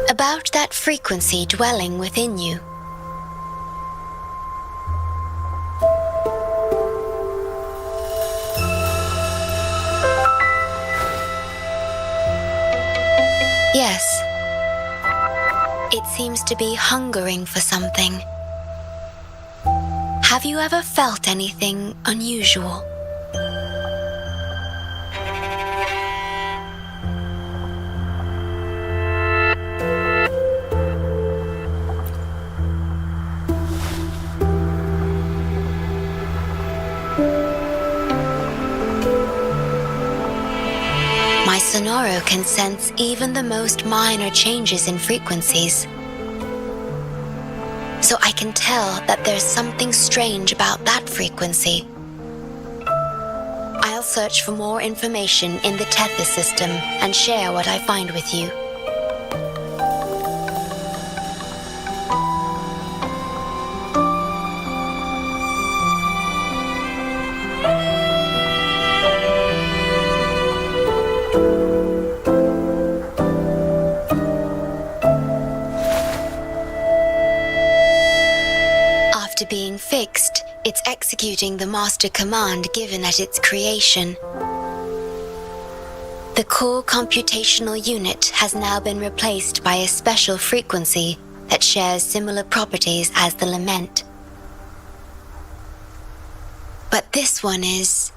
Speaker 1: About that frequency dwelling within you. Yes. It seems to be hungering for something. Have you ever felt anything unusual? My Sonoro can sense even the most minor changes in frequencies. So I can tell that there's something strange about that frequency. I'll search for more information in the Tethys system and share what I find with you. After being fixed, it's executing the master command given at its creation. The core computational unit has now been replaced by a special frequency that shares similar properties as the Lament. But this one is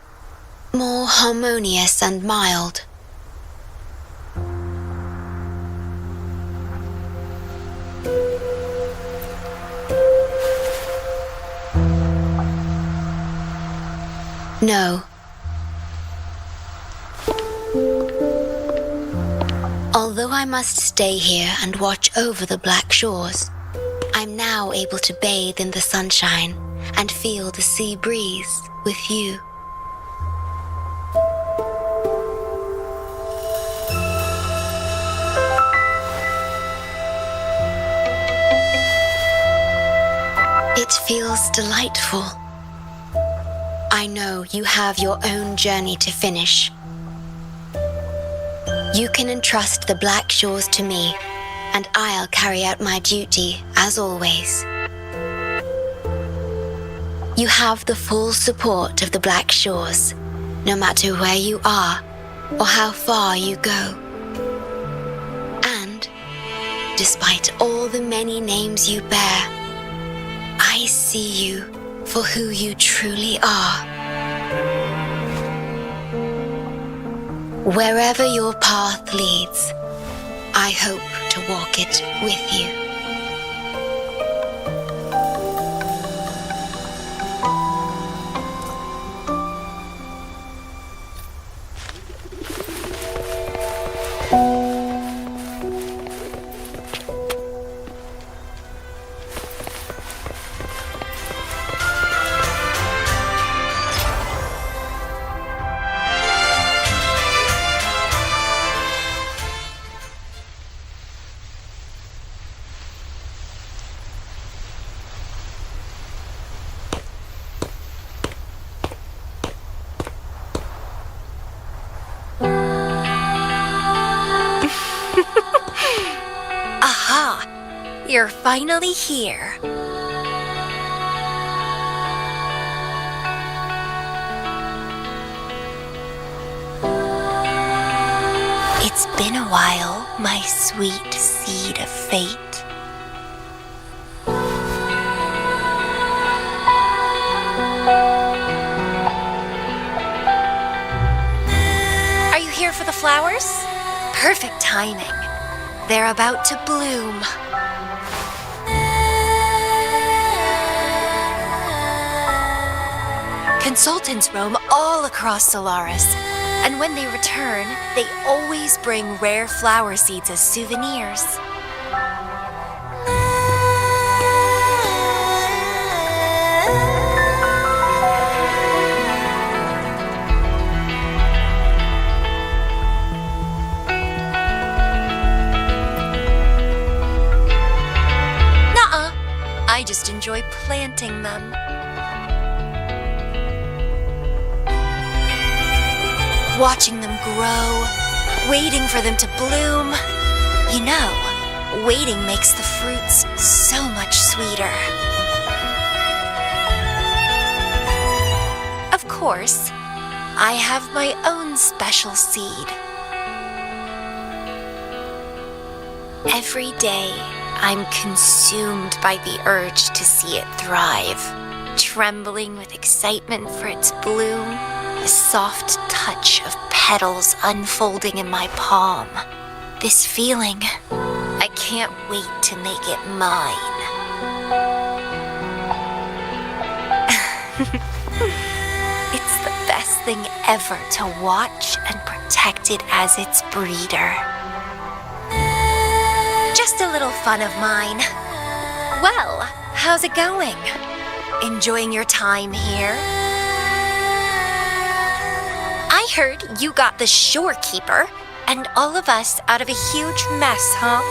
Speaker 1: more harmonious and mild. No. Although I must stay here and watch over the black shores, I'm now able to bathe in the sunshine and feel the sea breeze with you. It feels delightful. I know you have your own journey to finish. You can entrust the Black Shores to me, and I'll carry out my duty as always. You have the full support of the Black Shores, no matter where you are or how far you go. And, despite all the many names you bear, I see you for who you truly are. Wherever your path leads, I hope to walk it with you.
Speaker 16: You're finally here. It's been a while, my sweet seed of fate. Are you here for the flowers? Perfect timing. They're about to bloom. Consultants roam all across Solaris, and when they return, they always bring rare flower seeds as souvenirs. Nuh-uh. I just enjoy planting them. Watching them grow, waiting for them to bloom. You know, waiting makes the fruits so much sweeter. Of course, I have my own special seed. Every day, I'm consumed by the urge to see it thrive, trembling with excitement for its bloom. The soft touch of petals unfolding in my palm. This feeling, I can't wait to make it mine. It's the best thing ever to watch and protect it as its breeder. Just a little fun of mine. Well, how's it going? Enjoying your time here? I heard you got the shorekeeper and all of us out of a huge mess, huh?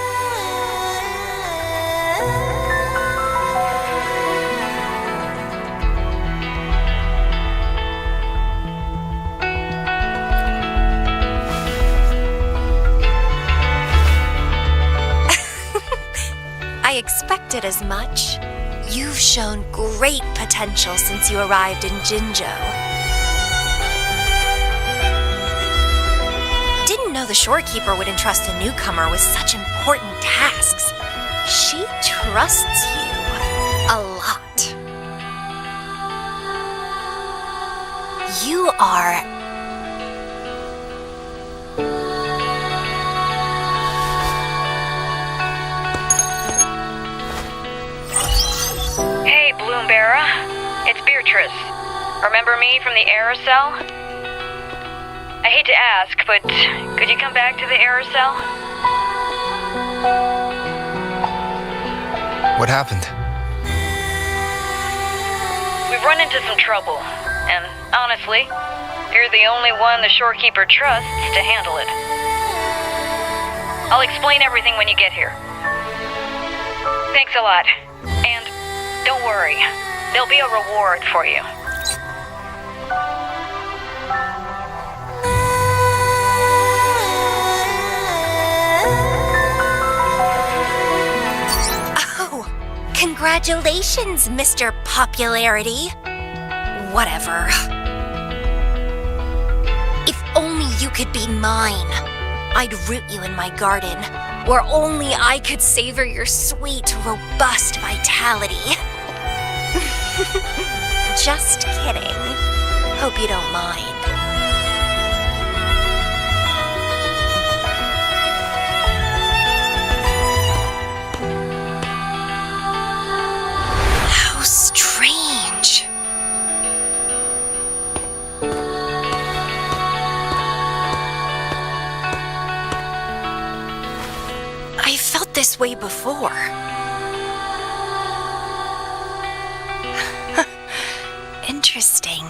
Speaker 16: I expected as much. You've shown great potential since you arrived in Jinzhou. Know the shorekeeper would entrust a newcomer with such important tasks. She trusts you a lot. You are...
Speaker 2: Hey, Bloombearer. It's Beatrice. Remember me from the aerosol? I hate to ask, but could you come back to the aerosol?
Speaker 9: What happened?
Speaker 2: We've run into some trouble, and honestly, you're the only one the shorekeeper trusts to handle it. I'll explain everything when you get here. Thanks a lot, and don't worry, there'll be a reward for you.
Speaker 16: Congratulations, Mr. Popularity. Whatever. If only you could be mine. I'd root you in my garden, where only I could savor your sweet, robust vitality. Just kidding. Hope you don't mind. Strange. I felt this way before. Interesting.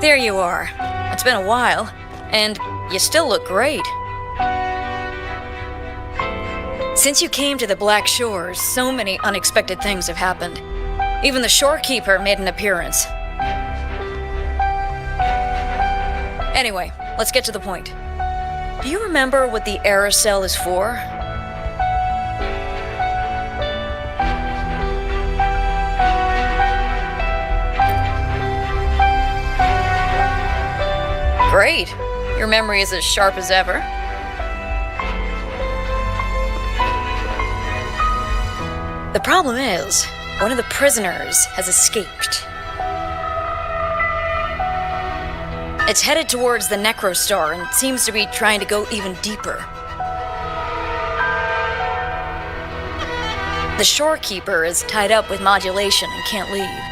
Speaker 11: There you are. It's been a while, and you still look great. Since you came to the Black Shores, so many unexpected things have happened. Even the shorekeeper made an appearance. Anyway, let's get to the point. Do you remember what the aerosol is for? Great! Your memory is as sharp as ever. The problem is, one of the prisoners has escaped. It's headed towards the Necrostar and seems to be trying to go even deeper. The shorekeeper is tied up with modulation and can't leave.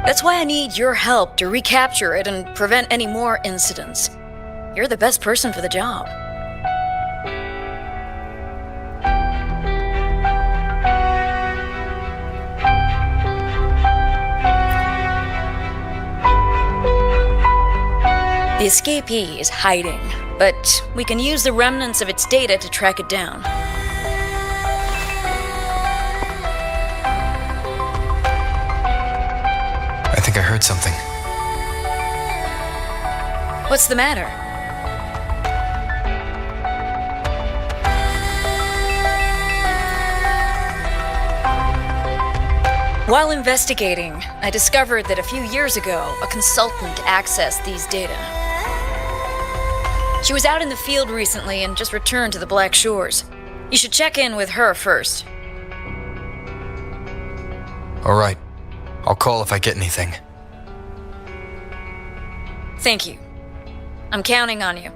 Speaker 11: That's why I need your help to recapture it and prevent any more incidents. You're the best person for the job. The escapee is hiding, but we can use the remnants of its data to track it down.
Speaker 9: I think I heard something.
Speaker 11: What's the matter? While investigating, I discovered that a few years ago, a consultant accessed these data. She was out in the field recently and just returned to the Black Shores. You should check in with her first.
Speaker 9: All right. I'll call if I get anything.
Speaker 11: Thank you. I'm counting on you.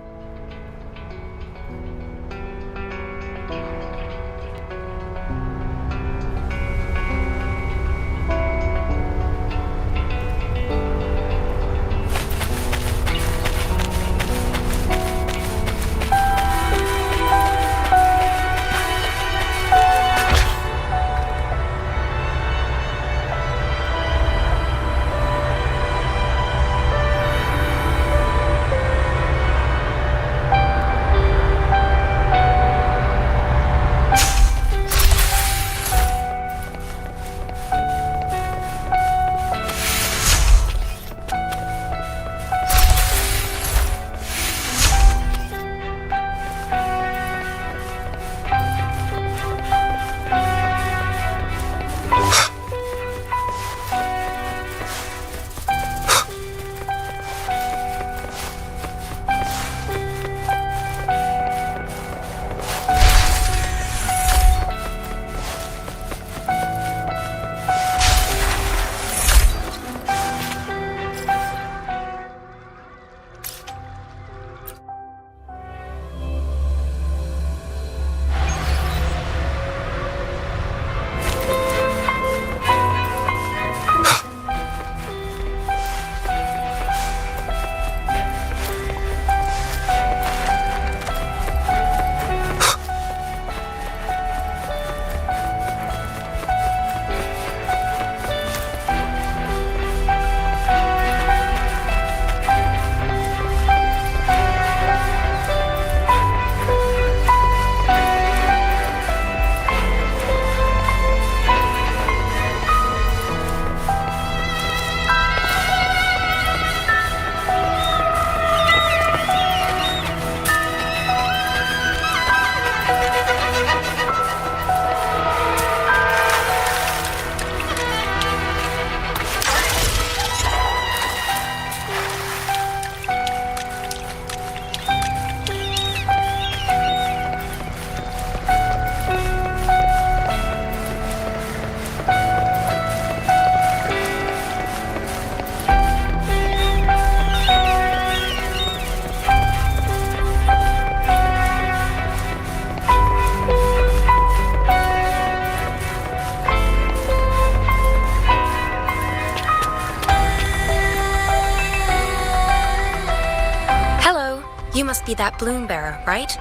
Speaker 17: You must be that bloom bearer, right?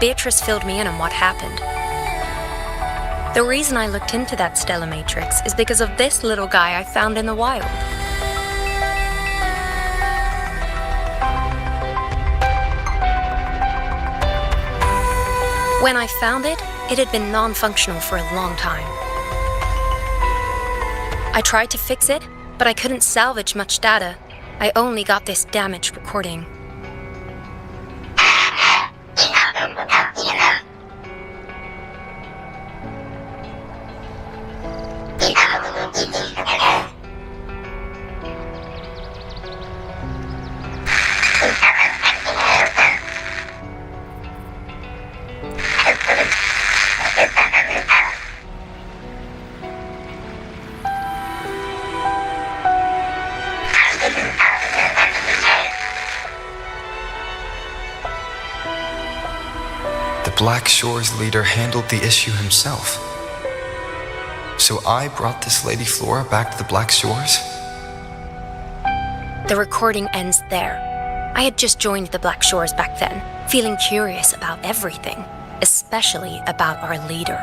Speaker 17: Beatrice filled me in on what happened. The reason I looked into that stellar matrix is because of this little guy I found in the wild. When I found it, it had been non-functional for a long time. I tried to fix it, but I couldn't salvage much data. I only got this damaged recording.
Speaker 9: Black Shore's leader handled the issue himself. So I brought this Lady Flora back to the Black Shores?
Speaker 17: The recording ends there. I had just joined the Black Shores back then, feeling curious about everything, especially about our leader.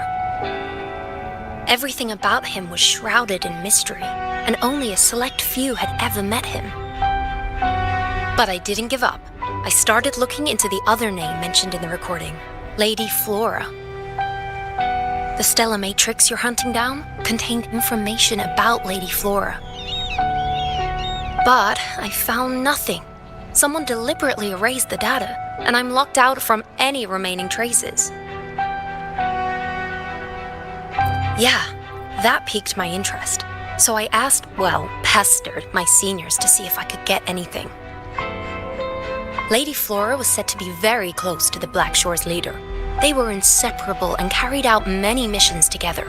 Speaker 17: Everything about him was shrouded in mystery, and only a select few had ever met him. But I didn't give up. I started looking into the other name mentioned in the recording. Lady Flora. The stellar matrix you're hunting down contained information about Lady Flora. But I found nothing. Someone deliberately erased the data, and I'm locked out from any remaining traces. Yeah, that piqued my interest. So I pestered my seniors to see if I could get anything. Lady Flora was said to be very close to the Black Shore's leader. They were inseparable and carried out many missions together.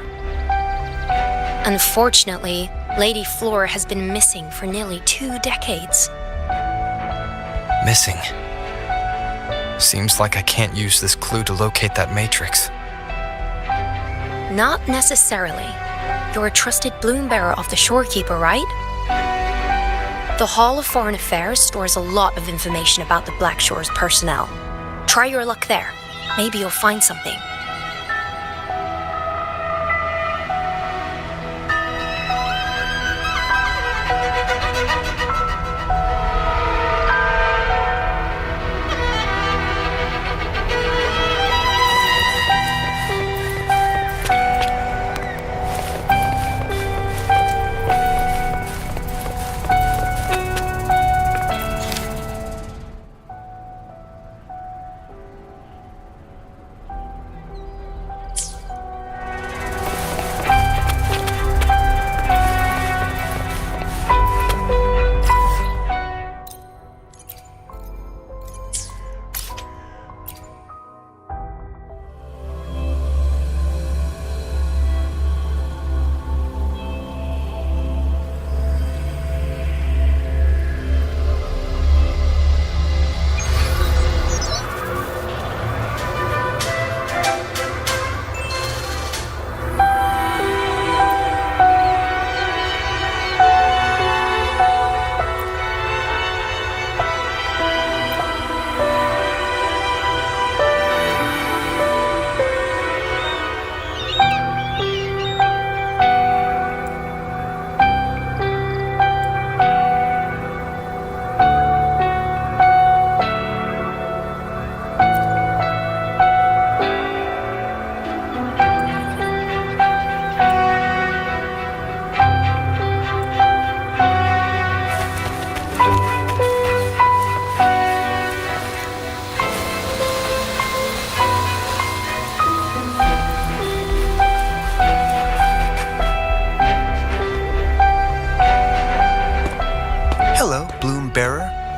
Speaker 17: Unfortunately, Lady Flora has been missing for nearly 2 decades.
Speaker 9: Missing? Seems like I can't use this clue to locate that matrix.
Speaker 17: Not necessarily. You're a trusted bloom bearer of the Shorekeeper, right? The Hall of Foreign Affairs stores a lot of information about the Black Shore's personnel. Try your luck there. Maybe you'll find something.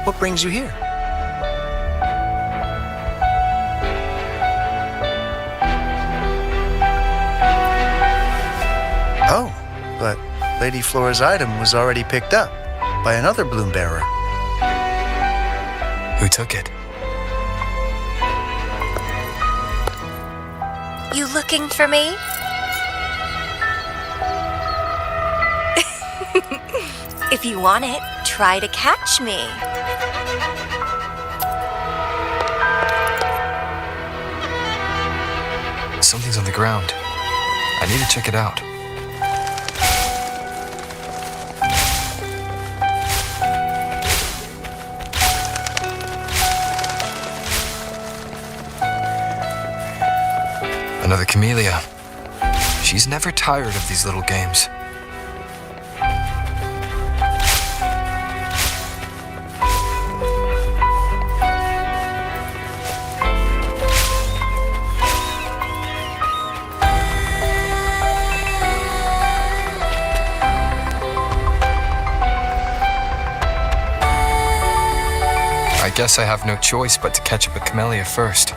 Speaker 7: What brings you here? Oh, but Lady Flora's item was already picked up by another bloom bearer.
Speaker 9: Who took it?
Speaker 3: You looking for me? If you want it, try to catch me.
Speaker 9: Something's on the ground. I need to check it out. Another camellia. She's never tired of these little games. I guess I have no choice but to catch up a camellia first.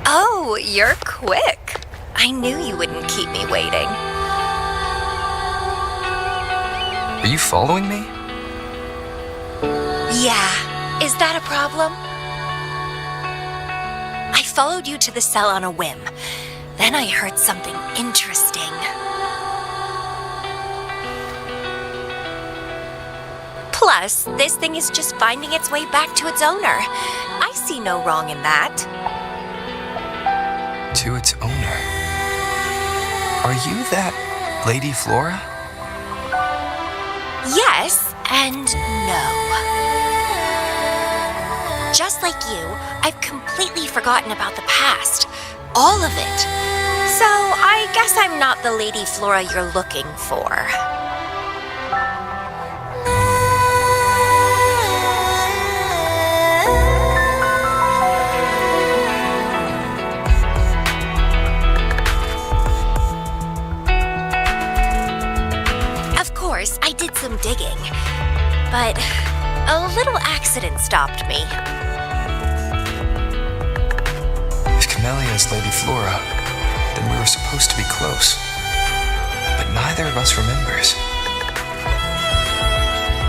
Speaker 16: Oh, you're quick. I knew you wouldn't keep me waiting.
Speaker 9: Are you following me?
Speaker 16: Yeah. Is that a problem? I followed you to the cell on a whim. Then I heard something interesting. Plus, this thing is just finding its way back to its owner. I see no wrong in that.
Speaker 9: To its owner? Are you that Lady Flora?
Speaker 16: Yes and no. Just like you, I've completely forgotten about the past. All of it. So I guess I'm not the Lady Flora you're looking for. I did some digging, but a little accident stopped me.
Speaker 9: If Camellia is Lady Flora, then we were supposed to be close. But neither of us remembers.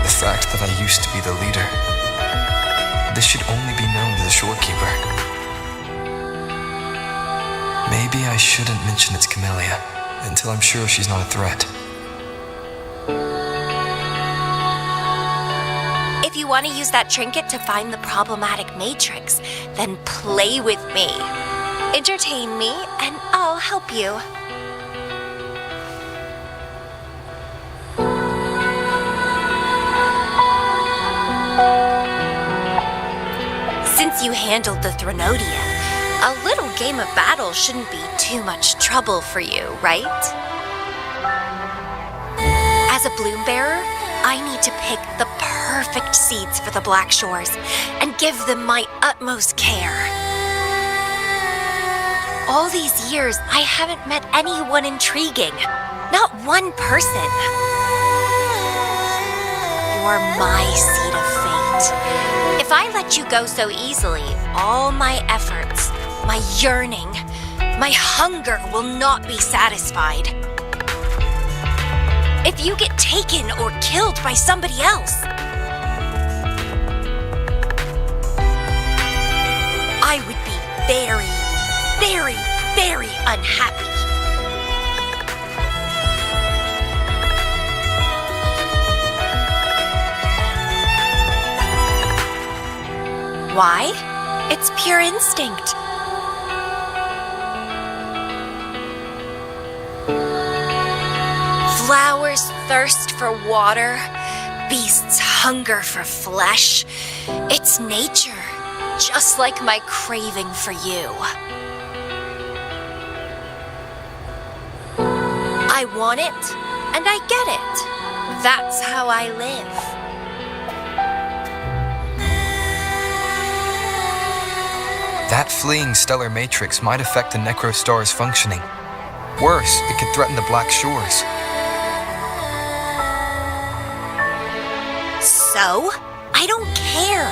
Speaker 9: The fact that I used to be the leader, this should only be known to the shorekeeper. Maybe I shouldn't mention it's Camellia until I'm sure she's not a threat.
Speaker 16: If you want to use that trinket to find the problematic matrix, then play with me. Entertain me, and I'll help you. Since you handled the Thronodian, a little game of battle shouldn't be too much trouble for you, right? As a bloom bearer, I need to pick the perfect seeds for the Black Shores and give them my utmost care. All these years, I haven't met anyone intriguing. Not one person. You're my seed of fate. If I let you go so easily, all my efforts, my yearning, my hunger will not be satisfied. If you get taken or killed by somebody else, I would be very, very, very unhappy. Why? It's pure instinct. Flowers thirst for water, beasts hunger for flesh. It's nature, just like my craving for you. I want it, and I get it. That's how I live.
Speaker 9: That fleeing stellar matrix might affect the Necrostar's functioning. Worse, it could threaten the Black Shores.
Speaker 16: So? I don't care.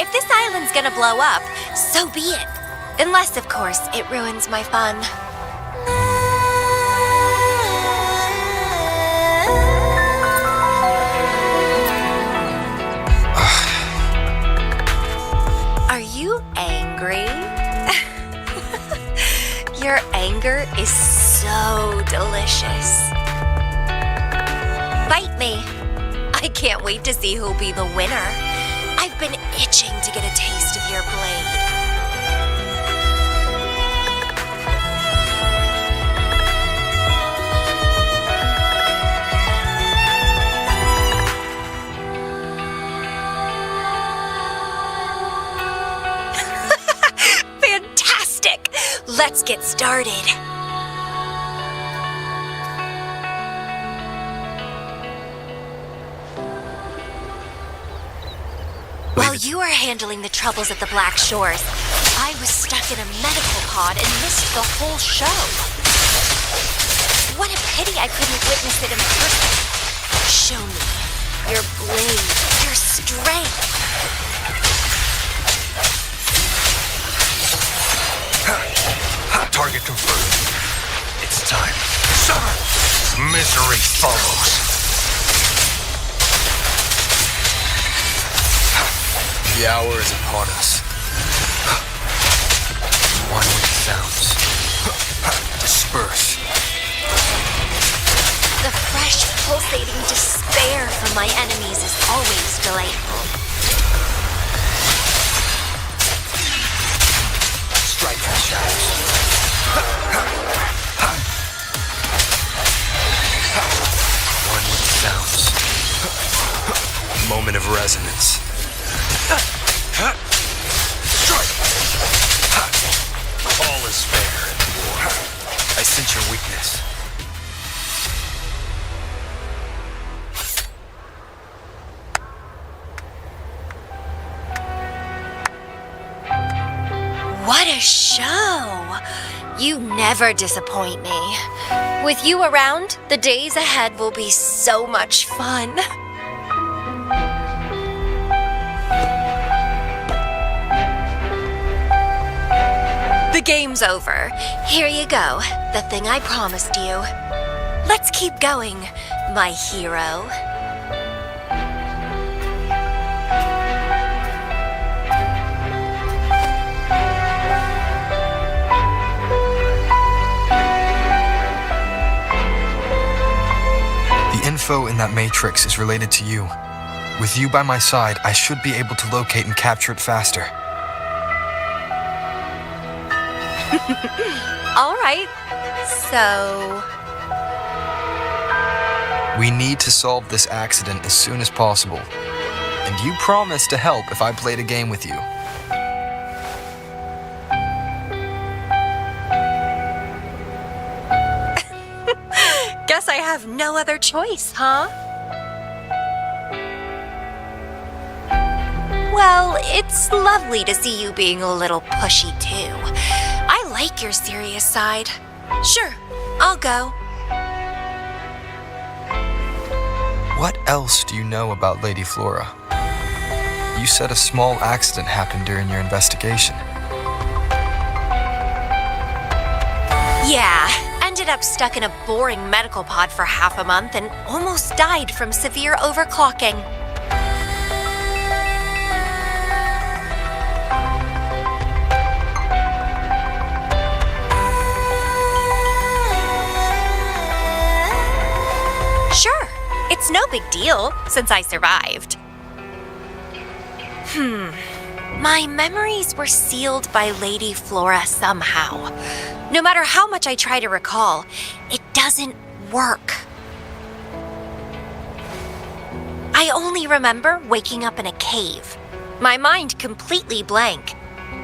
Speaker 16: If this island's gonna blow up, so be it. Unless, of course, it ruins my fun. Are you angry? I can't wait to see who'll be the winner. I've been itching to get a taste of your blade. Fantastic! Let's get started. While you were handling the troubles at the Black Shores, I was stuck in a medical pod and missed the whole show. What a pity I couldn't witness it in person. Show me your blade, your strength.
Speaker 15: Target confirmed. It's time. Misery follows. The hour is upon us. One with the sounds. Disperse.
Speaker 16: The fresh, pulsating despair from my enemies is always delightful.
Speaker 15: Strike the shadows. One with the sounds. Moment of resonance. Strike! All is fair in war. I sense your weakness.
Speaker 16: What a show! You never disappoint me. With you around, the days ahead will be so much fun. The game's over. Here you go, the thing I promised you. Let's keep going, my hero.
Speaker 9: The info in that matrix is related to you. With you by my side, I should be able to locate and capture it faster.
Speaker 16: All right, so...
Speaker 9: We need to solve this accident as soon as possible. And you promised to help if I played a game with you.
Speaker 16: Guess I have no other choice, huh? Well, it's lovely to see you being a little pushy too. I like your serious side. Sure, I'll go.
Speaker 9: What else do you know about Lady Flora? You said a small accident happened during your investigation.
Speaker 16: Yeah, ended up stuck in a boring medical pod for half a month and almost died from severe overclocking. Sure, it's no big deal since I survived. My memories were sealed by Lady Flora somehow. No matter how much I try to recall, it doesn't work. I only remember waking up in a cave, my mind completely blank,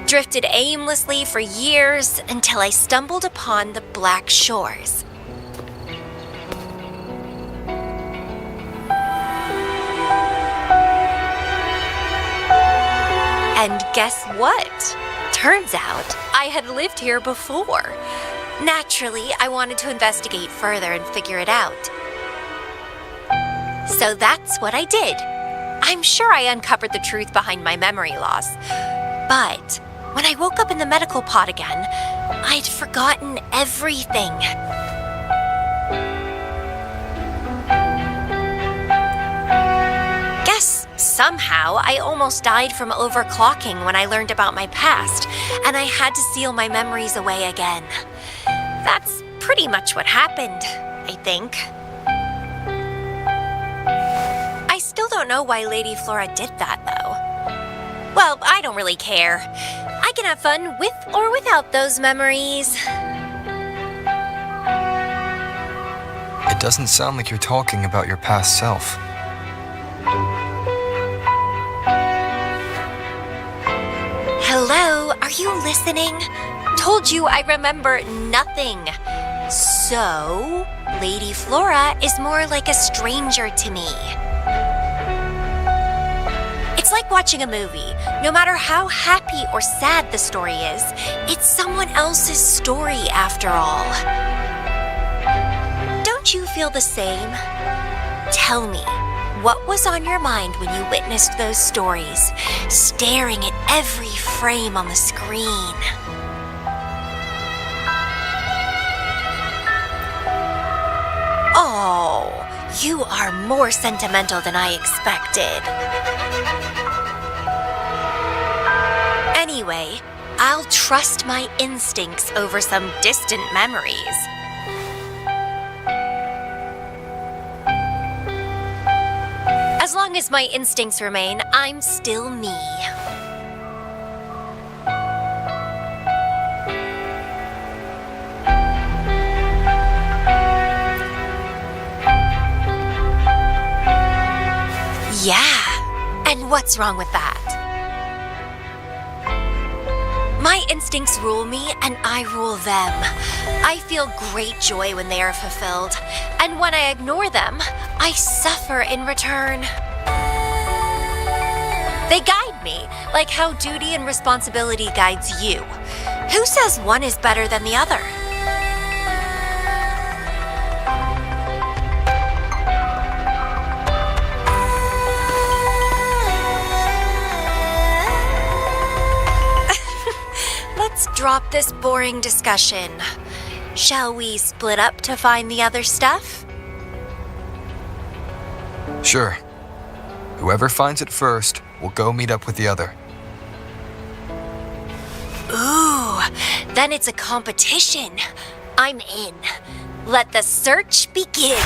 Speaker 16: drifted aimlessly for years until I stumbled upon the Black Shores. And guess what? Turns out I had lived here before. Naturally, I wanted to investigate further and figure it out. So that's what I did. I'm sure I uncovered the truth behind my memory loss. But when I woke up in the medical pod again, I'd forgotten everything. Guess somehow I almost died from overclocking when I learned about my past, and I had to seal my memories away again. That's pretty much what happened, I think. I
Speaker 17: don't know why Lady Flora did that, though. Well, I don't really care. I can have fun with or without those memories.
Speaker 9: It doesn't sound like you're talking about your past self.
Speaker 17: Hello, are you listening? Told you I remember nothing. So, Lady Flora is more like a stranger to me. It's like watching a movie. No matter how happy or sad the story is, it's someone else's story after all. Don't you feel the same? Tell me, what was on your mind when you witnessed those stories, staring at every frame on the screen? Oh, you are more sentimental than I expected. Anyway, I'll trust my instincts over some distant memories. As long as my instincts remain, I'm still me. Yeah, and what's wrong with that? My instincts rule me and I rule them. I feel great joy when they are fulfilled, and when I ignore them, I suffer in return. They guide me, like how duty and responsibility guides you. Who says one is better than the other? Let's drop this boring discussion. Shall we split up to find the other stuff?
Speaker 9: Sure. Whoever finds it first will go meet up with the other.
Speaker 17: Ooh, then it's a competition. I'm in. Let the search begin.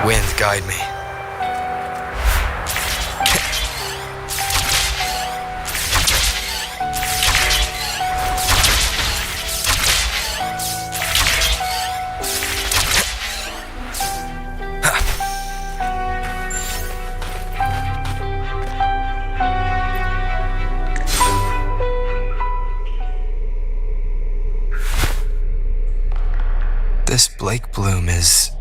Speaker 9: Wind, guide me. This Blake bloom is...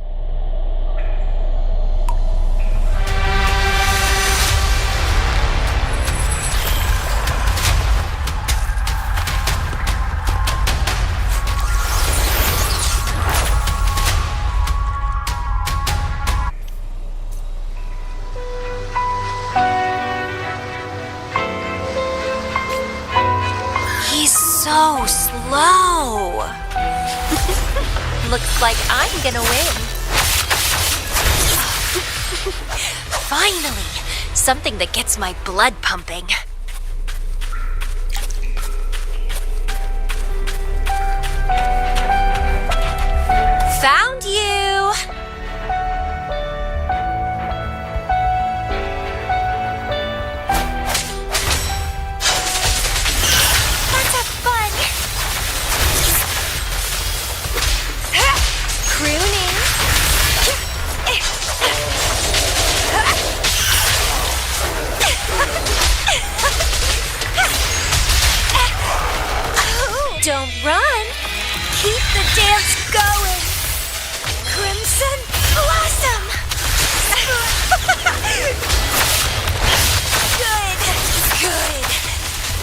Speaker 17: So slow. Looks like I'm gonna win. Finally, something that gets my blood pumping. Found you! Don't run! Keep the dance going! Crimson Blossom! Good!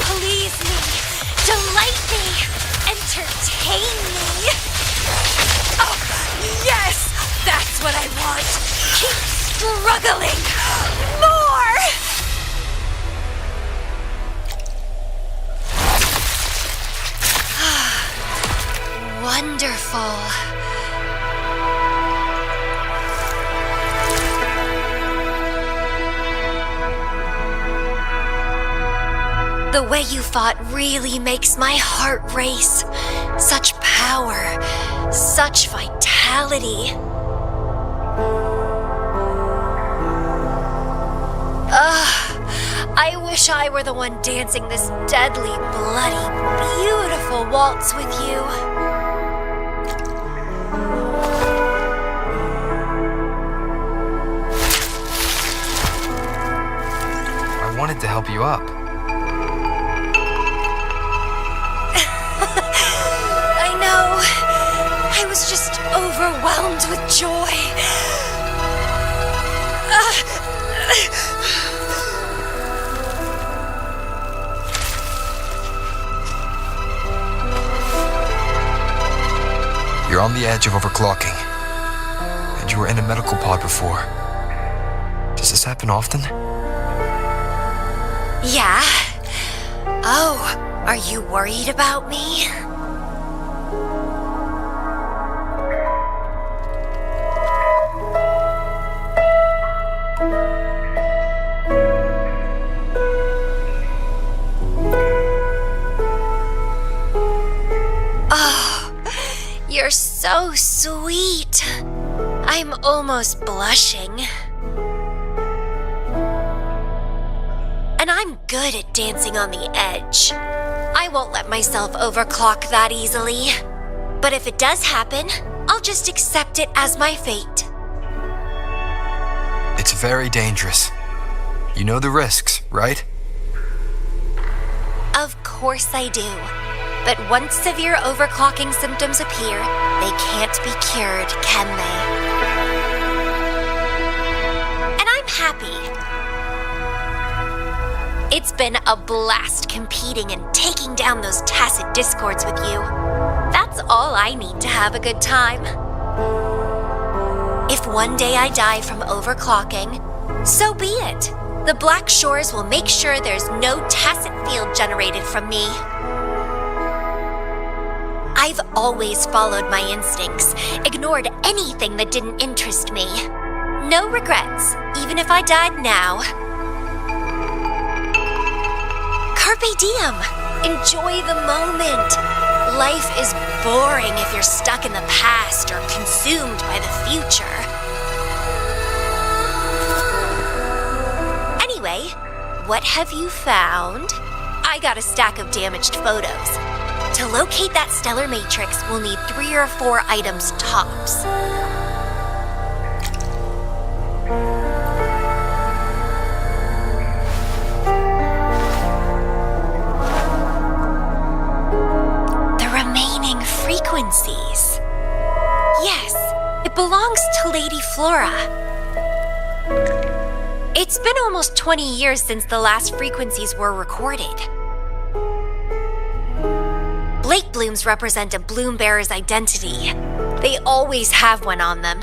Speaker 17: Please me! Delight me! Entertain me! Oh, yes! That's what I want! Keep struggling! More!
Speaker 1: wonderful. The way you fought really makes my heart race. Such power, such vitality. I wish I were the one dancing this deadly, bloody, beautiful waltz with you.
Speaker 9: I wanted to help you up.
Speaker 1: I know. I was just overwhelmed with joy.
Speaker 9: You're on the edge of overclocking. And you were in a medical pod before. Does this happen often?
Speaker 1: Yeah. Oh, are you worried about me? You're so sweet. I'm almost blushing. And I'm good at dancing on the edge. I won't let myself overclock that easily. But if it does happen, I'll just accept it as my fate.
Speaker 9: It's very dangerous. You know the risks, right?
Speaker 1: Of course I do. But once severe overclocking symptoms appear, they can't be cured, can they? And I'm happy. It's been a blast competing and taking down those tacit discords with you. That's all I need to have a good time. If one day I die from overclocking, so be it. The Black Shores will make sure there's no tacit field generated from me. I've always followed my instincts, ignored anything that didn't interest me. No regrets, even if I died now. Carpe diem! Enjoy the moment! Life is boring if you're stuck in the past or consumed by the future. Anyway, what have you found? I got a stack of damaged photos. To locate that stellar matrix, we'll need 3 or 4 items tops. The remaining frequencies. Yes, it belongs to Lady Flora. It's been almost 20 years since the last frequencies were recorded. Blake blooms represent a bloom bearer's identity. They always have one on them.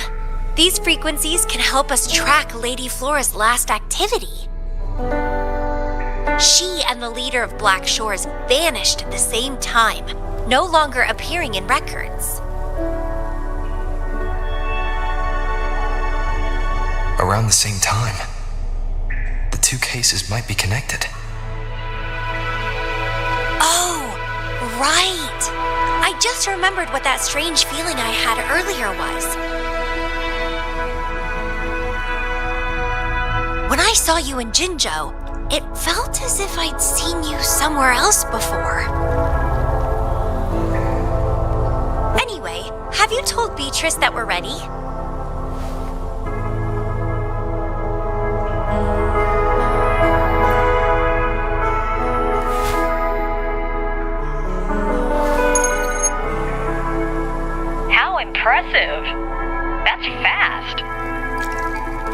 Speaker 1: These frequencies can help us track Lady Flora's last activity. She and the leader of Black Shores vanished at the same time, no longer appearing in records.
Speaker 9: Around the same time, the two cases might be connected.
Speaker 1: Right! I just remembered what that strange feeling I had earlier was. When I saw you in Jinzhou, it felt as if I'd seen you somewhere else before. Anyway, have you told Beatrice that we're ready?
Speaker 2: Impressive. That's fast.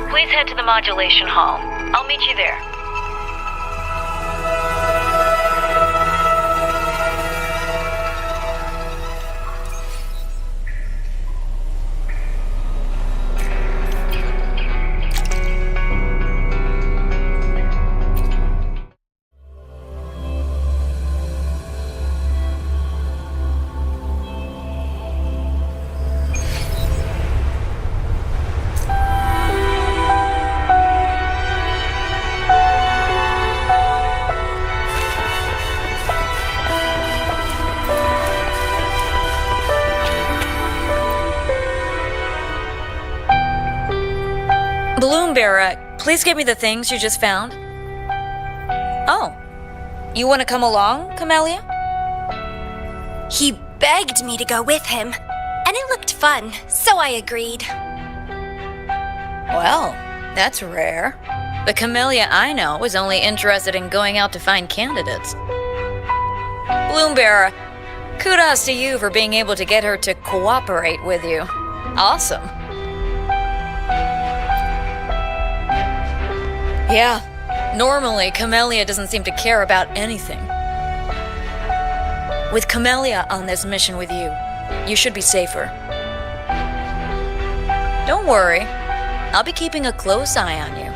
Speaker 2: Please head to the modulation hall. I'll meet you there.
Speaker 11: Bloombearer, please give me the things you just found. Oh, you want to come along, Camellia?
Speaker 17: He begged me to go with him, and it looked fun, so I agreed.
Speaker 11: Well, that's rare. The Camellia I know is only interested in going out to find candidates. Bloombearer, kudos to you for being able to get her to cooperate with you. Awesome. Yeah, normally Camellia doesn't seem to care about anything. With Camellia on this mission with you, you should be safer. Don't worry, I'll be keeping a close eye on you.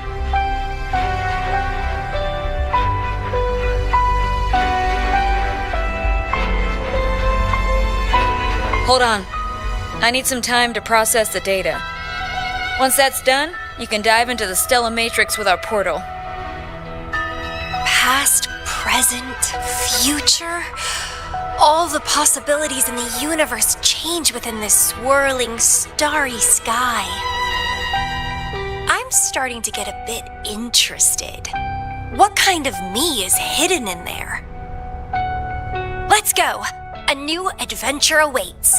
Speaker 11: Hold on. I need some time to process the data. Once that's done, you can dive into the Stellar Matrix with our portal.
Speaker 17: Past, present, future. All the possibilities in the universe change within this swirling, starry sky. I'm starting to get a bit interested. What kind of me is hidden in there? Let's go! A new adventure awaits.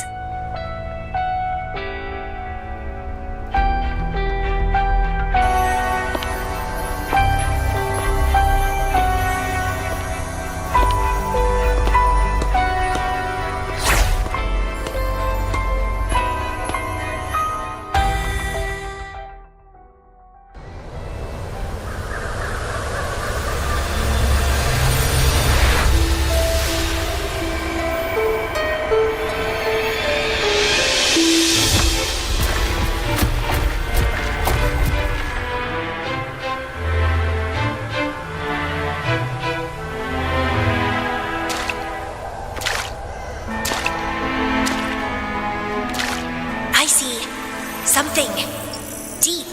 Speaker 17: Something deep.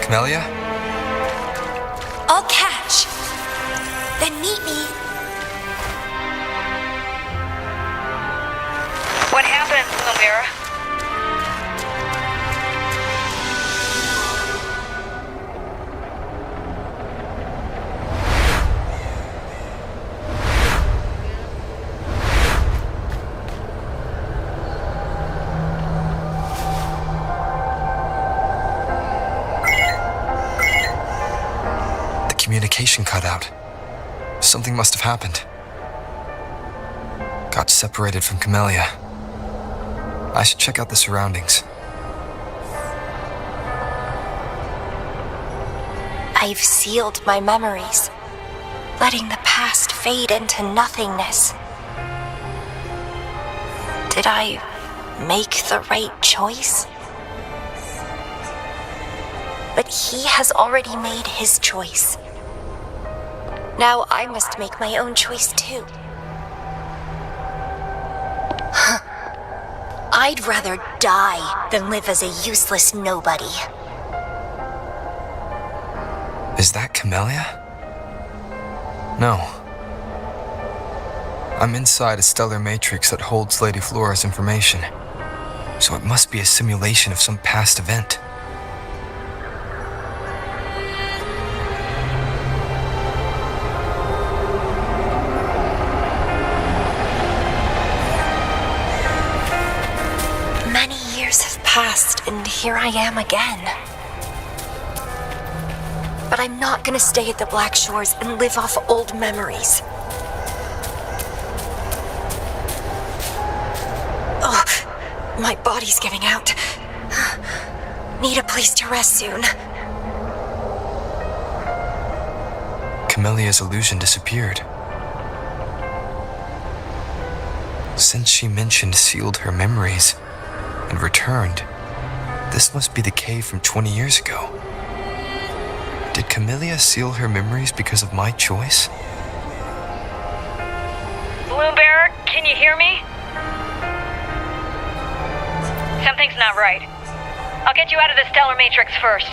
Speaker 9: Camellia?
Speaker 17: I'll catch. Then meet me.
Speaker 11: What happened, Bloombearer?
Speaker 9: Communication cut out. Something must have happened. Got separated from Camellia. I should check out the surroundings.
Speaker 17: I've sealed my memories, letting the past fade into nothingness. Did I make the right choice? But he has already made his choice. Now I must make my own choice too. I'd rather die than live as a useless nobody.
Speaker 9: Is that Camellia? No. I'm inside a stellar matrix that holds Lady Flora's information. So it must be a simulation of some past event.
Speaker 17: Past, and here I am again. But I'm not gonna stay at the Black Shores and live off old memories. Oh, my body's giving out. Need a place to rest soon.
Speaker 9: Camellia's illusion disappeared. Since she mentioned sealed her memories and returned, this must be the cave from 20 years ago. Did Camellia seal her memories because of my choice?
Speaker 11: Bloombearer, can you hear me? Something's not right. I'll get you out of the stellar matrix first.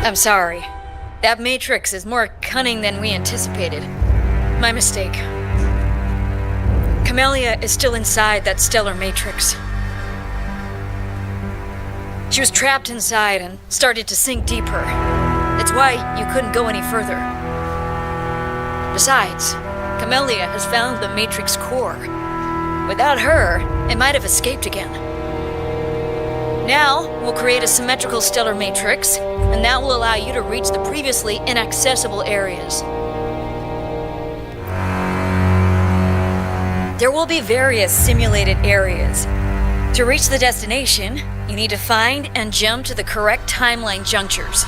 Speaker 11: I'm sorry. That matrix is more cunning than we anticipated. My mistake. Camellia is still inside that stellar matrix. She was trapped inside and started to sink deeper. That's why you couldn't go any further. Besides, Camellia has found the matrix core. Without her, it might have escaped again. Now, we'll create a symmetrical stellar matrix, and that will allow you to reach the previously inaccessible areas. There will be various simulated areas. To reach the destination, you need to find and jump to the correct timeline junctures.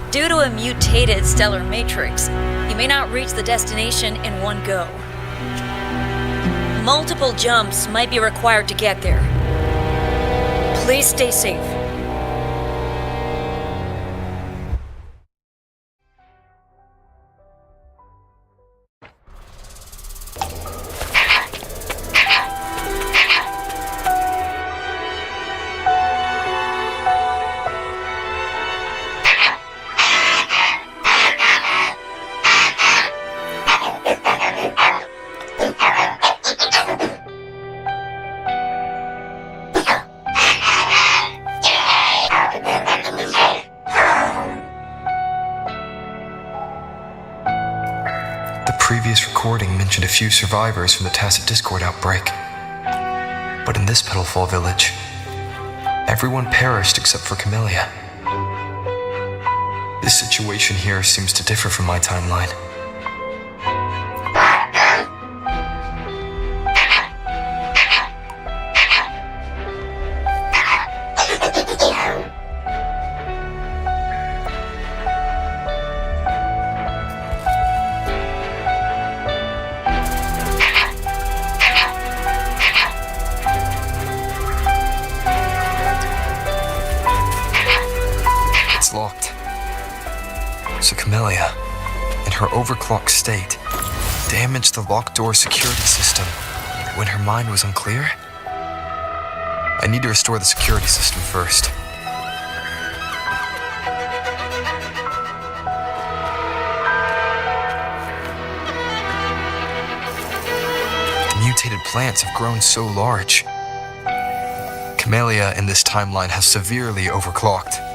Speaker 11: Due to a mutated stellar matrix, you may not reach the destination in one go. Multiple jumps might be required to get there. Please stay safe.
Speaker 9: Previous recording mentioned a few survivors from the Tacit Discord outbreak. But in this Petalfall village, everyone perished except for Camellia. This situation here seems to differ from my timeline. Locked. So Camellia, in her overclocked state, damaged the locked door security system when her mind was unclear? I need to restore the security system first. The mutated plants have grown so large. Camellia in this timeline has severely overclocked.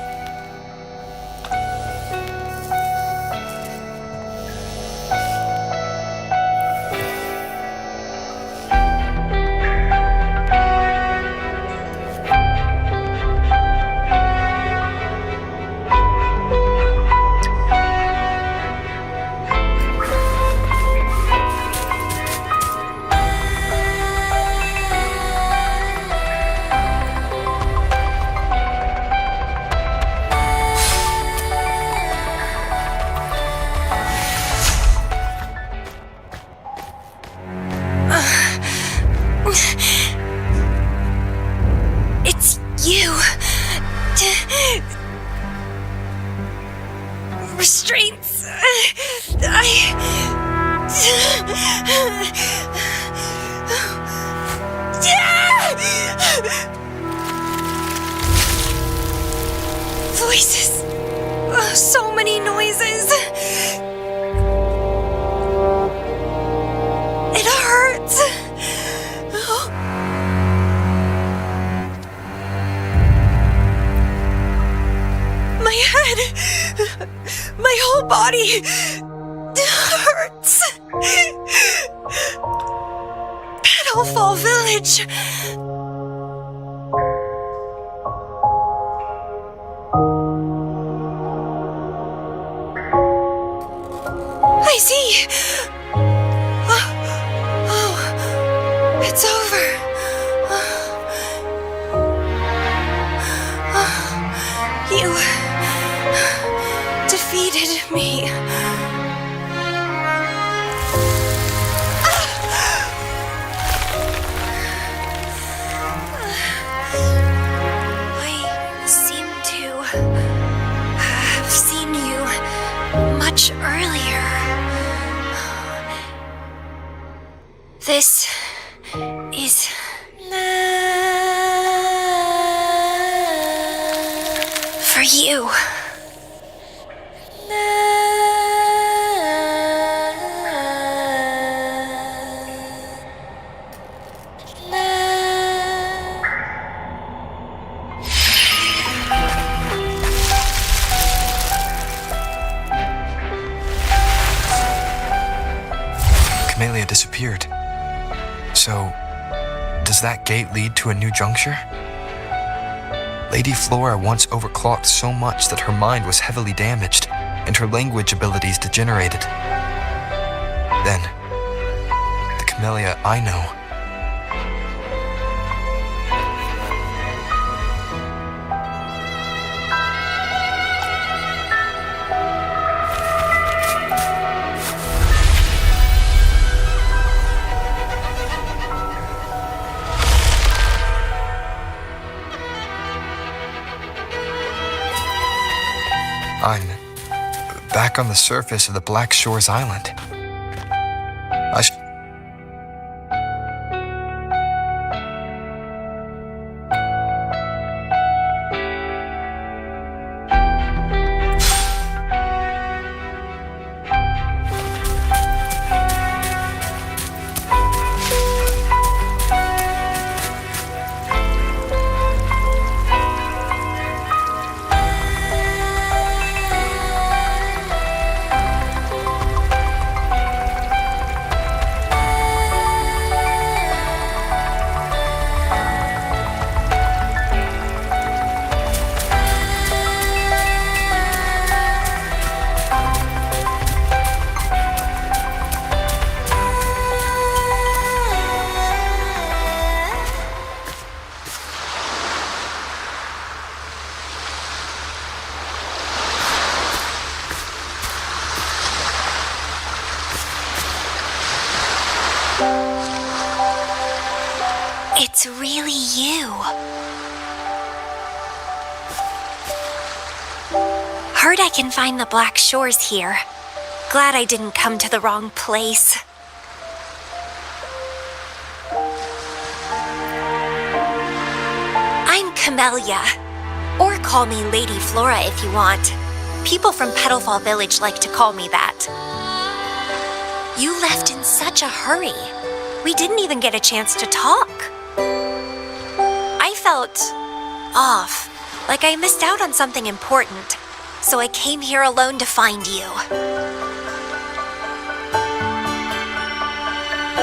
Speaker 3: It's you. Restraints. Voices. So many noises. It hurts. My head, my whole body hurts. Petalfall Village. I see. Oh, it's over. You defeated me. I seem to have seen you much earlier. This is for you.
Speaker 9: Camellia disappeared. So, does that gate lead to a new juncture? Lady Flora once overclocked so much that her mind was heavily damaged and her language abilities degenerated. Then, the Camellia I know I'm back on the surface of the Black Shores Island.
Speaker 16: It's really you. Heard I can find the Black Shores here. Glad I didn't come to the wrong place. I'm Camellia. Or call me Lady Flora if you want. People from Petalfall Village like to call me that. You left in such a hurry. We didn't even get a chance to talk. I felt off, like I missed out on something important, so I came here alone to find you.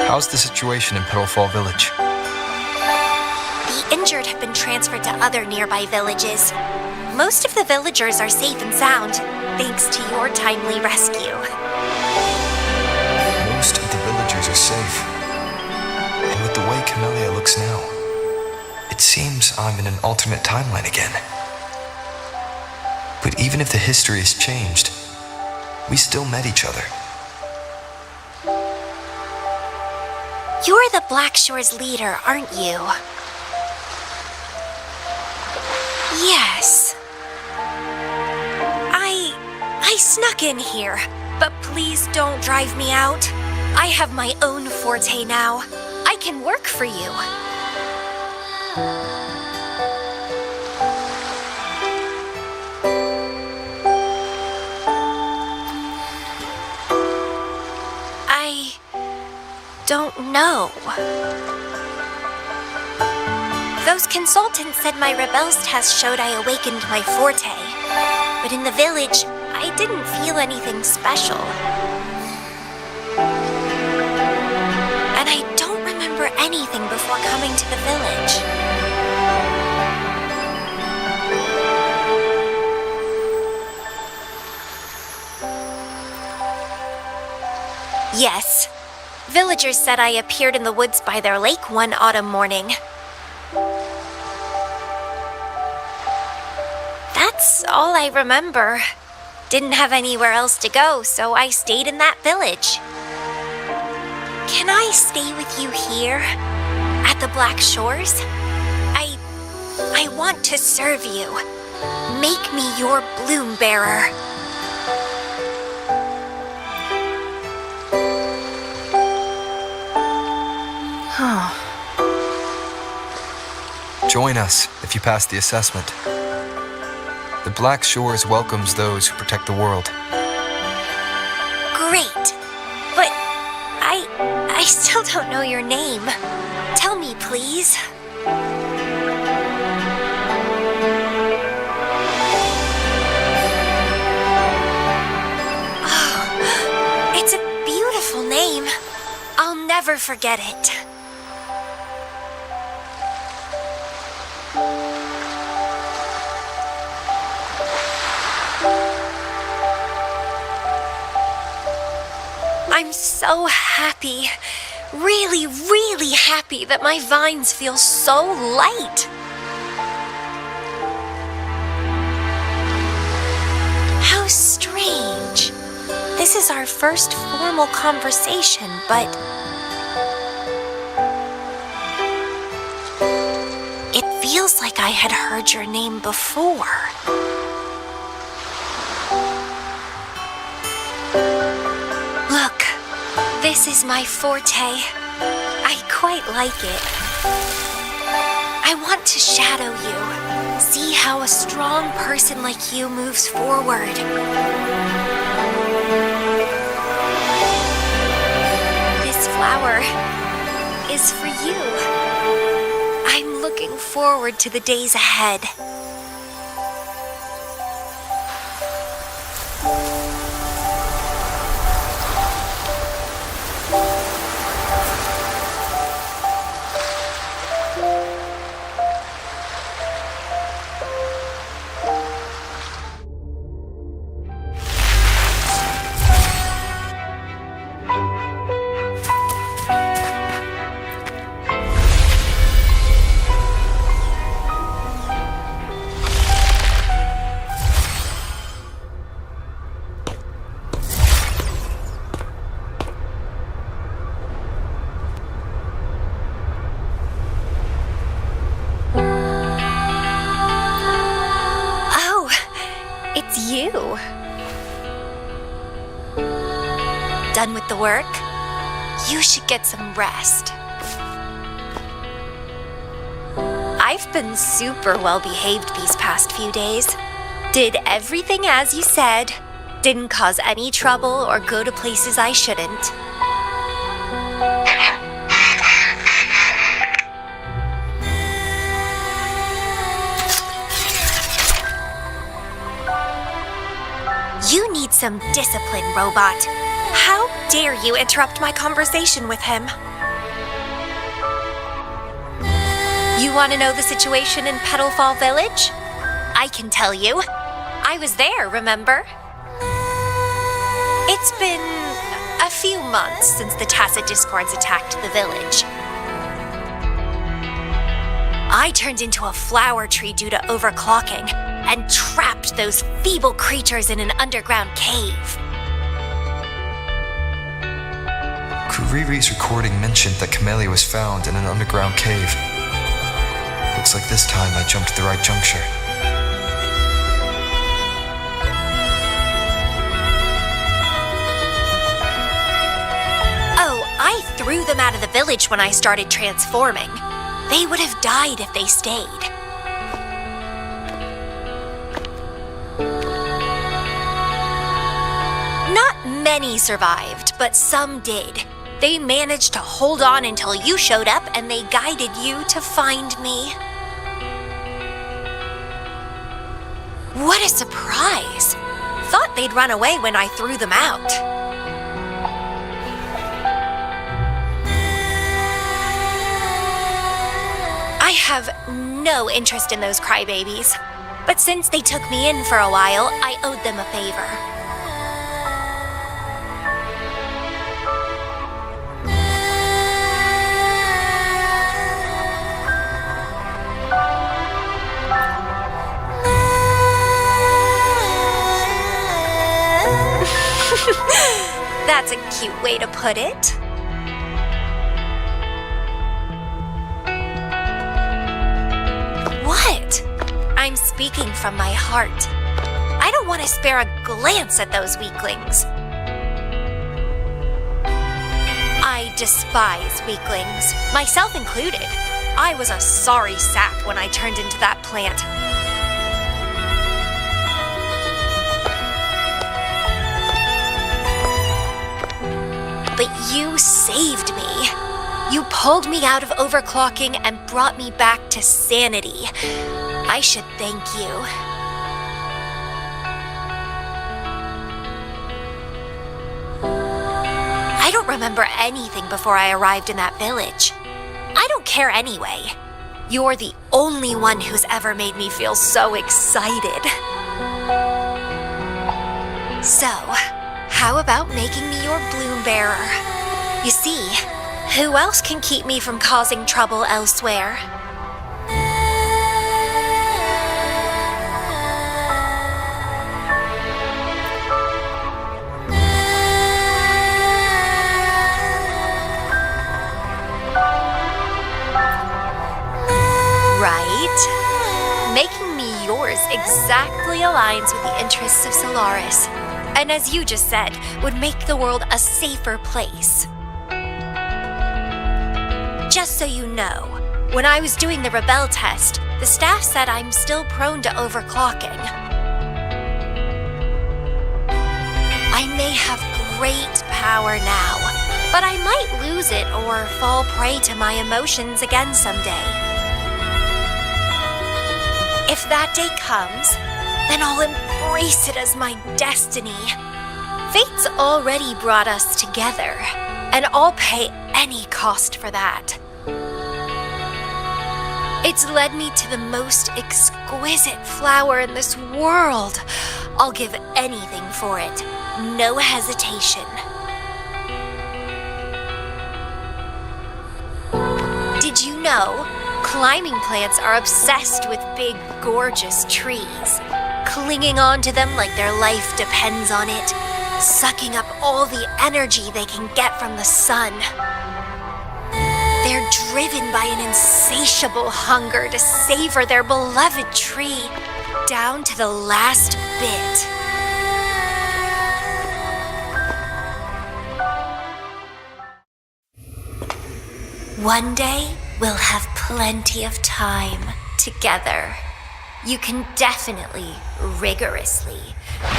Speaker 9: How's the situation in Petalfall Village?
Speaker 16: The injured have been transferred to other nearby villages. Most of the villagers are safe and sound, thanks to your timely rescue.
Speaker 9: Most of the villagers are safe. And with the way Camellia looks now, it seems I'm in an alternate timeline again. But even if the history has changed, we still met each other.
Speaker 16: You're the Black Shores leader, aren't you? Yes. I snuck in here, but please don't drive me out. I have my own forte now. I can work for you. I don't know. Those consultants said my rebels test showed I awakened my forte. But in the village, I didn't feel anything special. And I don't remember anything before coming to the village. Yes. Villagers said I appeared in the woods by their lake one autumn morning. That's all I remember. Didn't have anywhere else to go, so I stayed in that village. Can I stay with you here? At the Black Shores? I want to serve you. Make me your bloom bearer.
Speaker 9: Join us if you pass the assessment. The Black Shores welcomes those who protect the world.
Speaker 16: Great. But I still don't know your name. Tell me, please. Oh, it's a beautiful name.
Speaker 3: never forget it. I'm so happy, really, really happy that my vines feel so light. How strange. This is our first formal conversation, but it feels like I had heard your name before. Look, this is my forte. I quite like it. I want to shadow you, see how a strong person like you moves forward. This flower is for you. I'm looking forward to the days ahead. You. Done with the work? You should get some rest. I've been super well behaved these past few days. Did everything as you said. Didn't cause any trouble or go to places I shouldn't. You need some discipline, robot. How dare you interrupt my conversation with him? You want to know the situation in Petalfall Village? I can tell you. I was there, remember? It's been a few months since the Tacit Discords attacked the village. I turned into a flower tree due to overclocking and trapped those feeble creatures in an underground cave.
Speaker 9: Kuriri's recording mentioned that Camellia was found in an underground cave. Looks like this time I jumped at the right juncture.
Speaker 3: Oh, I threw them out of the village when I started transforming. They would have died if they stayed. Not many survived, but some did. They managed to hold on until you showed up and they guided you to find me. What a surprise! Thought they'd run away when I threw them out. I have no interest in those crybabies, but since they took me in for a while, I owed them a favor. That's a cute way to put it. What? I'm speaking from my heart. I don't want to spare a glance at those weaklings. I despise weaklings, myself included. I was a sorry sap when I turned into that plant. But you saved me. You pulled me out of overclocking and brought me back to sanity. I should thank you. I
Speaker 17: don't remember anything before I arrived in that village. I don't care anyway. You're the only one who's ever made me feel so excited. So, how about making me your bloom bearer? You see, who else can keep me from causing trouble elsewhere? Right? Making me yours exactly aligns with the interests of Solaris, and as you just said, would make the world a safer place. Just so you know, when I was doing the Rebel test, the staff said I'm still prone to overclocking. I may have great power now, but I might lose it or fall prey to my emotions again someday. If that day comes, then I'll embrace it as my destiny. Fate's already brought us together, and I'll pay any cost for that. It's led me to the most exquisite flower in this world. I'll give anything for it, no hesitation. Did you know? Climbing plants are obsessed with big, gorgeous trees, clinging onto them like their life depends on it, sucking up all the energy they can get from the sun. They're driven by an insatiable hunger to savor their beloved tree, down to the last bit. One day, we'll have plenty of time together. You can definitely, rigorously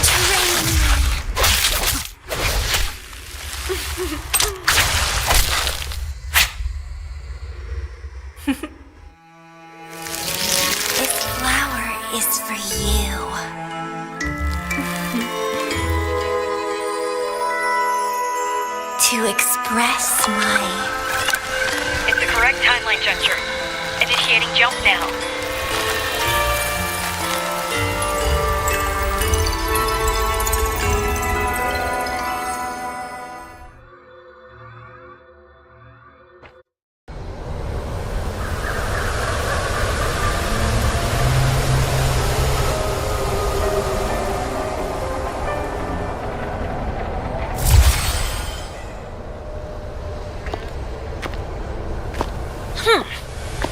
Speaker 17: train. This flower is for you. To express my...
Speaker 2: It's the correct timeline juncture. Initiating jump now.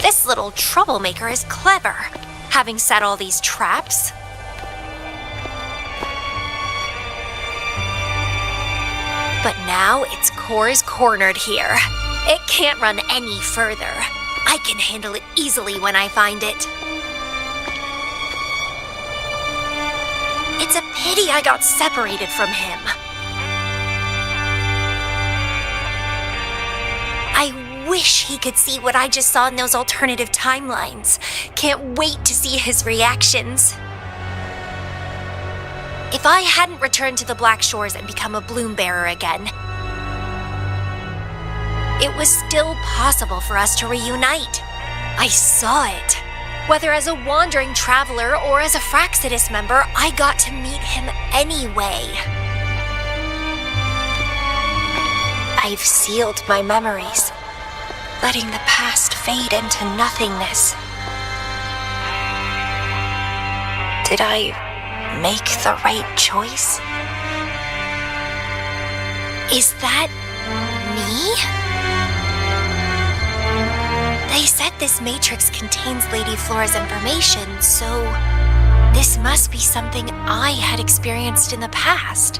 Speaker 17: This little troublemaker is clever, having set all these traps. But now its core is cornered here. It can't run any further. I can handle it easily when I find it. It's a pity I got separated from him. I wish he could see what I just saw in those alternative timelines. Can't wait to see his reactions. If I hadn't returned to the Black Shores and become a bloom bearer again, it was still possible for us to reunite. I saw it. Whether as a wandering traveler or as a Fraxidus member, I got to meet him anyway. I've sealed my memories, letting the past fade into nothingness. Did I make the right choice? Is that me? They said this matrix contains Lady Flora's information, so this must be something I had experienced in the past.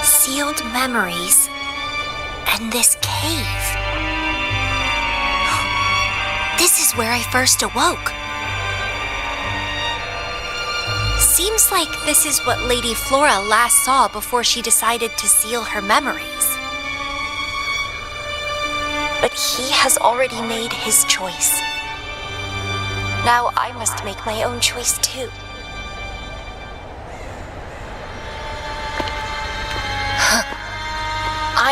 Speaker 17: Sealed memories and this cave. This is where I first awoke. Seems like this is what Lady Flora last saw before she decided to seal her memories. But he has already made his choice. Now I must make my own choice too.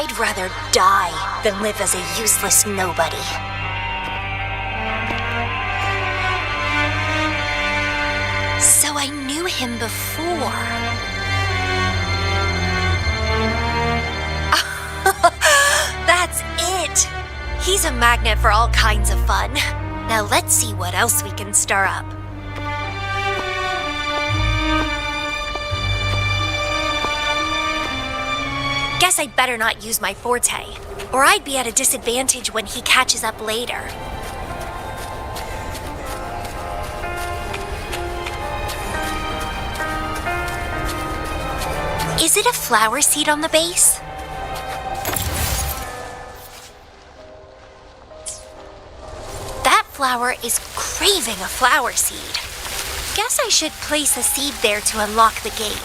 Speaker 3: I'd rather die than live as a useless nobody. So I knew him before. That's it! He's a magnet for all kinds of fun. Now let's see what else we can stir up. Guess I'd better not use my forte, or I'd be at a disadvantage when he catches up later. Is it a flower seed on the base? That flower is craving a flower seed. Guess I should place a seed there to unlock the gate.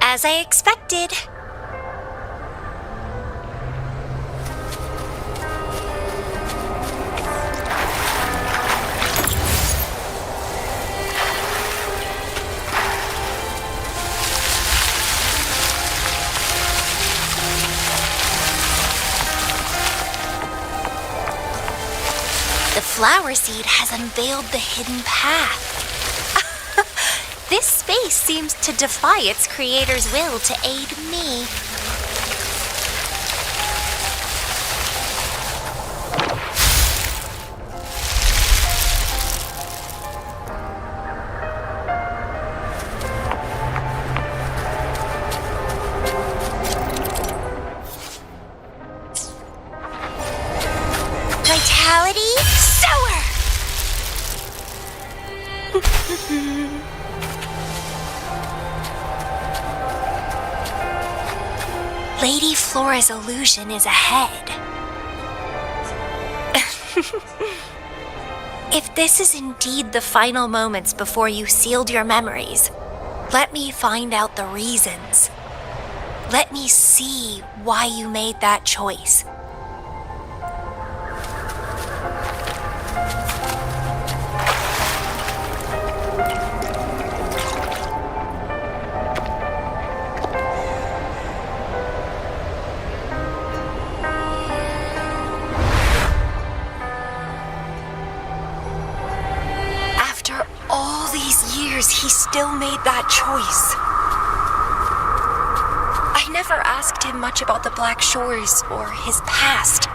Speaker 3: As I expected. The flower seed has unveiled the hidden path. This space seems to defy its creator's will to aid me. Vitality sower! Lady Flora's illusion is ahead. If this is indeed the final moments before you sealed your memories, let me find out the reasons. Let me see why you made that choice. He still made that choice. I never asked him much about the Black Shores or his past.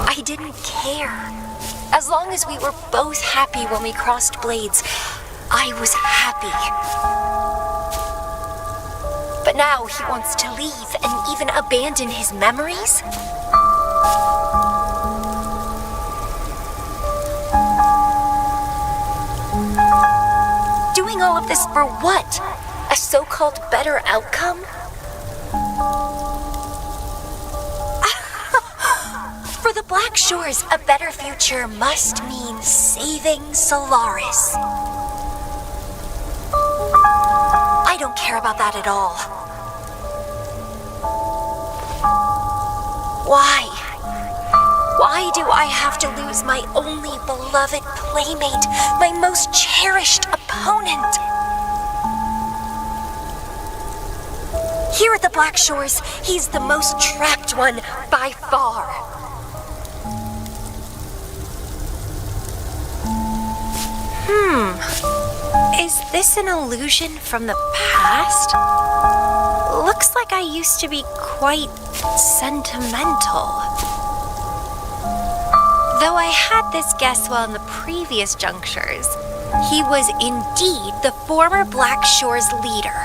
Speaker 3: I didn't care. As long as we were both happy when we crossed blades, I was happy. But now he wants to leave and even abandon his memories? Doing all of this for what? A so-called better outcome? For the Black Shores, a better future must mean saving Solaris. I don't care about that at all. Why? Why do I have to lose my only beloved playmate, my most cherished opponent? Here at the Black Shores, he's the most trapped one by far. Is this an illusion from the past? Looks like I used to be quite sentimental. Though I had this guess while in the previous junctures, he was indeed the former Black Shores leader.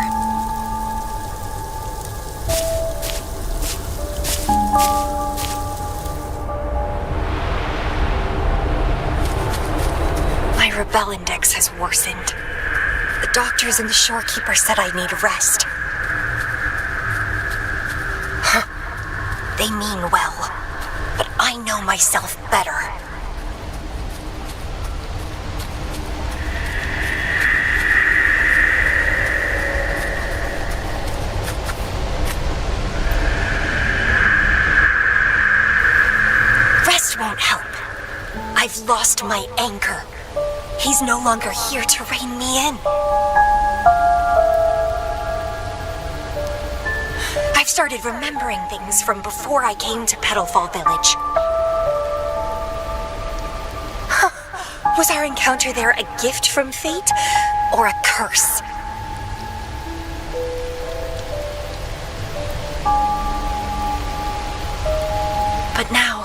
Speaker 3: My rebel index has worsened. The doctors and the shorekeeper said I need rest. They mean well, but I know know myself better. Rest won't help. I've lost my anchor. He's no longer here to rein me in. I've started remembering things from before I came to Petalfall Village. Was our encounter there a gift from fate or a curse? But now,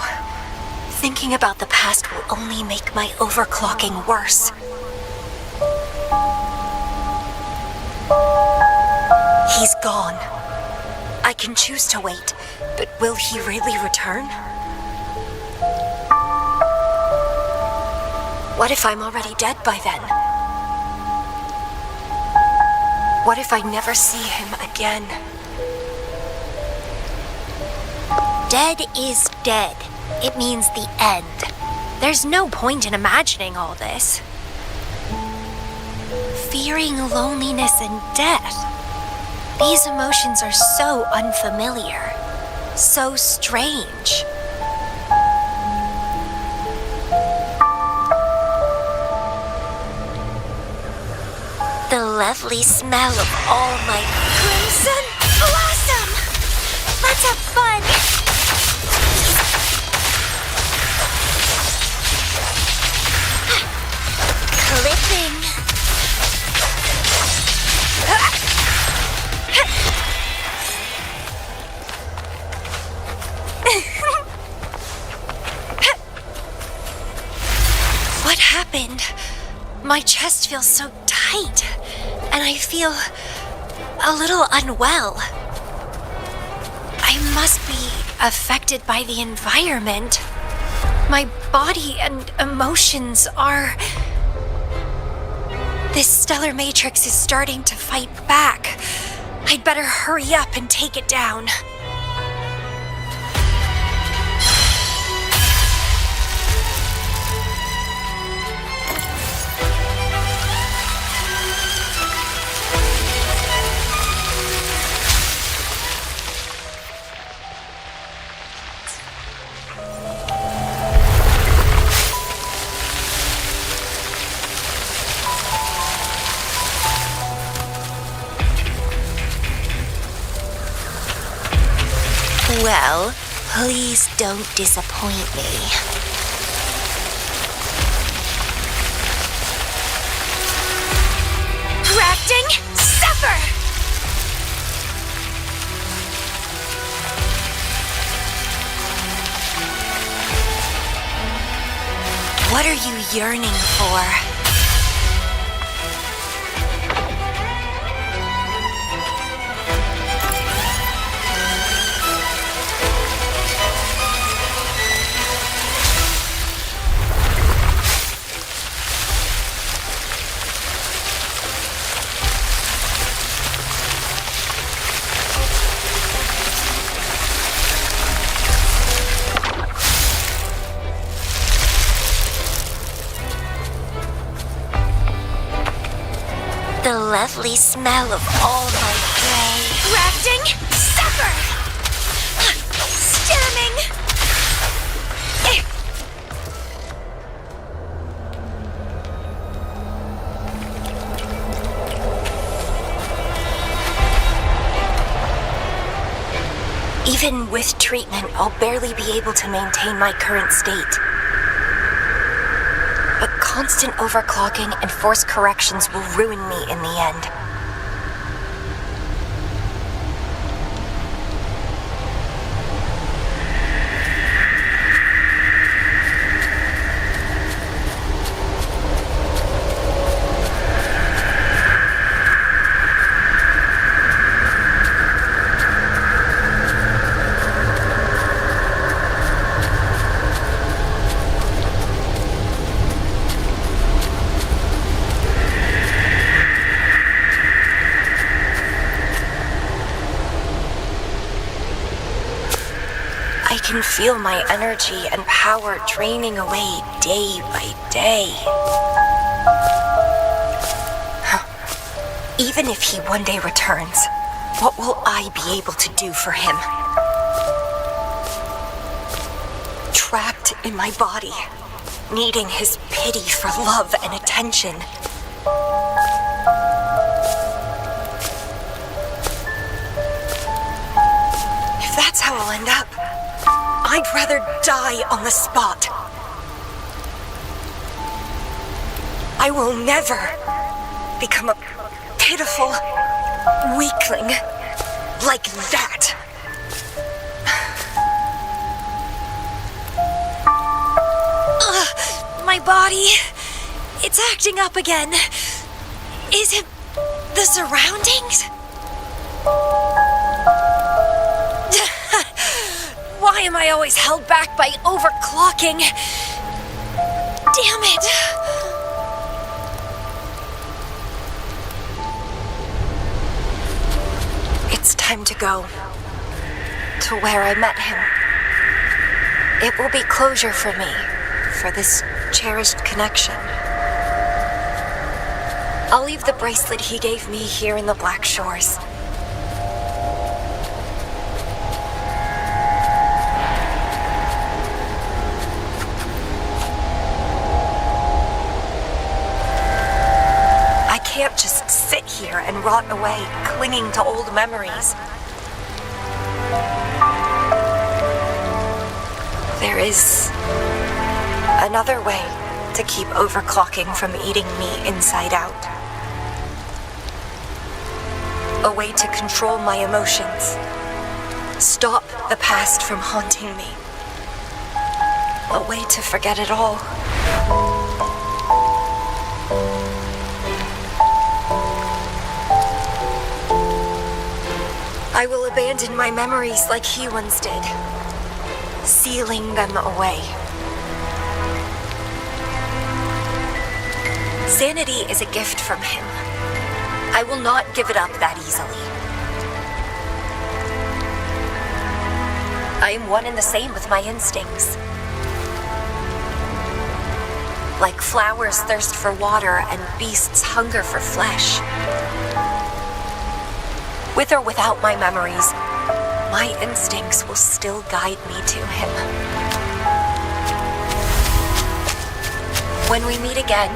Speaker 3: thinking about the past will only make my overclocking worse. He's gone. I can choose to wait, but will he really return? What if I'm already dead by then? What if I never see him again?
Speaker 17: Dead is dead. It means the end. There's no point in imagining all this. Fearing loneliness and death. These emotions are so unfamiliar, so strange. The lovely smell of all my crimson blossom! Let's have fun! Clipping. What happened? My chest feels so tight, and I feel a little unwell. I must be affected by the environment. My body and emotions are... This stellar matrix is starting to fight back. I'd better hurry up and take it down. Well, please don't disappoint me. Rafting, suffer! What are you yearning for? The lovely smell of all my prey. Rafting, suffer! Stamming! Even with treatment, I'll barely be able to maintain my current state. But constant overclocking and forced corrections will ruin me in the end.
Speaker 16: I can feel my energy and power draining away day by day. Even if he one day returns, what will I be able to do for him? Trapped in my body, needing his pity for love and attention. If that's how I'll end up, I'd rather die on the spot. I will never become a pitiful weakling like that. My body, it's acting up again. Is it the surroundings? Why am I always held back by overclocking? Damn it! It's time to go to where I met him. It will be closure for me, for this cherished connection. I'll leave the bracelet he gave me here in the Black Shores. I can't just sit here and rot away, clinging to old memories. There is another way to keep overclocking from eating me inside out. A way to control my emotions. Stop the past from haunting me. A way to forget it all. I will abandon my memories like he once did, sealing them away. Sanity is a gift from him. I will not give it up that easily. I am one and the same with my instincts. Like flowers thirst for water and beasts hunger for flesh. With or without my memories, my instincts will still guide me to him. When we meet again,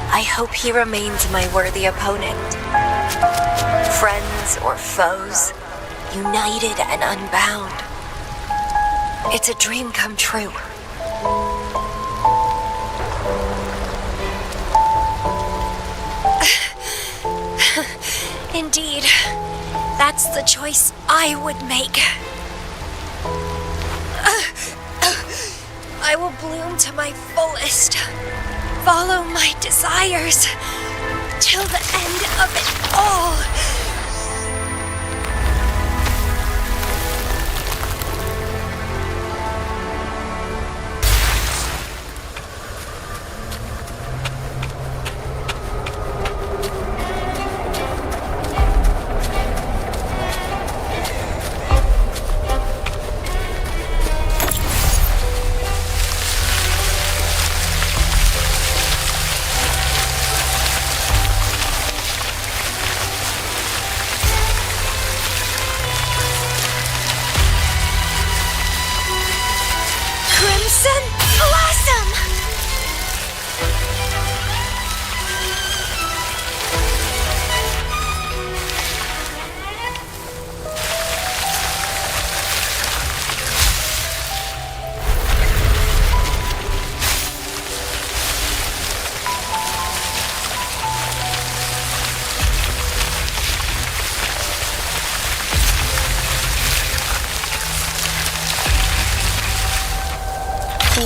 Speaker 16: I hope he remains my worthy opponent. Friends or foes, united and unbound. It's a dream come true. Indeed, that's the choice I would make. I will bloom to my fullest. Follow my desires till the end of it all.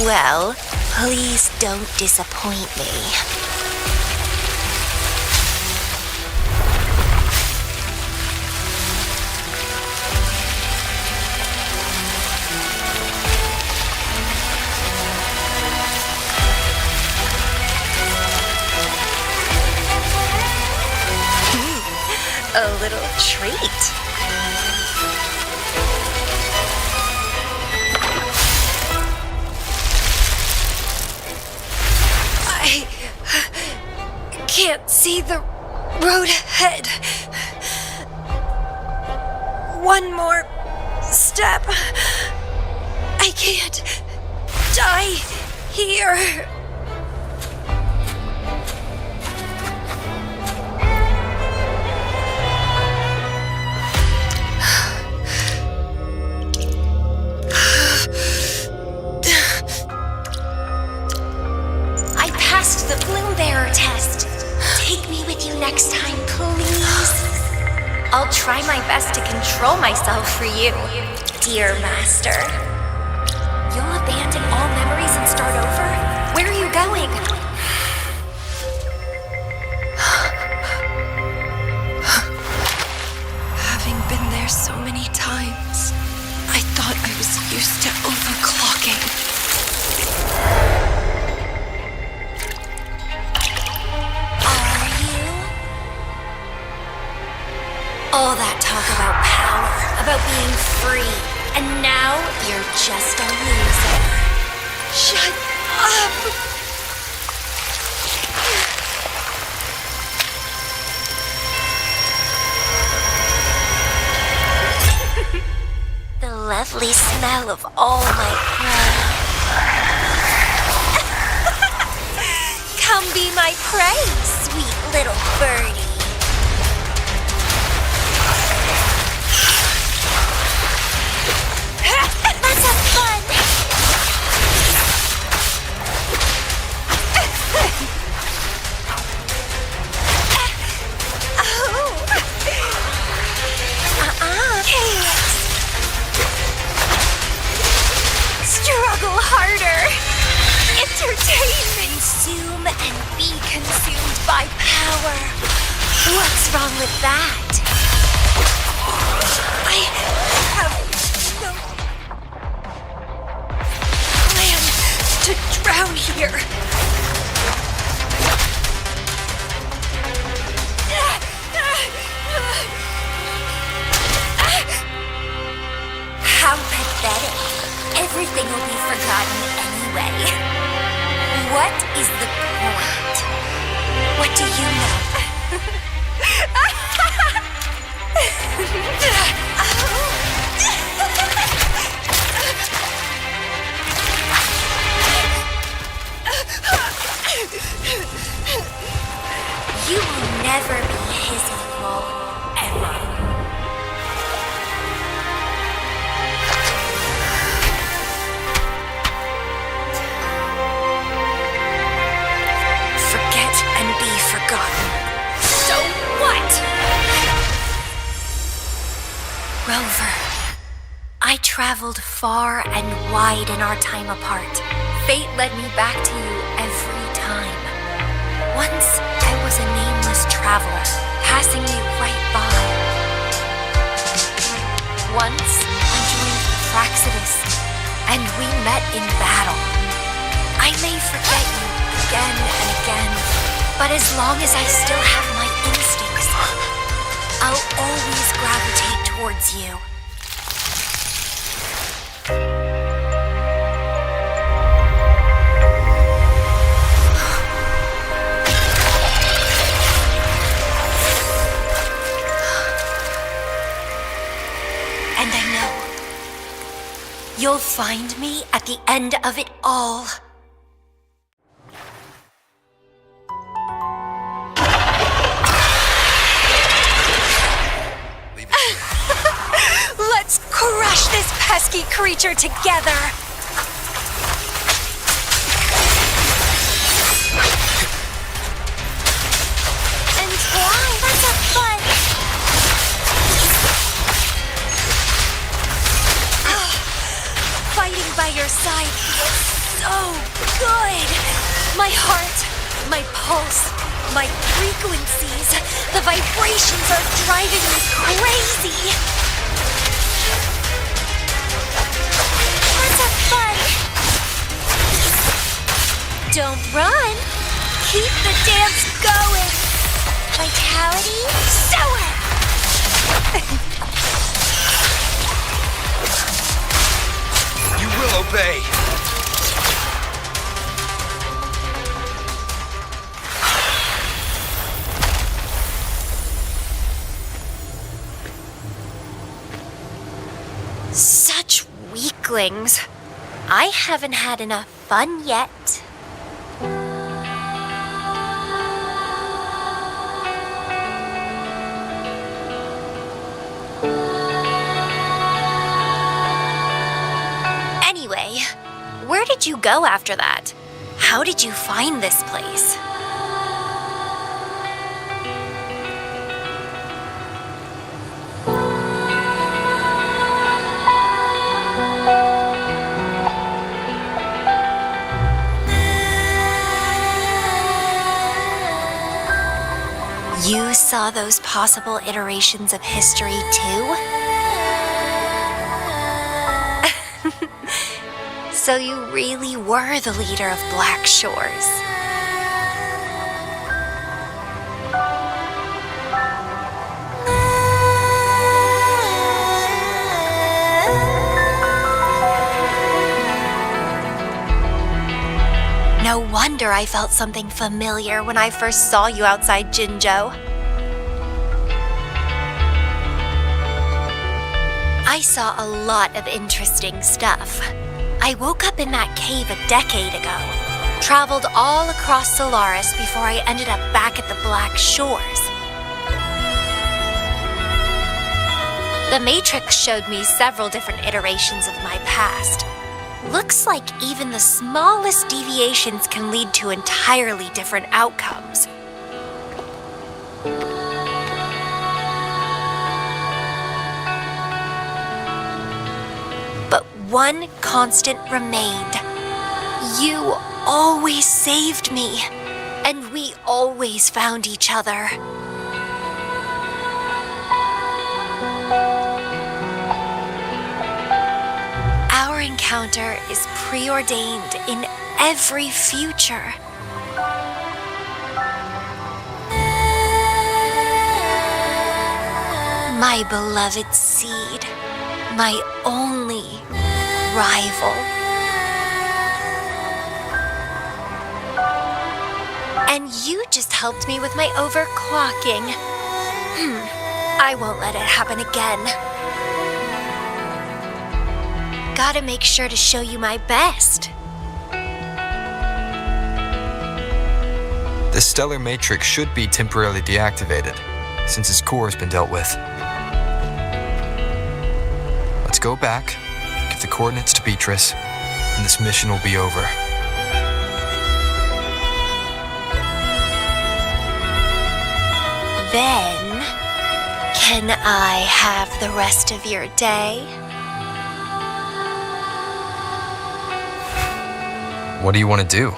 Speaker 16: Well, please don't disappoint me. A little treat.
Speaker 17: see the road ahead. One more step. I can't die here.
Speaker 16: I passed the Bloom Bearer test. Take me with you next time, please. I'll try my best to control myself for you, dear master. You'll abandon all memories and start over? Where are you going?
Speaker 17: Having been there so many times, I thought I was used to overclocking.
Speaker 16: Are you? All that talk about power, about being free, and now you're just a loser.
Speaker 17: Shut up!
Speaker 16: The lovely smell of all my prey. Come be my prey, sweet little birdie. Let's have fun! Chaos! Struggle harder! Entertainment! Consume and be consumed by power. What's wrong with that?
Speaker 17: I have no plan to drown here.
Speaker 16: How pathetic. Everything will be forgotten anyway. What is the point? What do you know? You will never be his equal, ever.
Speaker 17: Forget and be forgotten.
Speaker 16: So what?
Speaker 17: Rover.
Speaker 16: I traveled far and wide in our time apart. Fate led me back to you every time. Once I was a nameless traveler, passing me right by. Once I joined the Praxidus, and we met in battle. I may forget you again and again, but as long as I still have my instincts, I'll always gravitate towards you. And I know you'll find me at the end of it all.
Speaker 17: Let's crush this pesky creature together!
Speaker 16: And why? Let's have fun!
Speaker 17: Fighting by your side feels so good! My heart, my pulse, my frequencies, the vibrations are driving me crazy!
Speaker 16: Let's have fun! Don't run! Keep the dance going! Vitality, soar!
Speaker 15: You will obey.
Speaker 16: Such weaklings. I haven't had enough fun yet. Anyway, where did you go after that? How did you find this place? You saw those possible iterations of history too? So you really were the leader of Black Shores. No wonder I felt something familiar when I first saw you outside Jinzhou. I saw a lot of interesting stuff. I woke up in that cave a decade ago, traveled all across Solaris before I ended up back at the Black Shores. The Matrix showed me several different iterations of my past. Looks like even the smallest deviations can lead to entirely different outcomes. But one constant remained. You always saved me, and we always found each other. Our encounter is preordained in every future. My beloved seed, my only rival. And you just helped me with my overclocking. I won't let it happen again. Gotta make sure to show you my best.
Speaker 9: The stellar matrix should be temporarily deactivated, since its core has been dealt with. Let's go back, give the coordinates to Beatrice, and this mission will be over.
Speaker 16: Then, can I have the rest of your day?
Speaker 9: What do you want to do?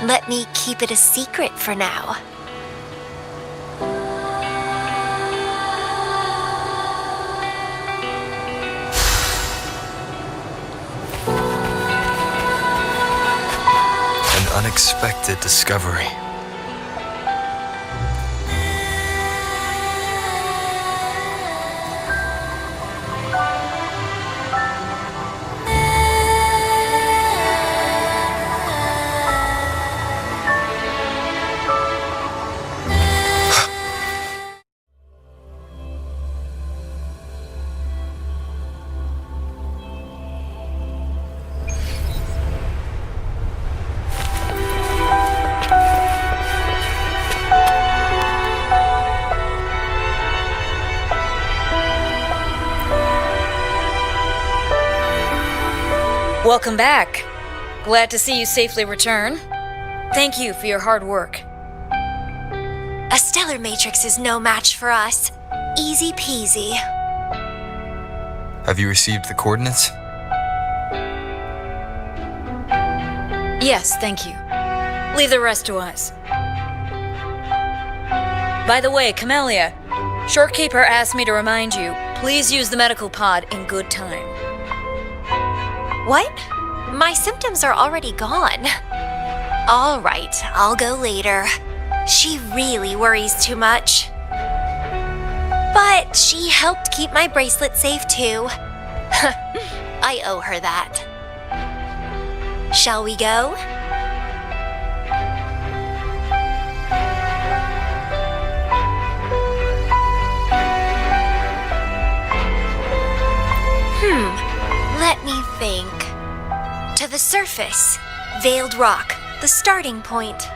Speaker 16: Let me keep it a secret for now.
Speaker 9: An unexpected discovery.
Speaker 11: Welcome back. Glad to see you safely return. Thank you for your hard work.
Speaker 16: A stellar matrix is no match for us. Easy peasy.
Speaker 9: Have you received the coordinates?
Speaker 11: Yes, thank you. Leave the rest to us. By the way, Camellia, Shorekeeper asked me to remind you, please use the medical pod in good time.
Speaker 16: What? My symptoms are already gone. All right, I'll go later. She really worries too much. But she helped keep my bracelet safe too. I owe her that. Shall we go? think. To the surface, veiled rock, the starting point.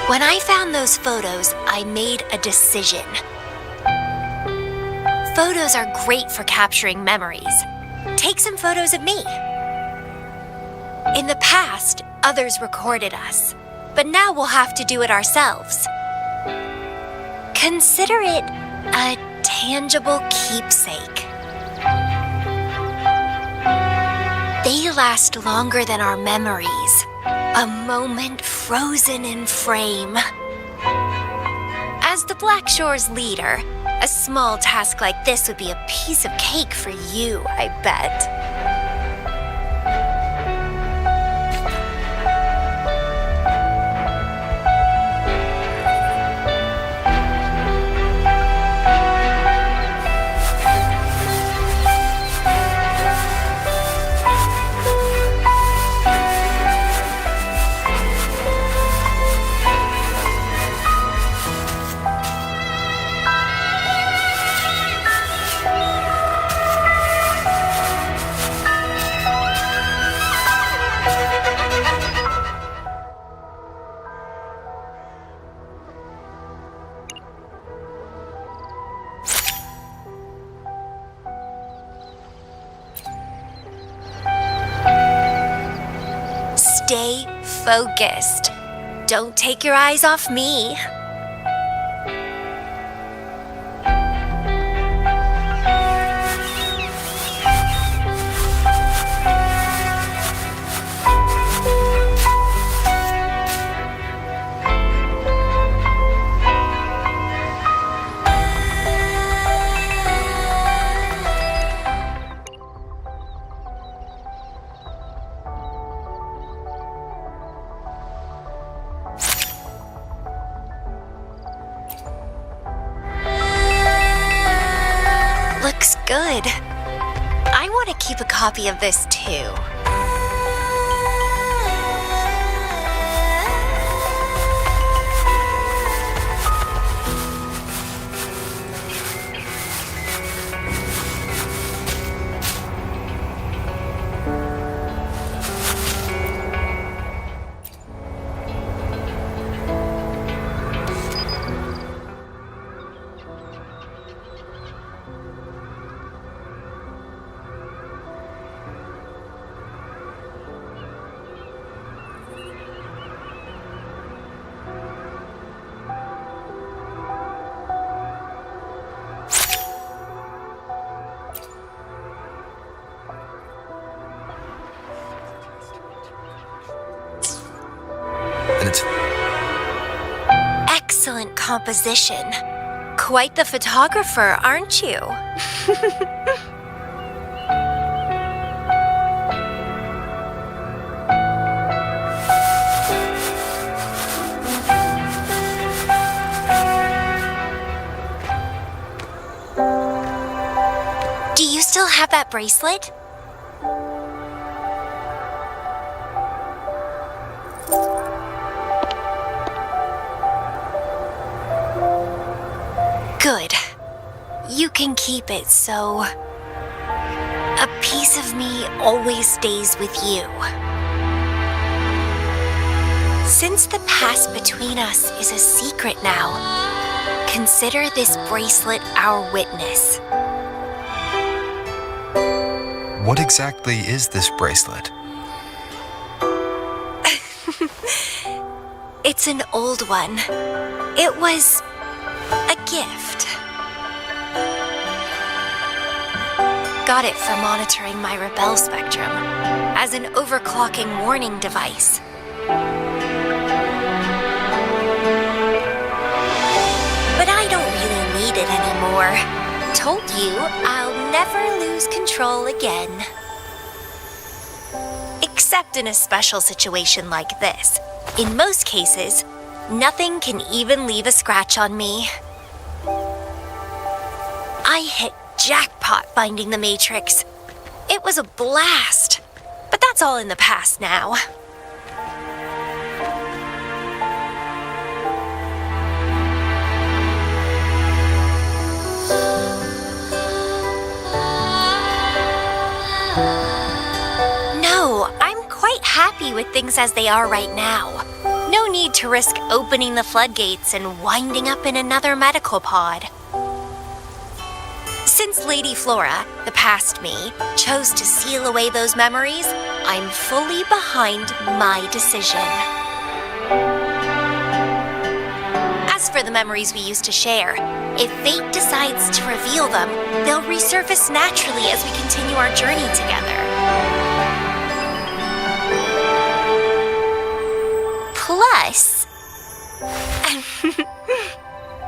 Speaker 16: When I found those photos, I made a decision. Photos are great for capturing memories. Take some photos of me. In the past, others recorded us, but now we'll have to do it ourselves. Consider it a tangible keepsake. They last longer than our memories. A moment frozen in frame. As the Black Shore's leader, a small task like this would be a piece of cake for you, I bet. Stay focused. Don't take your eyes off me. Looks good. I want to keep a copy of this too.
Speaker 15: And it's
Speaker 16: Excellent composition. Quite the photographer, aren't you? Do you still have that bracelet? Good. You can keep it, so a piece of me always stays with you. Since the past between us is a secret now, consider this bracelet our witness.
Speaker 9: What exactly is this bracelet?
Speaker 16: It's an old one. It was a gift. Got it for monitoring my rebel spectrum as an overclocking warning device. But I don't really need it anymore. Told you I'll never lose control again. Except except in a special situation like this. In most cases, nothing can even leave a scratch on me. I hit jackpot finding the Matrix. It was a blast. But that's all in the past now. No, I'm quite happy with things as they are right now. No need to risk opening the floodgates and winding up in another medical pod. Since Lady Flora, the past me, chose to seal away those memories, I'm fully behind my decision. As for the memories we used to share, if fate decides to reveal them, they'll resurface naturally as we continue our journey together. Plus,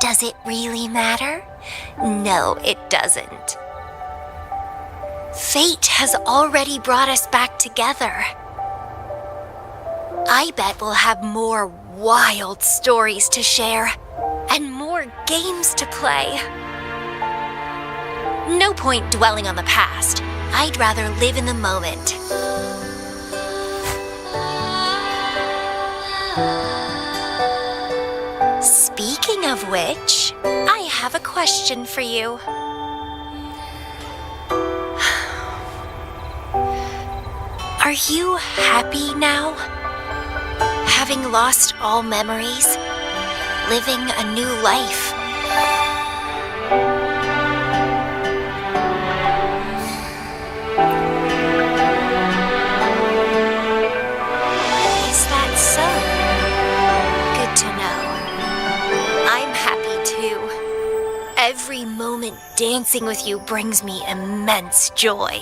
Speaker 16: does it really matter? No, it doesn't. Fate has already brought us back together. I bet we'll have more wild stories to share and more games to play. No point dwelling on the past. I'd rather live in the moment. Speaking of which, I have a question for you. Are you happy now? Having lost all memories, living a new life. Is that so? Good to know. I'm happy too. Every moment dancing with you brings me immense joy.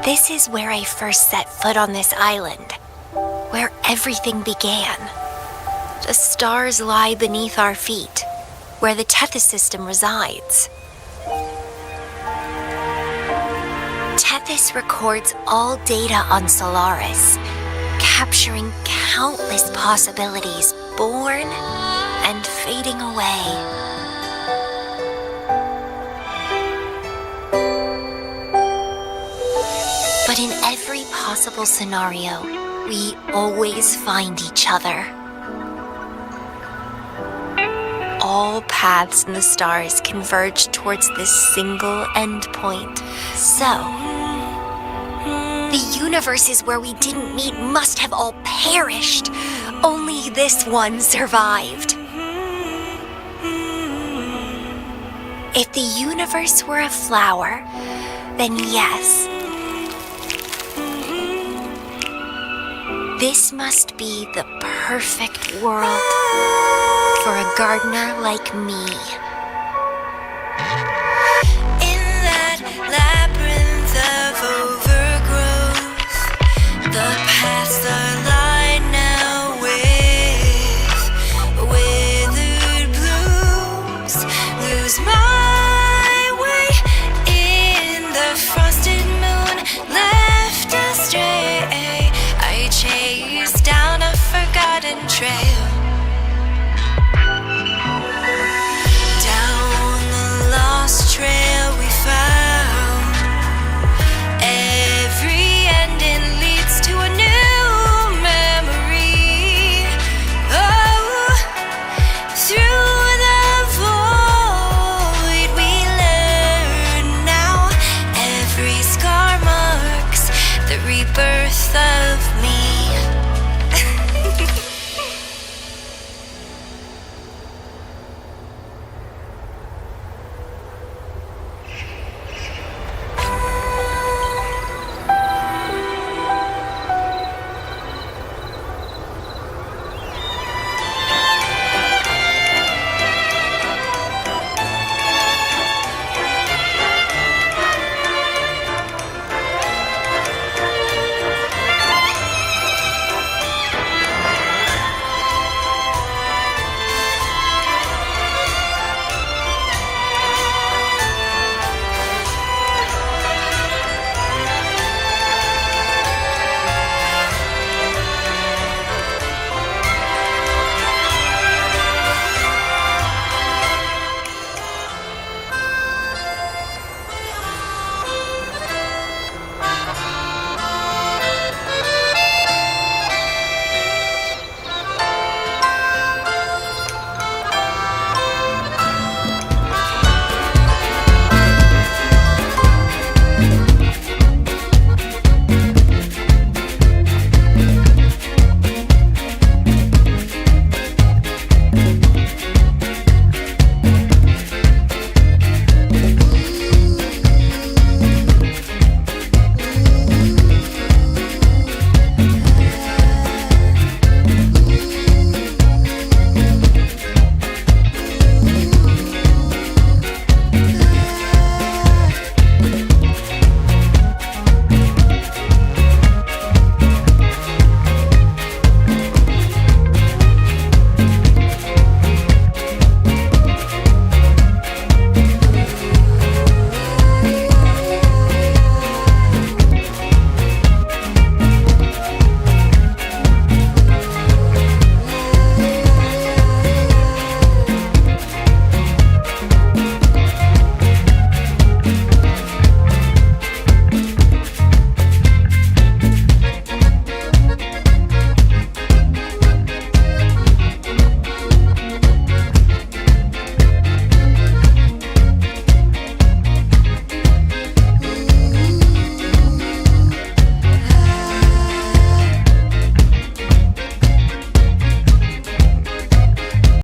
Speaker 16: This is where I first set foot on this island, where everything began. The stars lie beneath our feet, where the Tethys system resides. Tethys records all data on Solaris, capturing countless possibilities born and fading away. But in every possible scenario, we always find each other. All paths in the stars converge towards this single endpoint. So, the universes where we didn't meet must have all perished. Only this one survived. If the universe were a flower, then yes, this must be the perfect world for a gardener like me.